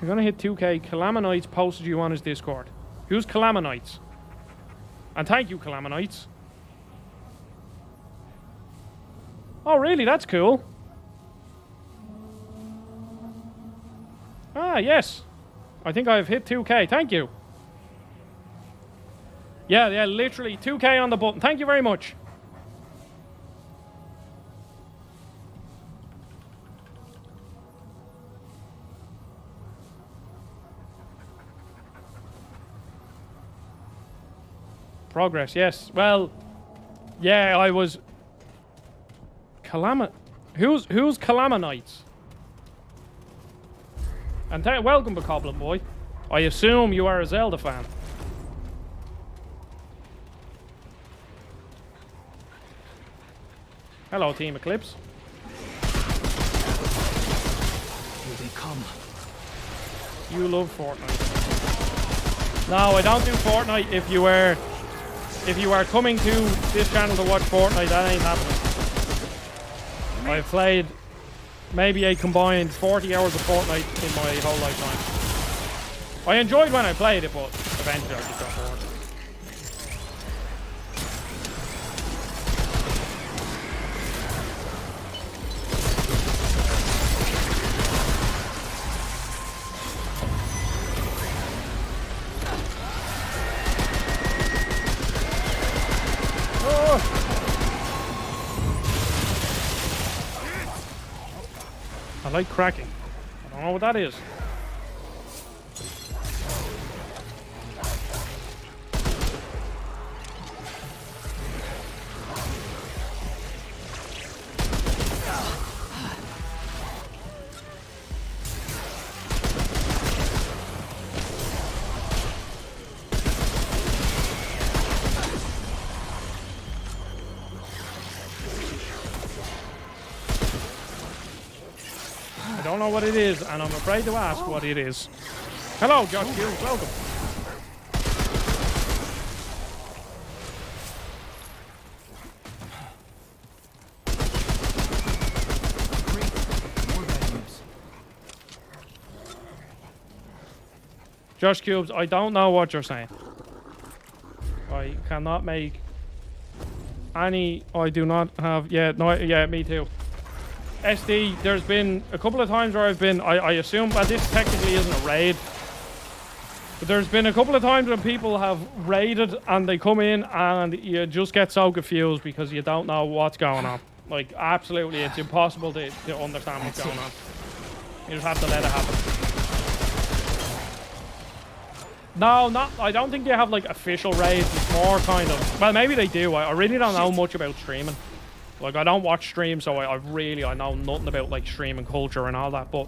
You're gonna hit 2K. Calamanites posted you on his Discord. Who's Calamanites? And thank you, Calamanites. Oh, really? That's cool. Ah, yes. I think I've hit 2K. Thank you. Yeah, literally 2K on the button. Thank you very much. Progress, yes. Well, yeah, I was... Who's Calamanites? And welcome, Bokoblin boy. I assume you are a Zelda fan. Hello, Team Eclipse. Here they come. You love Fortnite. No, I don't do Fortnite. If you are coming to this channel to watch Fortnite, that ain't happening. I've played maybe a combined 40 hours of Fortnite in my whole lifetime. I enjoyed when I played it, but eventually I just got bored. I like cracking. I don't know what that is. I don't know what it is, and I'm afraid to ask what it is. Hello, Josh Hughes, welcome. Josh Cubes, I don't know what you're saying. I cannot make any. I do not have. Yeah, no, yeah, me too. SD, there's been a couple of times where I've been, I assume, but this technically isn't a raid, but there's been a couple of times when people have raided and they come in and you just get so confused because you don't know what's going on. Like, absolutely, it's impossible to understand what's going on. You just have to let it happen. No, I don't think they have like official raids. It's more kind of, well, maybe they do. I really don't know much about streaming. Like, I don't watch streams, so I know nothing about like streaming culture and all that. But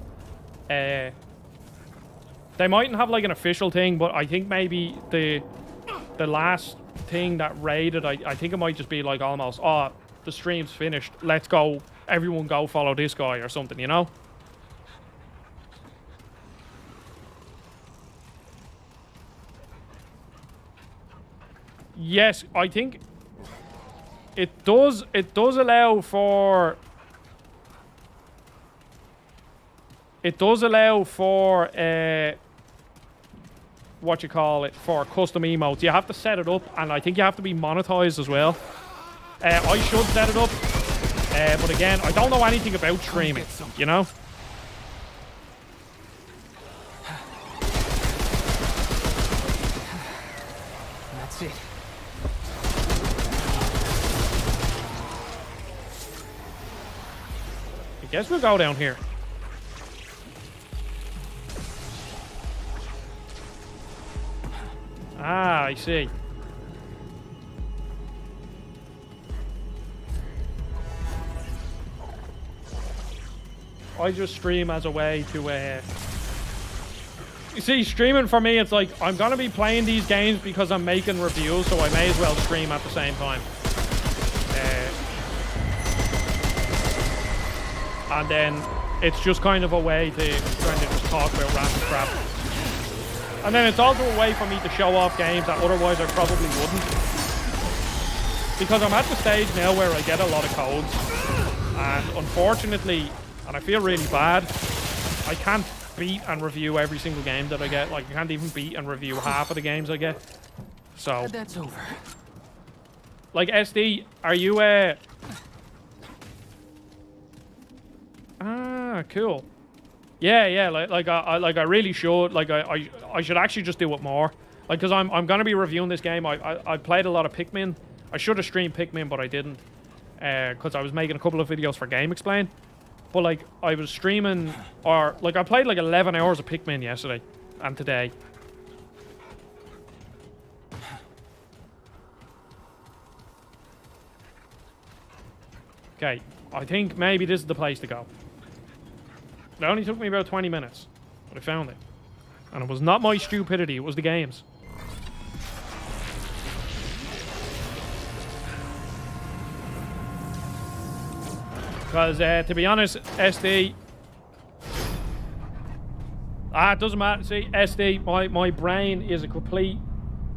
They mightn't have like an official thing, but I think maybe the last thing that raided, I think it might just be like almost, oh, the stream's finished. Let's go. Everyone go follow this guy or something, you know? Yes, I think it does allow for what you call it, for custom emotes. You have to set it up, and I think you have to be monetized as well. I should set it up, but again, I don't know anything about streaming, you know? That's it. I guess we'll go down here. Ah, I see. I just stream as a way to, you see, streaming for me, it's like, I'm gonna be playing these games because I'm making reviews, so I may as well stream at the same time. And then it's just kind of a way to kind of just talk about random crap. And then it's also a way for me to show off games that otherwise I probably wouldn't. Because I'm at the stage now where I get a lot of codes. And unfortunately, and I feel really bad, I can't beat and review every single game that I get. Like, I can't even beat and review half of the games I get. So That's over. like, SD, are you ah, cool. Yeah, like I really should. Like, I should actually just do it more. Like, because I'm gonna be reviewing this game. I played a lot of Pikmin. I should have streamed Pikmin, but I didn't. Because I was making a couple of videos for Game Explain. But, like, I was streaming, or, like, I played, like, 11 hours of Pikmin yesterday and today. Okay, I think maybe this is the place to go. It only took me about 20 minutes, but I found it. And it was not my stupidity, it was the game's. Because, to be honest, SD... it doesn't matter. See, SD, my brain is a complete...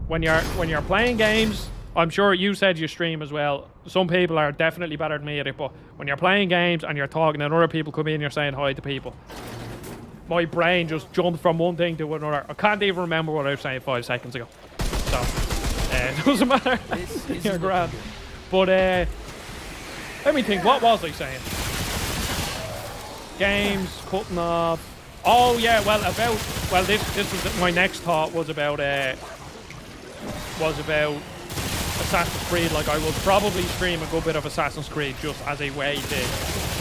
When you're playing games, I'm sure you said you stream as well. Some people are definitely better than me at it, but when you're playing games and you're talking and other people come in and you're saying hi to people, my brain just jumped from one thing to another. I can't even remember what I was saying 5 seconds ago. So, it doesn't matter. You're grand. But, let me think, what was I saying? Games, cutting off. Oh yeah, this was my next thought was about Assassin's Creed. Like, I will probably stream a good bit of Assassin's Creed just as a way to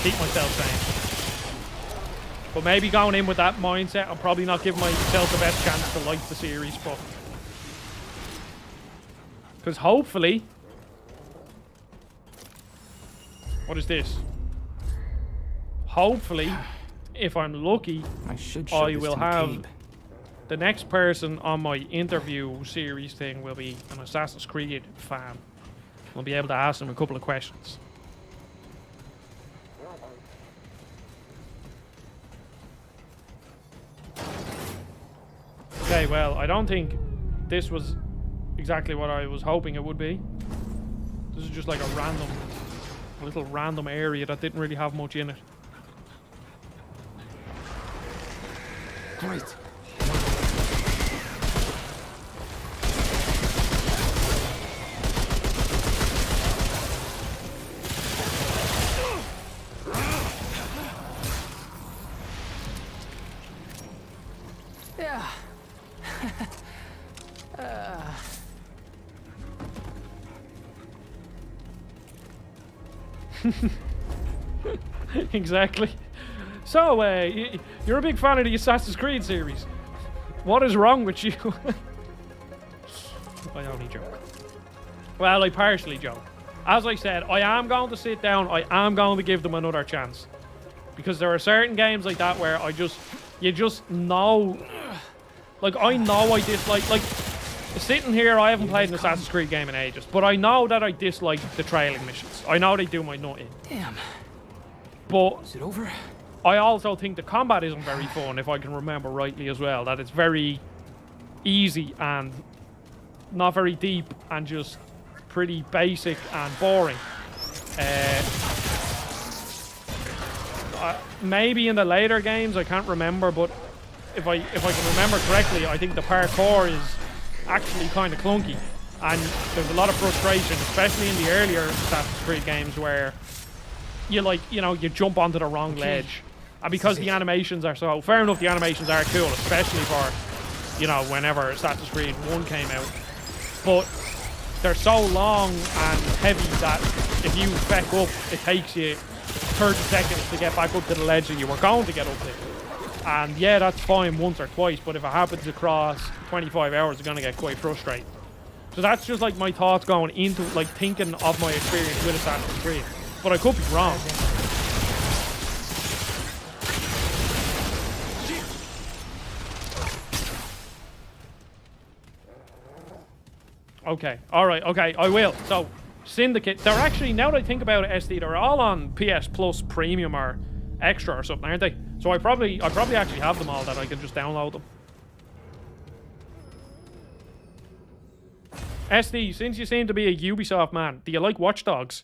keep myself sane. But maybe going in with that mindset, I'm probably not giving myself the best chance to like the series, but because hopefully, what is this? Hopefully, if I'm lucky, I will have the next person on my interview series thing will be an Assassin's Creed fan. We'll be able to ask them a couple of questions. Okay, well, I don't think this was exactly what I was hoping it would be. This is just like a little random area that didn't really have much in it. Great. Yeah. Exactly. So, you're a big fan of the Assassin's Creed series. What is wrong with you? I only joke. Well, I partially joke. As I said, I am going to sit down. I am going to give them another chance. Because there are certain games like that where you just know Like, I know I dislike... Like, sitting here, I haven't played an Assassin's Creed game in ages, but I know that I dislike the trailing missions. I know they do my nut in. Damn. But... Is it over? I also think the combat isn't very fun, if I can remember rightly as well. That it's very easy and not very deep and just pretty basic and boring. Maybe in the later games, I can't remember, but if I can remember correctly, I think the parkour is actually kind of clunky, and there's a lot of frustration, especially in the earlier Assassin's Creed games, where you you jump onto the wrong ledge, and because the animations are so fair enough, the animations are cool, especially for whenever Assassin's Creed 1 came out, but they're so long and heavy that if you feck up, it takes you 30 seconds to get back up to the ledge that you were going to get up to. And yeah, that's fine once or twice, but if it happens across 25 hours, it's going to get quite frustrating. So that's just like my thoughts going into like thinking of my experience with Assassin's Creed. But I could be wrong. Okay, alright, okay, I will. So, Syndicate, they're actually, now that I think about it, SD, they're all on PS Plus Premium or Extra or something, aren't they? So I probably actually have them all, that I can just download them. SD, since you seem to be a Ubisoft man, do you like Watch Dogs?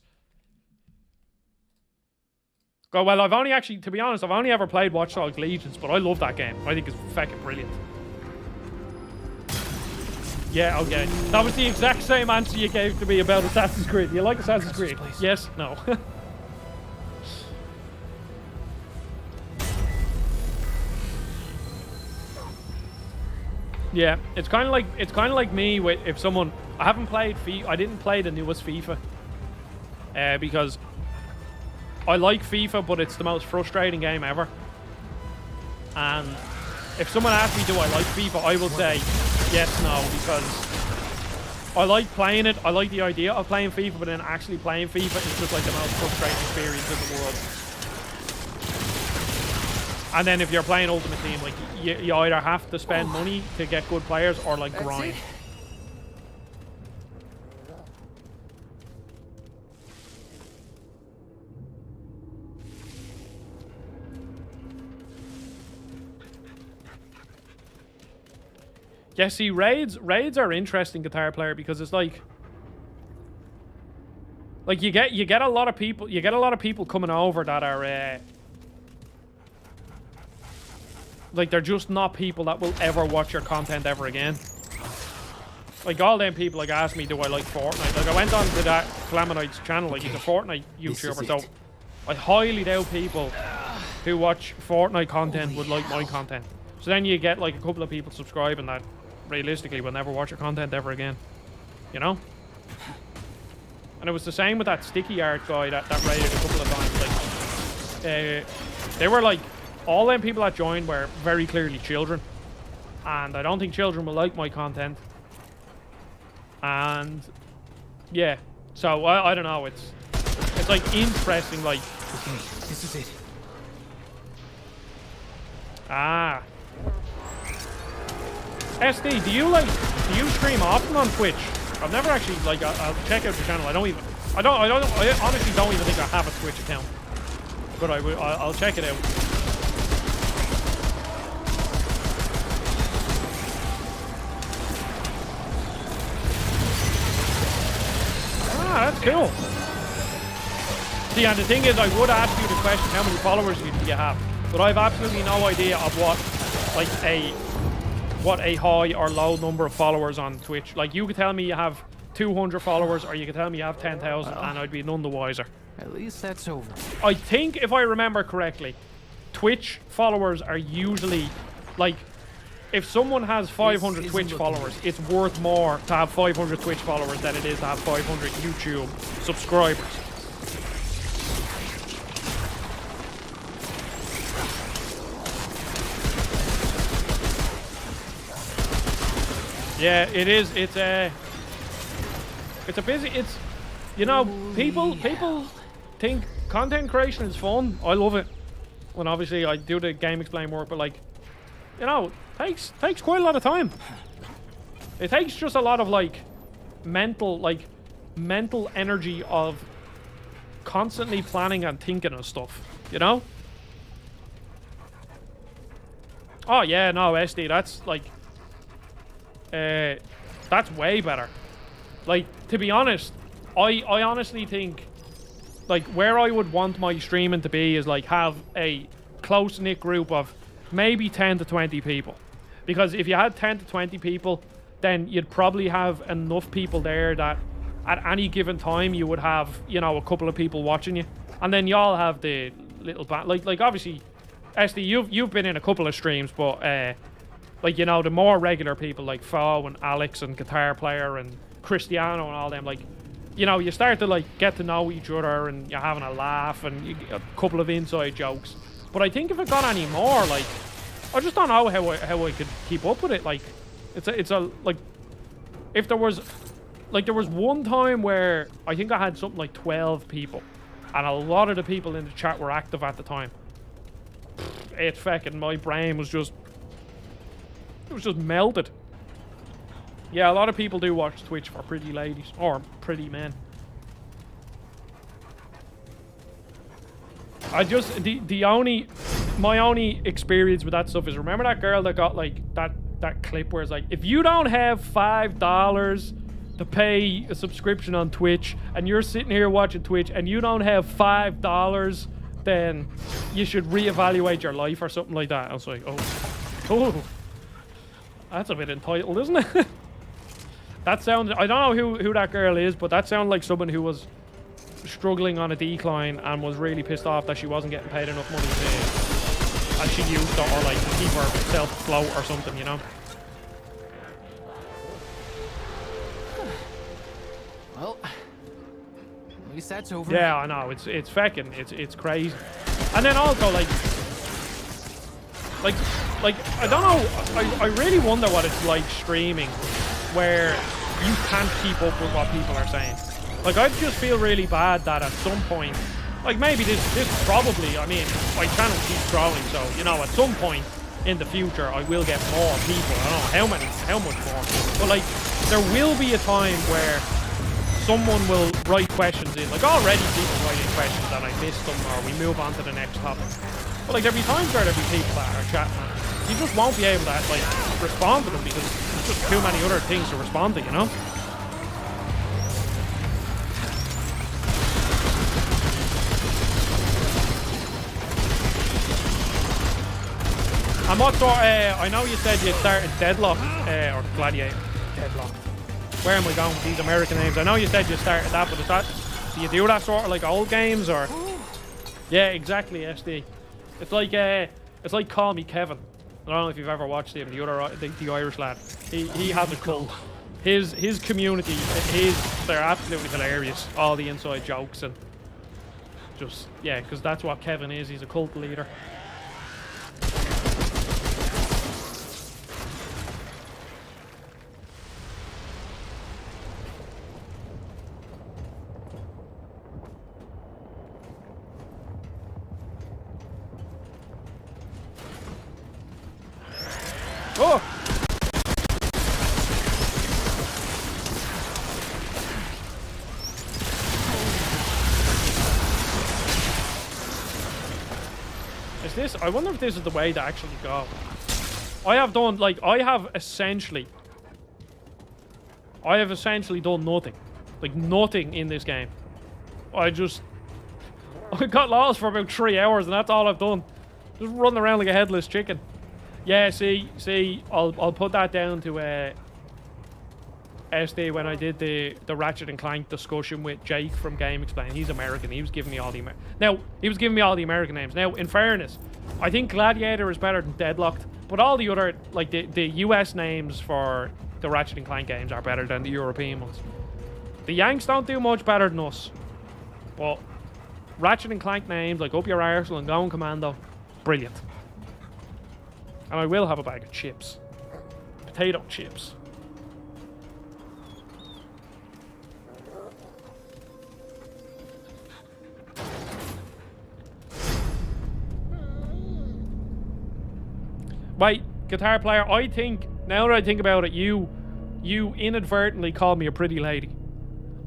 Oh, well, I've only actually, to be honest, I've only ever played Watch Dogs Legions, but I love that game. I think it's fucking brilliant. Yeah, okay. That was the exact same answer you gave to me about Assassin's Creed. Do you like Assassin's Creed? Yes? No. Yeah, it's kind of like me with if someone I haven't played FIFA. I didn't play the newest FIFA because I like FIFA, but it's the most frustrating game ever. And if someone asks me, do I like FIFA, I will say yes, no, because I like playing it. I like the idea of playing FIFA, but then actually playing FIFA is just like the most frustrating experience in the world. And then if you're playing Ultimate Team, like you either have to spend money to get good players or like grind. Yeah, see, raids are interesting, guitar player, because it's like you get a lot of people coming over that are like they're just not people that will ever watch your content ever again. Like all them people like ask me, do I like Fortnite? Like I went on to that Flamonite's channel, like he's a Fortnite YouTuber, so I highly doubt people who watch Fortnite content would like my content. So then you get like a couple of people subscribing that realistically will never watch your content ever again. You know? And it was the same with that sticky art guy that raided a couple of times. Like they were like, all them people that joined were very clearly children. And I don't think children will like my content. And yeah. So I don't know, it's like interesting, like this is it. Ah. SD, do you stream often on Twitch? I've never actually, like, I'll check out your channel. I honestly don't even think I have a Twitch account. But I'll check it out. Ah, that's cool. See, and the thing is, I would ask you the question, how many followers do you have? But I have absolutely no idea of what a high or low number of followers on Twitch. Like, you could tell me you have 200 followers, or you could tell me you have 10,000, and I'd be none the wiser. At least that's over. I think, if I remember correctly, Twitch followers are usually, like, if someone has 500 Twitch followers, it's worth more to have 500 Twitch followers than it is to have 500 YouTube subscribers. Yeah, it is. It's a busy. It's, you know, people think content creation is fun. I love it. When obviously I do the game explain work, but like, you know, takes quite a lot of time. It takes just a lot of like mental energy of constantly planning and thinking of stuff, you know? Oh yeah, no, SD, that's like that's way better. Like, to be honest, I honestly think like where I would want my streaming to be is like have a close-knit group of maybe 10 to 20 people. Because if you had 10 to 20 people, then you'd probably have enough people there that at any given time you would have, you know, a couple of people watching you. And then y'all have the little like obviously SD, you've been in a couple of streams, but like, you know, the more regular people like Fo and Alex and Guitar Player and Cristiano and all them, like, you know, you start to like get to know each other and you're having a laugh and a couple of inside jokes. But I think if it got any more, like, I just don't know how I could keep up with it. Like, it's a like, if there was one time where I think I had something like 12 people, and a lot of the people in the chat were active at the time. It's fucking, my brain was just, it was just melted. Yeah, a lot of people do watch Twitch for pretty ladies or pretty men. I just my only experience with that stuff is, remember that girl that got like that clip where it's like, if you don't have $5 to pay a subscription on Twitch and you're sitting here watching Twitch and you don't have $5, then you should reevaluate your life or something like that. I was like, oh, that's a bit entitled, isn't it? That sounds, I don't know who that girl is, but that sounded like someone who was struggling on a decline and was really pissed off that she wasn't getting paid enough money to, and she used it, or like to keep herself afloat or something, you know? Well, at least that's over. Yeah, I know, it's fucking, it's crazy. And then also like I don't know, I really wonder what it's like streaming where you can't keep up with what people are saying. Like, I just feel really bad that at some point, like maybe this probably, I mean, my channel keeps growing, so, you know, at some point in the future I will get more people. I don't know how much more, but like there will be a time where someone will write questions in. Like, already people writing questions and I missed them, or we move on to the next topic. But like, there'll be times where there'll be people that are chatting and you just won't be able to like respond to them because there's just too many other things to respond to, you know? And what sort I know you said you started Deadlock, or Gladiator. Deadlock. Where am I going with these American names? I know you said you started that, but is that, do you do that sort of like old games, or? Yeah, exactly, SD. It's like Call Me Kevin. I don't know if you've ever watched him, the Irish lad. He has a cult. His community, they're absolutely hilarious. All the inside jokes and just, yeah, because that's what Kevin is. He's a cult leader. Oh! Is this, I wonder if this is the way to actually go. I have essentially done nothing. Like, nothing in this game. I got lost for about 3 hours and that's all I've done. Just running around like a headless chicken. Yeah, see, I'll put that down to SD when I did the Ratchet and Clank discussion with Jake from Game Explain. He's American. He was giving me all the American names. Now, in fairness, I think Gladiator is better than Deadlocked, but all the other, like the US names for the Ratchet and Clank games are better than the European ones. The Yanks don't do much better than us, but Ratchet and Clank names like Up Your Arsehole and Going Commando, brilliant. And I will have a bag of chips. Potato chips. Wait, guitar player, I think, now that I think about it, you inadvertently called me a pretty lady.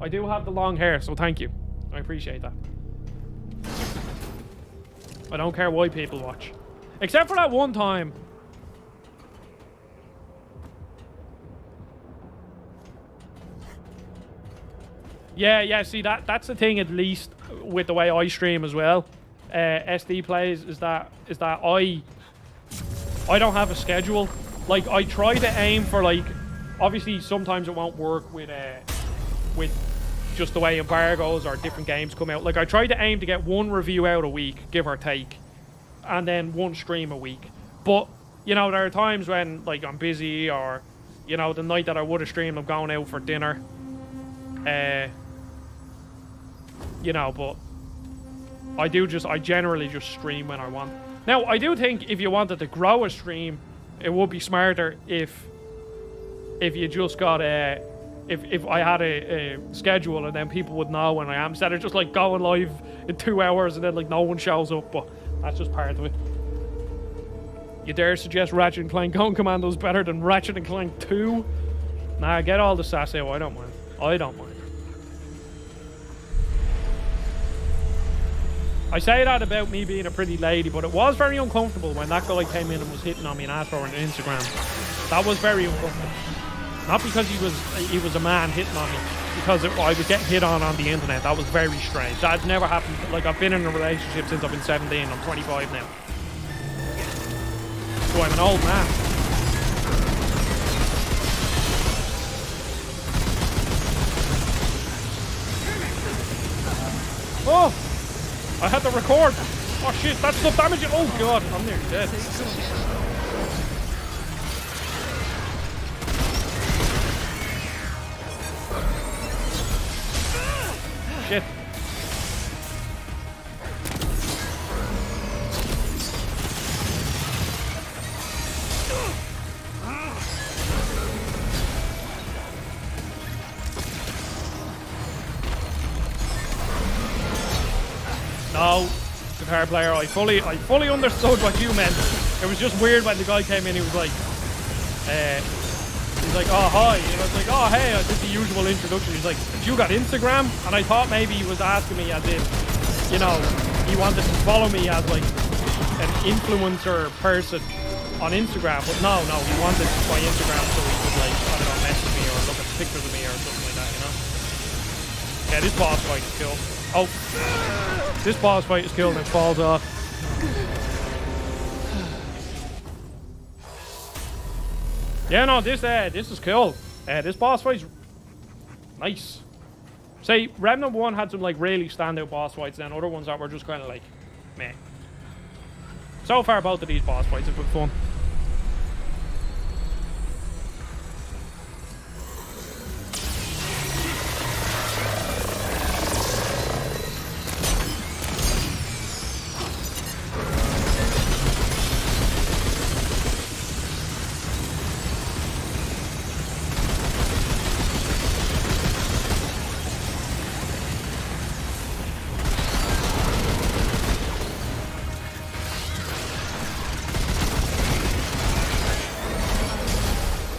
I do have the long hair, so thank you. I appreciate that. I don't care why people watch. Except for that one time. Yeah, see, that's the thing, at least, with the way I stream as well. SD plays, is that I don't have a schedule. Like, I try to aim for, like, obviously sometimes it won't work with just the way embargoes or different games come out. Like, I try to aim to get one review out a week, give or take, and then one stream a week. But, you know, there are times when, like, I'm busy, or, you know, the night that I would have streamed, I'm going out for dinner. You know, but I generally just stream when I want. Now, I do think if you wanted to grow a stream, it would be smarter if you just got if I had a schedule, and then people would know when I am, instead of just like going live in 2 hours and then like no one shows up. But that's just part of it. You dare suggest Ratchet and Clank Going Commando is better than Ratchet and Clank 2? Nah, get all the sass out. I don't mind. I say that about me being a pretty lady, but it was very uncomfortable when that guy came in and was hitting on me and asked for it on Instagram. That was very uncomfortable. Not because he was a man hitting on me, because I was getting hit on the internet. That was very strange. That's never happened. Like, I've been in a relationship since I've been 17. I'm 25 now. So I'm an old man. Oh! I had to record. Oh shit, that's stuff damaging. Oh god, I'm nearly dead. Shit. No, guitar player, I fully understood what you meant. It was just weird when the guy came in, he was like, oh hi, and I was like, oh hey, I did the usual introduction. He's like, you got Instagram? And I thought maybe he was asking me as if, you know, he wanted to follow me as like an influencer person on Instagram, but no, he wanted my Instagram so he could like, I don't know, message me or look at pictures of me or something like that, you know? Yeah, this boss fight is cool. Oh, this boss fight is cool and it falls off. Yeah, no, this is cool. This boss fight's nice. Say, Remnant 1 had some like really standout boss fights, and other ones that were just kind of like, meh. So far, both of these boss fights have been fun.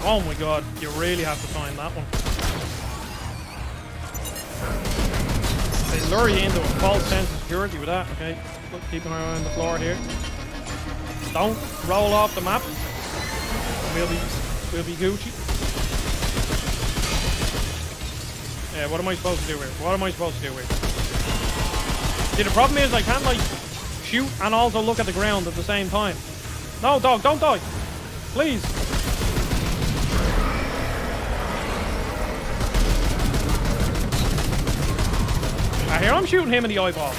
Oh my god, you really have to find that one. They lure you into a false sense of security with that, okay? Look, keep an eye on the floor here. Don't roll off the map. We'll be Gucci. Yeah, what am I supposed to do here? See, the problem is I can't like shoot and also look at the ground at the same time. No, dog, don't die. Please. Here, I'm shooting him in the eyeball.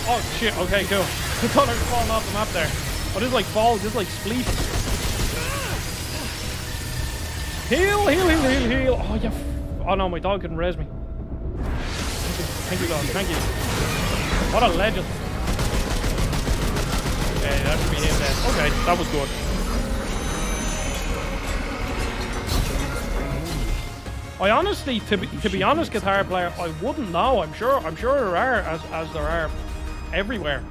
Oh shit, okay, cool. I thought I was falling off the map there. Oh, this is like fall, this is like spleef. Heal! Oh, yeah. Oh, no, my dog couldn't res me. Thank you, God. Thank you. What a legend. Okay, that should be him then. Okay, that was good. I honestly, to be honest, guitar player, I wouldn't know. I'm sure there are, as there are everywhere.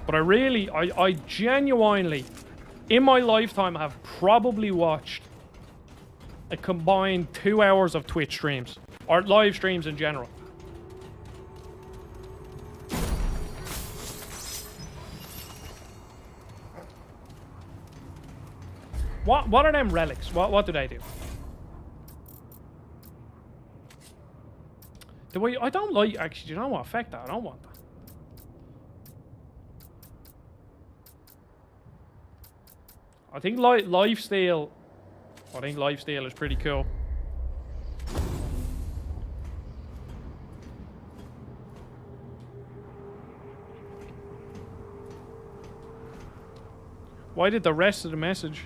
But I genuinely, in my lifetime, have probably watched a combined 2 hours of Twitch streams. Or live streams in general. What are them relics? What do they do? The way I don't like, actually, do you know what? Affect that. I don't want that. I think lifesteal is pretty cool. Why did the rest of the message?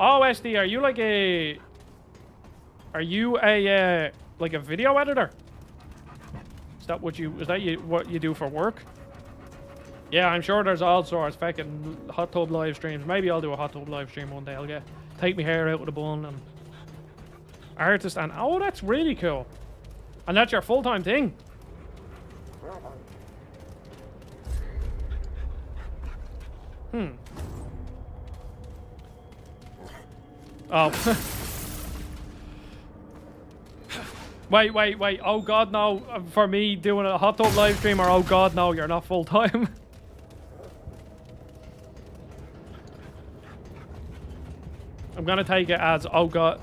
Oh, SD, are you like a... Are you a, like a video editor? Is that what you do for work? Yeah, I'm sure there's all sorts. Fucking hot tub live streams. Maybe I'll do a hot tub live stream one day. I'll take my hair out with a bun and... Artist and... Oh, that's really cool. And that's your full-time thing? Oh. Wait. Oh god, no. For me doing a hot tub live stream, or oh god, no, you're not full time. I'm gonna take it as, oh god,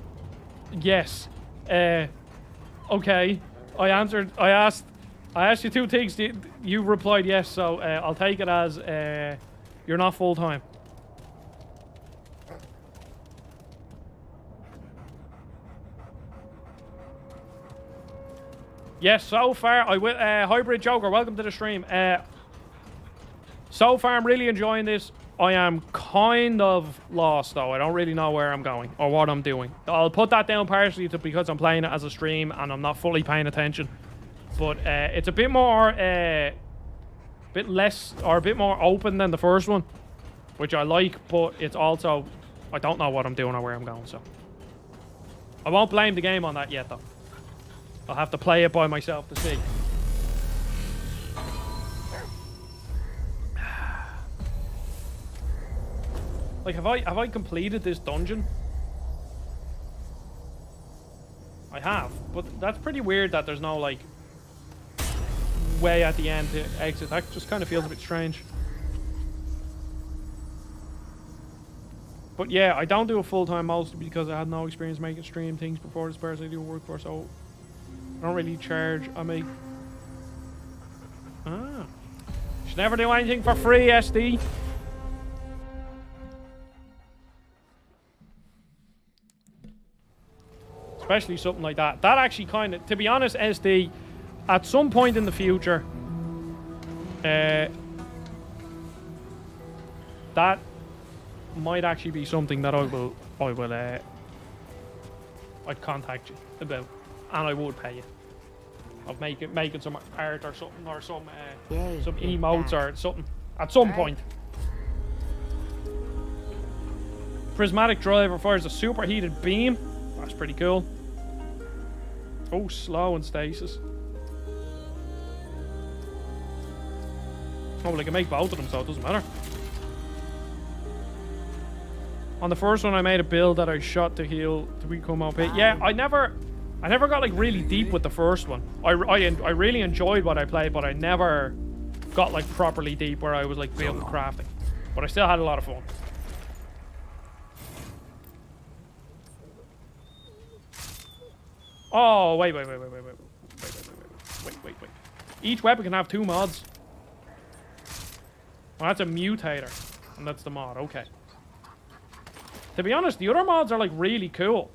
yes. Okay. I asked you two things. You replied yes, so I'll take it as you're not full time. Yes, so far, Hybrid Joker, welcome to the stream. So far, I'm really enjoying this. I am kind of lost, though. I don't really know where I'm going or what I'm doing. I'll put that down partially because I'm playing it as a stream and I'm not fully paying attention. But it's a bit more, bit less, or a bit more open than the first one, which I like, but it's also, I don't know what I'm doing or where I'm going, so. I won't blame the game on that yet, though. I'll have to play it by myself to see. Like, have I completed this dungeon? I have, but that's pretty weird that there's no, like, way at the end to exit. That just kind of feels a bit strange. But yeah, I don't do it full-time mostly because I had no experience making stream things before this person I do work for, so I don't really charge. I make... Should never do anything for free, SD. Especially something like that. That actually kind of, to be honest, SD, at some point in the future, that might actually be something that I'd contact you about, and I would pay you. Of making some art or something, or some emotes or something at some point. Prismatic driver fires a superheated beam. That's pretty cool. Oh, slow and stasis. Oh, well, I can make both of them, so it doesn't matter. On the first one, I made a build that I shot to heal to become OP. Yeah, I never got like really deep with the first one. I really enjoyed what I played, but I never got like properly deep where I was like building crafting. But I still had a lot of fun. Oh, wait. Each weapon can have 2 mods. Well, that's a mutator. And that's the mod, okay. To be honest, the other mods are like really cool.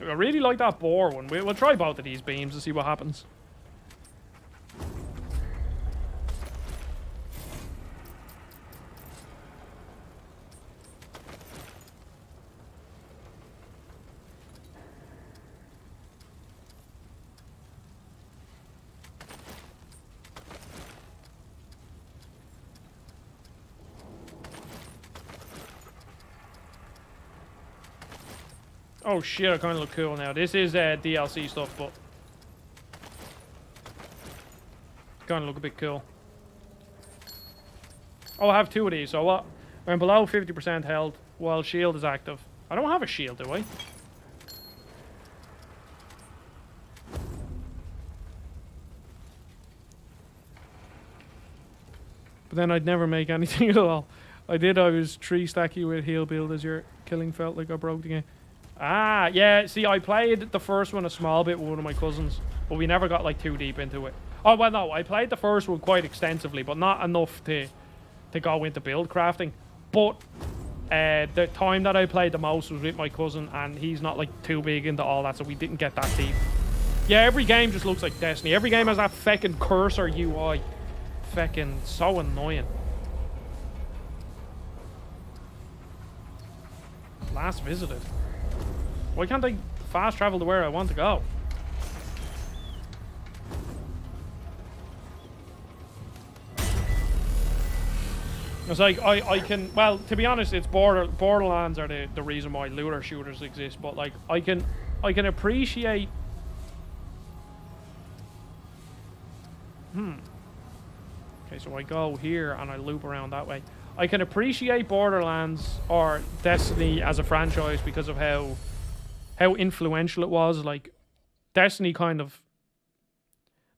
I really like that boar one. We'll try both of these beams to see what happens. Oh shit, I kind of look cool now. This is DLC stuff, but kind of look a bit cool. Oh, I have 2 of these, so what? I'm below 50% health while shield is active. I don't have a shield, do I? But then I'd never make anything at all. I was 3 stacky with heal build as your killing felt like I broke the game. Ah, yeah, see, I played the first one a small bit with one of my cousins, but we never got like too deep into it. Oh, well, no, I played the first one quite extensively, but not enough to go into build crafting. But the time that I played the most was with my cousin, and he's not like too big into all that, so we didn't get that deep. Yeah, every game just looks like Destiny. Every game has that feckin' cursor UI. Feckin' so annoying. Last visited. Why can't I fast travel to where I want to go? It's like I can, well, to be honest, it's Borderlands are the reason why looter shooters exist, but like I can appreciate okay, so I go here and I loop around that way. I can appreciate Borderlands or Destiny as a franchise because of how influential it was. Like, Destiny kind of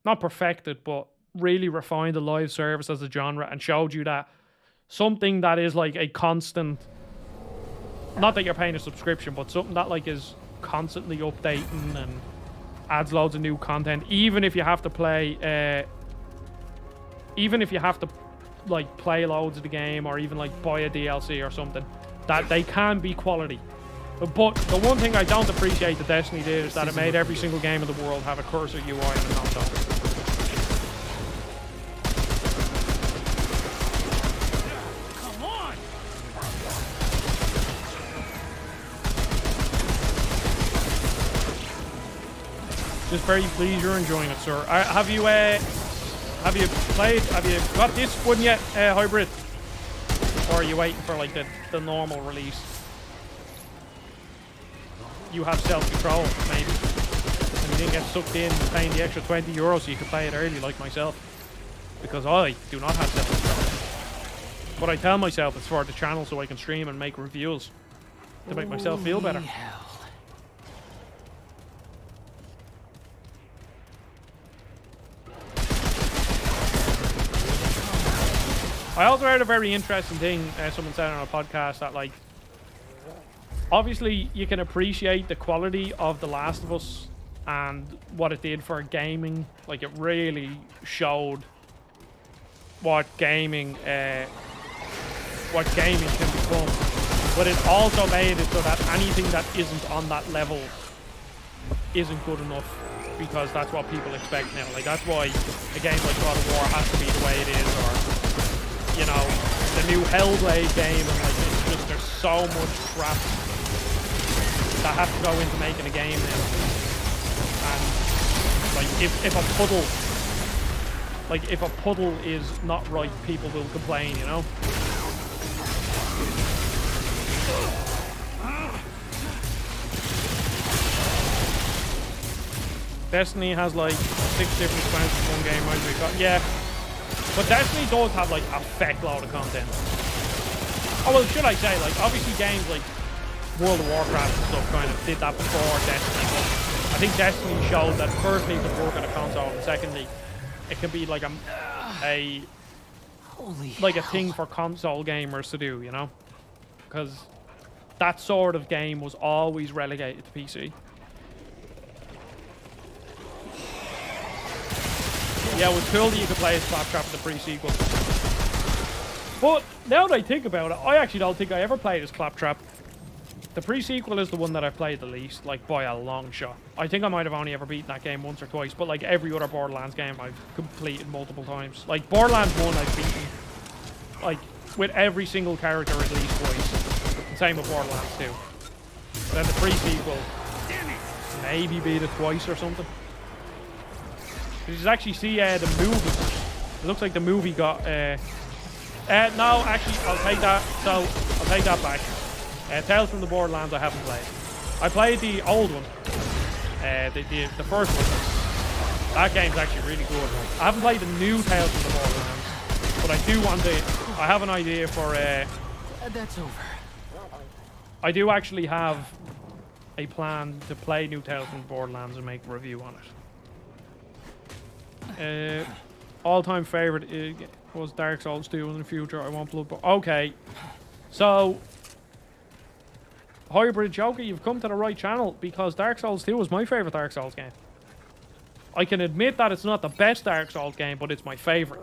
not perfected, but really refined the live service as a genre and showed you that something that is like a constant, not that you're paying a subscription, but something that like is constantly updating and adds loads of new content, even if you have to play like play loads of the game or even like buy a DLC or something, that they can be quality. But the one thing I don't appreciate that Destiny did is that it made every single game in the world have a cursor UI and a console. Come on! Just very pleased you're enjoying it, sir. Have you got this one yet, Hybrid? Or are you waiting for like the normal release? You have self-control, maybe. And you didn't get sucked in paying the extra €20 so you could play it early like myself. Because I do not have self-control. But I tell myself it's for the channel so I can stream and make reviews. To make myself feel better. I also heard a very interesting thing someone said on a podcast that, like, obviously you can appreciate the quality of The Last of Us and what it did for gaming. Like, it really showed what gaming can become. But it also made it so that anything that isn't on that level isn't good enough, because that's what people expect now. Like, that's why a game like God of War has to be the way it is, or, you know, the new Hellblade game, and like, it's just, there's so much crap that has to go into making a game now. And like, if a puddle is not right, people will complain, you know? Destiny has like 6 different expansions in one game, right? Yeah. But Destiny does have like a feck load of content. Oh, well, should I say, like, obviously games like World of Warcraft and stuff kind of did that before Destiny, but I think Destiny showed that firstly it could work on a console, and secondly it can be like a thing for console gamers to do, you know? Because that sort of game was always relegated to PC. Yeah, it was cool that you could play as Claptrap in the pre-sequel. But now that I think about it, I actually don't think I ever played as Claptrap. The pre-sequel is the one that I've played the least, like, by a long shot. I think I might have only ever beaten that game once or twice, but like every other Borderlands game I've completed multiple times. Like, Borderlands 1 I've beaten, like, with every single character at least twice. And same with Borderlands 2. But then the pre-sequel, maybe beat it twice or something. Did you actually see the movie? It looks like the movie got... no, actually, I'll take that. So, I'll take that back. Tales from the Borderlands I haven't played. I played the old one, the first one. That game's actually really good. I haven't played the new Tales from the Borderlands, but I do want to. I have an idea for. That's over. I do actually have a plan to play new Tales from the Borderlands and make a review on it. All-time favorite was Dark Souls 2 in the future. I want Bloodborne. Okay, so. Hybrid Joker, you've come to the right channel because Dark Souls 2 was my favorite Dark Souls game. I can admit that it's not the best Dark Souls game, but it's my favorite.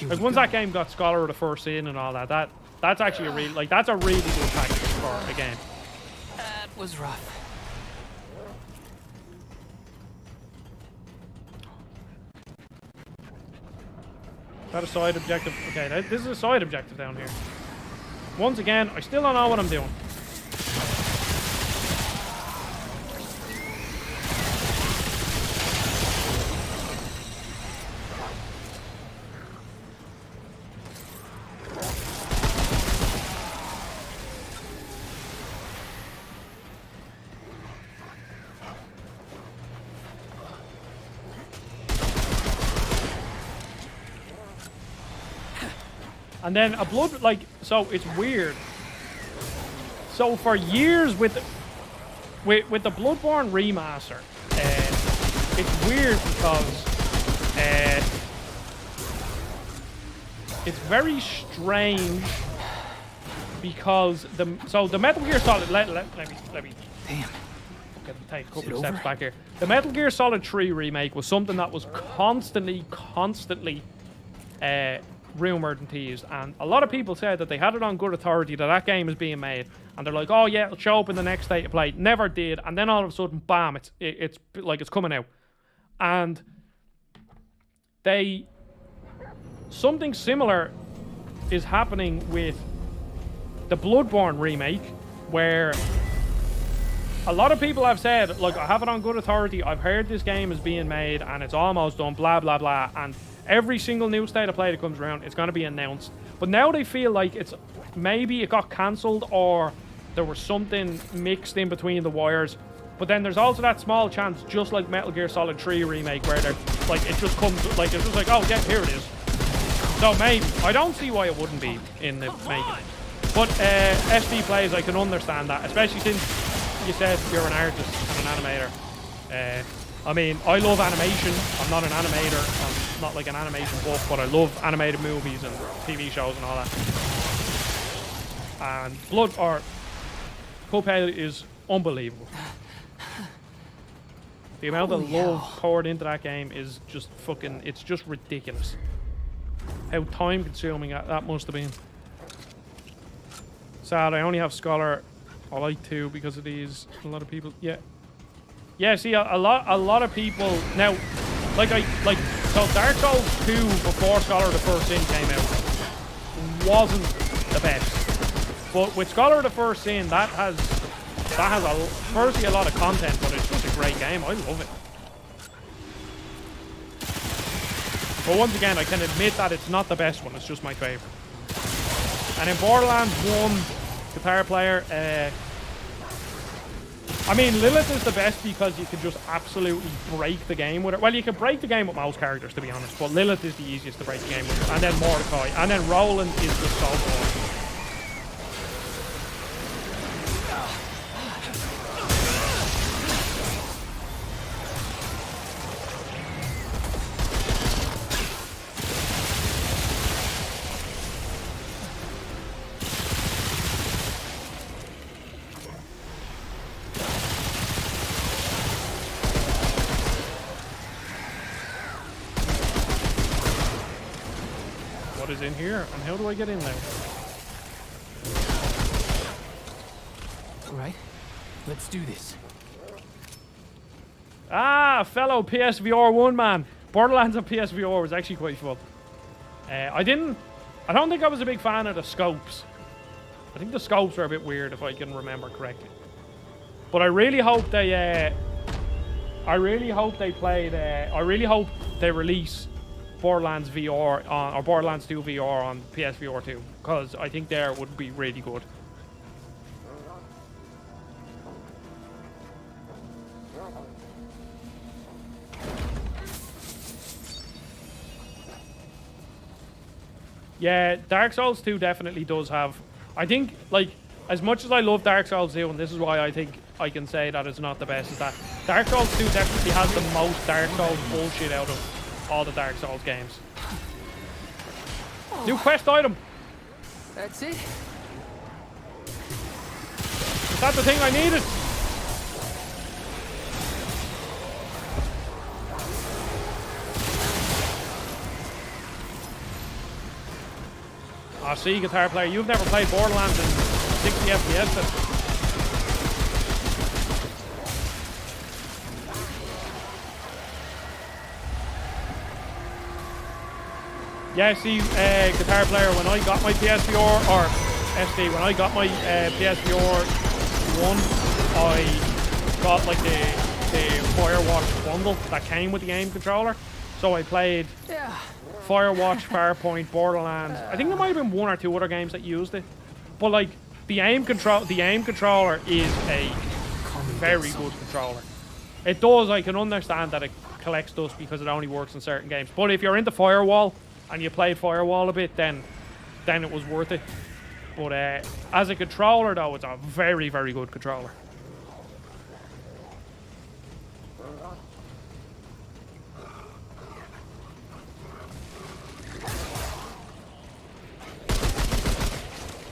Like once that game got Scholar of the First Sin and all that, that's actually a really that's a really good package for a game. That was rough. Is that a side objective? Okay, this is a side objective down here. Once again, I still don't know what I'm doing. And then a blood, so it's weird. So for years with the Bloodborne remaster, it's weird because it's very strange because the Metal Gear Solid. Let me. Damn. Take a couple of steps back here. The Metal Gear Solid 3 remake was something that was constantly rumored and teased, and a lot of people said that they had it on good authority that game is being made, and they're like, oh yeah, it'll show up in the next State of Play. Never did, and then all of a sudden, bam, it's coming out. And something similar is happening with the Bloodborne remake, where a lot of people have said, look, I have it on good authority, I've heard this game is being made and it's almost done, blah blah blah, and every single new State of Play that comes around, it's going to be announced. But now they feel like maybe it got cancelled or there was something mixed in between the wires. But then there's also that small chance, just like Metal Gear Solid 3 remake, where they're it just comes it's just like, oh yeah, here it is. So maybe. I don't see why it wouldn't be in the making. But SD plays, I can understand that, especially since you said you're an artist and an animator. I mean, I love animation. I'm not an animator. I'm not like an animation buff, but I love animated movies and TV shows and all that. And Cuphead is unbelievable. The amount of love poured into that game is just it's just ridiculous. How time consuming that must have been. Sad, I only have Scholar. I like 2 because of these. A lot of people, yeah. See, a lot of people now, so Dark Souls 2 before Scholar of the First Sin came out wasn't the best, but with Scholar of the First Sin, that has firstly a lot of content, but it's just a great game. I love it. But once again, I can admit that it's not the best one. It's just my favorite. And in Borderlands 1, guitar player, I mean, Lilith is the best because you can just absolutely break the game with her. Well, you can break the game with most characters, to be honest, but Lilith is the easiest to break the game with. And then Mordecai. And then Roland is just so good. In here, and how do I get in there? Right, let's do this. Fellow PSVR 1 man. Borderlands on PSVR was actually quite fun. I don't think I was a big fan of the scopes. I think the scopes were a bit weird, if I can remember correctly. But I really hope they release Borderlands VR or Borderlands 2 VR on PSVR 2, because I think there would be really good. Yeah, Dark Souls 2 definitely does have... I think, like, as much as I love Dark Souls 2, and this is why I think I can say that it's not the best, is that Dark Souls 2 definitely has the most Dark Souls bullshit out of all the Dark Souls games. New quest item! That's it? Is that the thing I needed? Oh, see, guitar player, you've never played Borderlands in 60 FPS then. Yeah, see, guitar player, when I got my PSVR, or SD, when I got my PSVR 1, I got like the Firewatch bundle that came with the aim controller. So I played Firewatch, Farpoint, Borderlands. I think there might have been one or two other games that used it. But like the aim controller is a very good controller. It does, I can understand that it collects dust because it only works in certain games. But if you're into Firewall and you played Firewall a bit, then it was worth it. But as a controller though, it's a very, very good controller.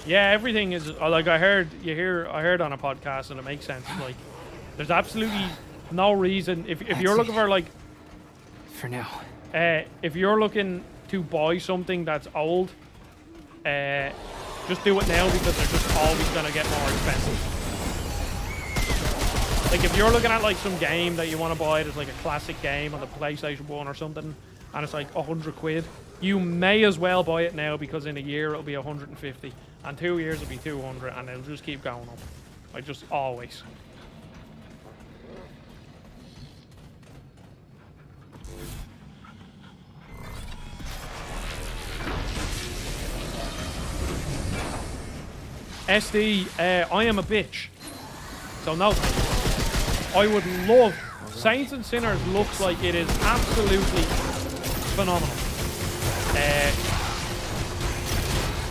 Yeah, everything is like I heard on a podcast, and it makes sense. Like, there's absolutely no reason if you're looking for like, for now, if you're looking to buy something that's old, just do it now because they're just always gonna get more expensive. Like if you're looking at like some game that you want to buy that's like a classic game on the PlayStation 1 or something, and it's like 100 quid, you may as well buy it now because in a year it'll be 150. And 2 years will be 200, and it'll just keep going up. Like, just always. SD, I am a bitch. So no thank you. I would love... Saints and Sinners looks like it is absolutely phenomenal.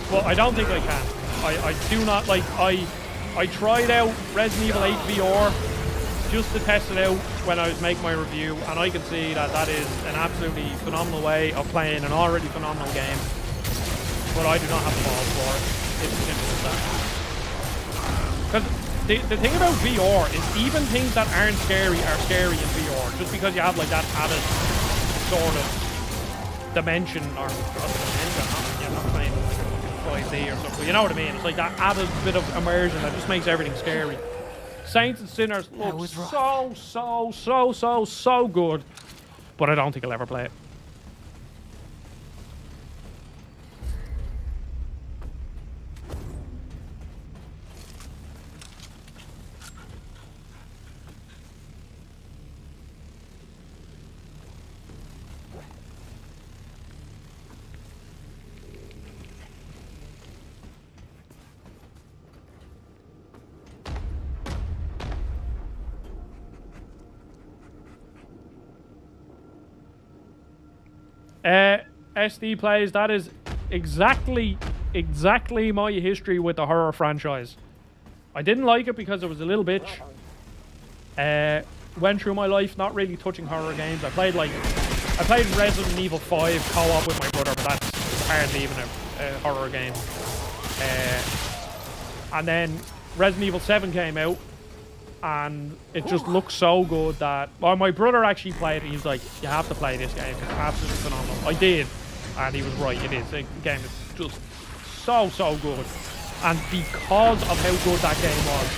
Well, I don't think I can. I do not like. I tried out Resident Evil 8 VR just to test it out when I was making my review, and I can see that that is an absolutely phenomenal way of playing an already phenomenal game. But I do not have the balls for it. It's as simple as that. Because the thing about VR is even things that aren't scary are scary in VR, just because you have like that added sort of dimension or you're not playing like 5D or something. You know what I mean? It's like that added bit of immersion that just makes everything scary. Saints and Sinners look so good, but I don't think I'll ever play it. SD plays, that is exactly my history with the horror franchise. I didn't like it because it was a little bitch. Went through my life not really touching horror games. I played Resident Evil 5 co-op with my brother, but that's hardly even a horror game. And then Resident Evil 7 came out, and it just looks so good that... Well, my brother actually played it. He was like, you have to play this game. It's absolutely phenomenal. I did. And he was right. It is. The game is just so good. And because of how good that game was,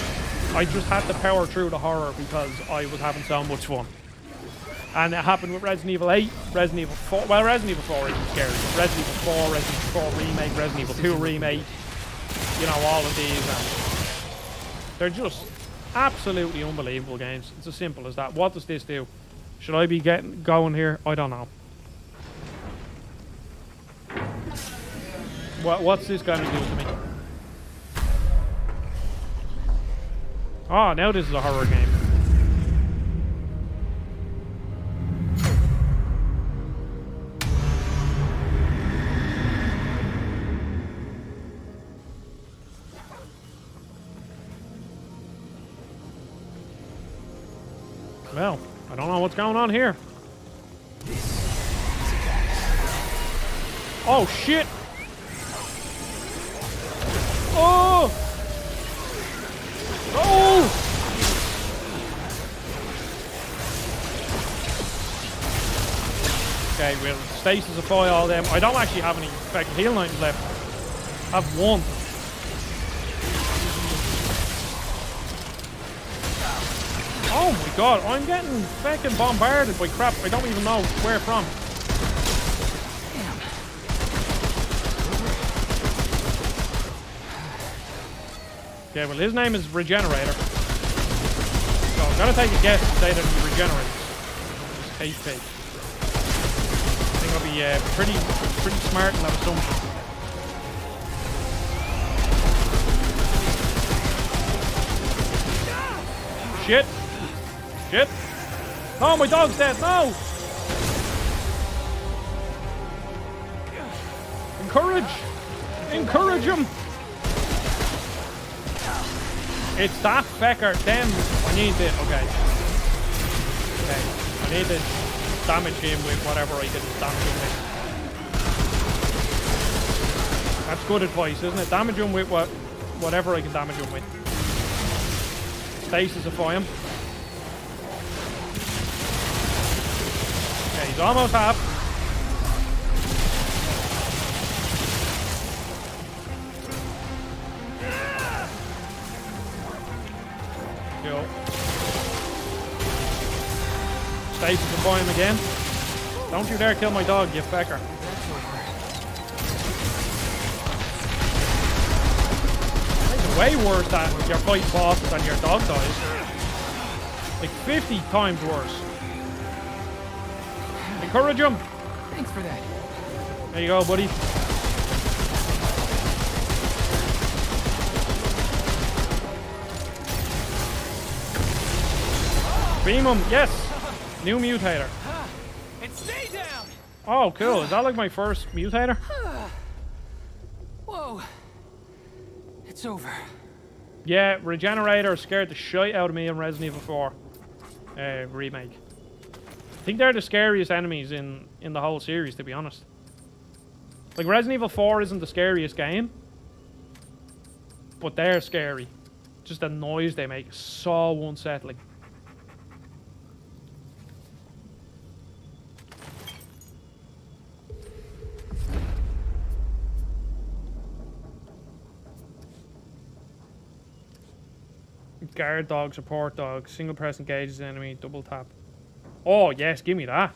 I just had to power through the horror because I was having so much fun. And it happened with Resident Evil 8, Resident Evil 4. Well, Resident Evil 4 isn't scary. But Resident Evil 4, Resident Evil 4 Remake, Resident Evil 2 Remake. You know, all of these. And they're just... absolutely unbelievable games. It's as simple as that. What does this do? Should I be going here? I don't know. What's this going to do to me? Oh, now this is a horror game. Well, I don't know what's going on here. Oh, shit! Oh! Oh! Okay, we'll stasis-ify all them. I don't actually have any effective heal lines left. I have one. Oh my god, I'm getting fucking bombarded by crap I don't even know where from. Okay, well his name is Regenerator. So I'm gonna take a guess and say that he regenerates. Just take. I think I'll be pretty smart in that assumption. Shit! Shit! No, my dog's dead! No! Encourage! Encourage him! It's that fecker. Them. I need it. Okay. Okay. I need to damage him with whatever I can damage him with. That's good advice, isn't it? Damage him with whatever I can damage him with. Stasis-ify him. Okay, he's almost half. Go. Stasis-ify him again. Don't you dare kill my dog, you fecker. It's way worse that you're fighting bosses and your dog dies. Like 50 times worse. Encourage him. Thanks for that. There you go, buddy. Beam him. Yes. New mutator. And stay down. Oh, cool. Is that like my first mutator? Whoa. It's over. Yeah, Regenerator scared the shit out of me in Resident Evil 4 remake. I think they're the scariest enemies in the whole series, to be honest. Like, Resident Evil 4 isn't the scariest game, but they're scary. Just the noise they make is so unsettling. Guard dog, support dog, single press engages enemy, double tap. Oh yes, give me that.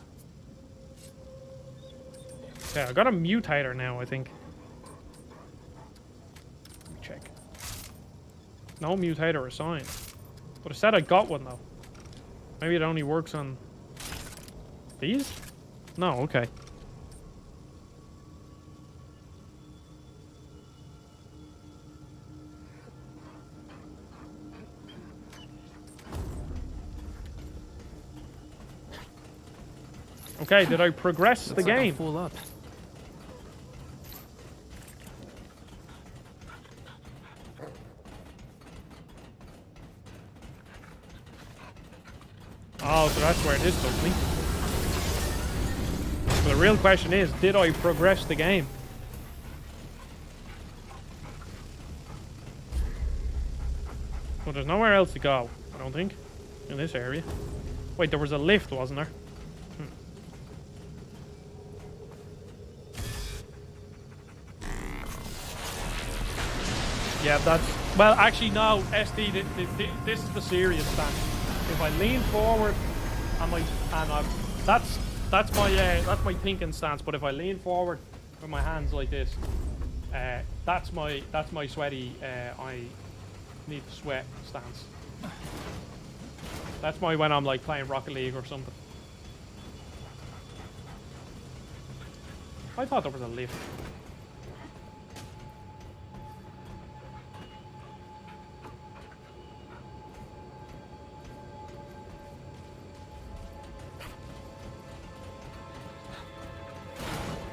Okay, I got a mutator now, I think. Let me check. No mutator assigned. But it said I got one though. Maybe it only works on these? No, okay. Okay, did I progress the game? Full up. Oh, so that's where this took me. But the real question is, did I progress the game? Well, there's nowhere else to go, I don't think, in this area. Wait, there was a lift, wasn't there? Yeah, that's... Well, actually, no, SD, this is the serious stance. If I lean forward, that's my thinking stance. But if I lean forward with my hands like this, that's my sweaty. I need to sweat stance. That's my when I'm like playing Rocket League or something. I thought there was a lift.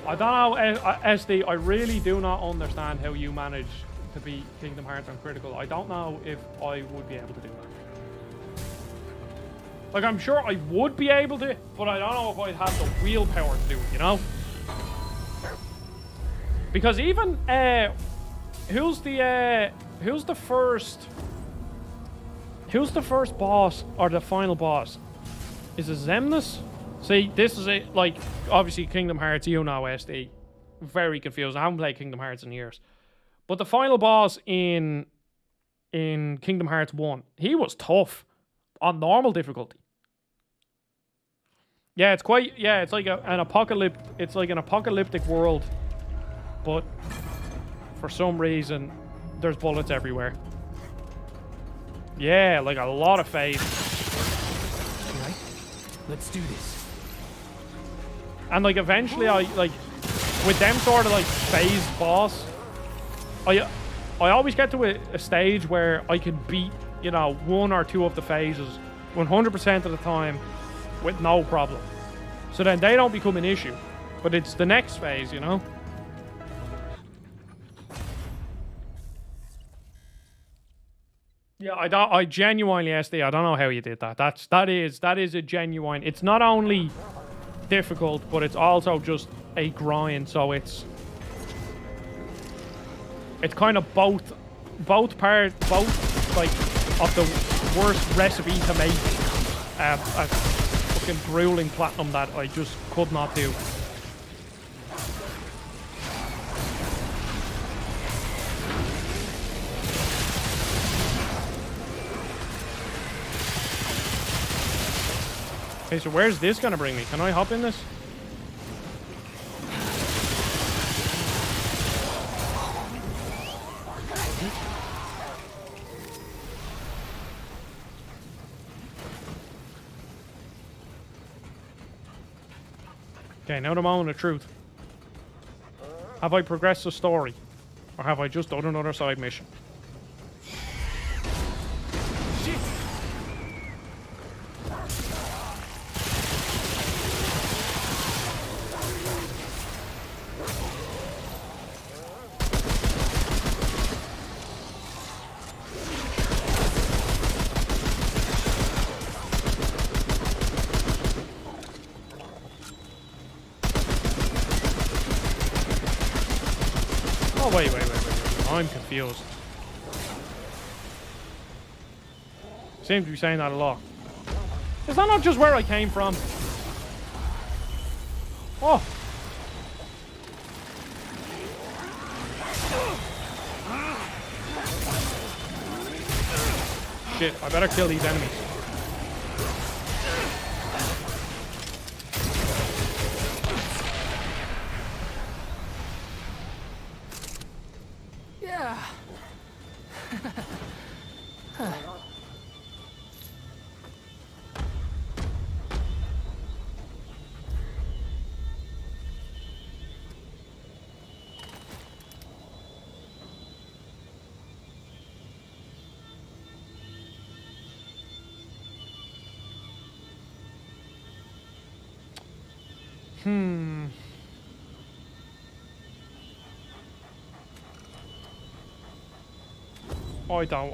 I don't know, SD, I really do not understand how you manage to beat Kingdom Hearts on critical. I don't know if I would be able to do that. Like, I'm sure I would be able to, but I don't know if I'd have the willpower to do it, you know? Because even, who's the first boss, or the final boss? Is it Zemnis? See, this is it, like, obviously Kingdom Hearts, you know, SD. Very confused. I haven't played Kingdom Hearts in years. But the final boss in Kingdom Hearts 1, he was tough on normal difficulty. Yeah, it's quite, yeah, it's like an apocalyptic world, but for some reason there's bullets everywhere. Yeah, like a lot of phase. Right? Let's do this. And like eventually with them sort of like phase boss, I always get to a stage where I can beat, you know, 1 or 2 of the phases 100% of the time with no problem. So then they don't become an issue. But it's the next phase, you know? Yeah, I genuinely, SD, I don't know how you did that. That is a genuine, it's not only difficult, but it's also just a grind, so it's kind of both like of the worst recipe to make a fucking grueling platinum that I just could not do. Okay, so where's this gonna bring me? Can I hop in this? Okay, now the moment of truth. Have I progressed the story? Or have I just done another side mission? Oh, wait. I'm confused. Seem to be saying that a lot. Is that not just where I came from? Oh. Shit, I better kill these enemies. Yeah.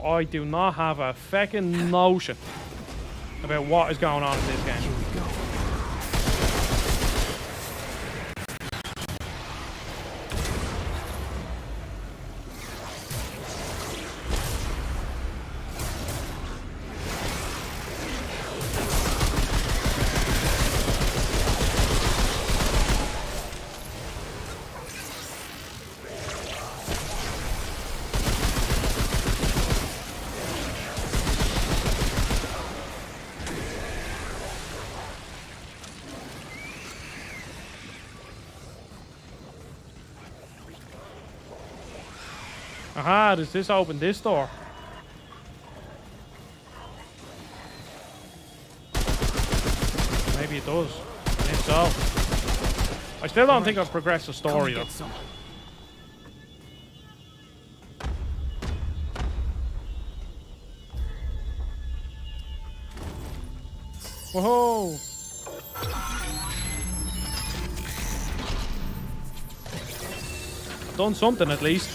I do not have a feckin' notion about what is going on in this game. Aha, does this open this door? Maybe it does. If so. I still don't think I've progressed the story though. Whoa! I've done something at least.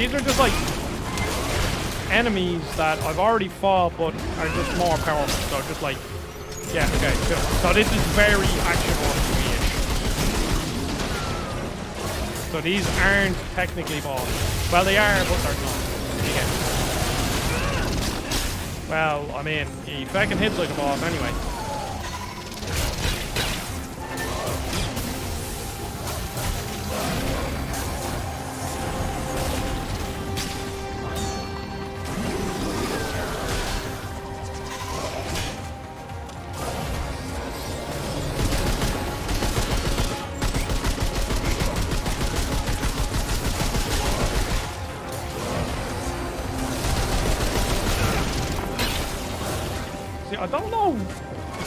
these are just like enemies that I've already fought, but are just more powerful. So just like, yeah, okay, cool. So this is very action RPG-ish. So these aren't technically boss. Well, they are, but they're not. Yeah. Well, I mean, he fucking hits like a boss anyway. I don't know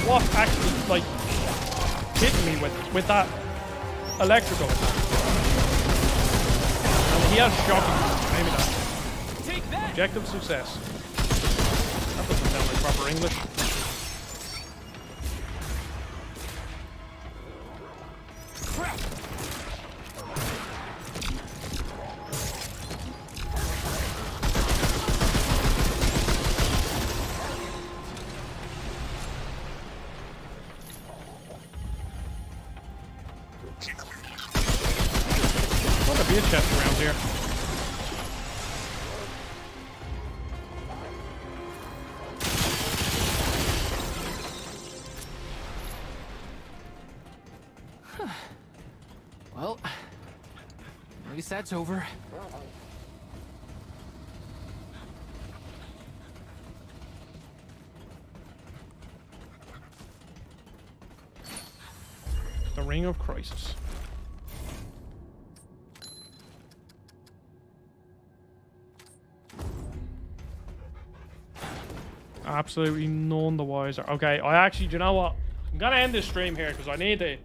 what actually, like, hit me with that electrical attack. And he has shocking. Maybe that. Take that. Objective success. That doesn't sound like proper English. Crap. There'll be a chest around here. Well, at least that's over. The Ring of Crisis. Absolutely none the wiser. Okay, I actually, do you know what? I'm gonna end this stream here because I need to.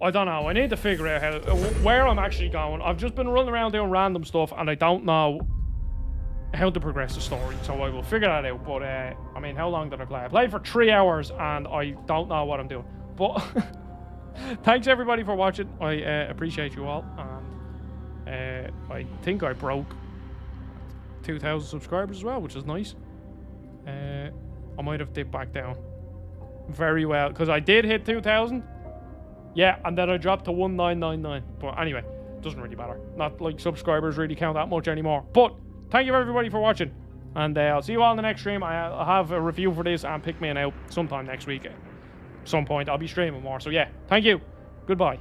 I don't know. I need to figure out where I'm actually going. I've just been running around doing random stuff, and I don't know how to progress the story. So I will figure that out. But I mean, how long did I play? I played for 3 hours, and I don't know what I'm doing. But thanks everybody for watching. I appreciate you all, and I think I broke 2,000 subscribers as well, which is nice. I might have dipped back down very well because I did hit 2,000. Yeah, and then I dropped to 1,999. But anyway, doesn't really matter. Not like subscribers really count that much anymore. But thank you everybody for watching, and I'll see you all in the next stream. I'll have a review for this and Pikmin out sometime next week. At some point, I'll be streaming more. So yeah, thank you. Goodbye.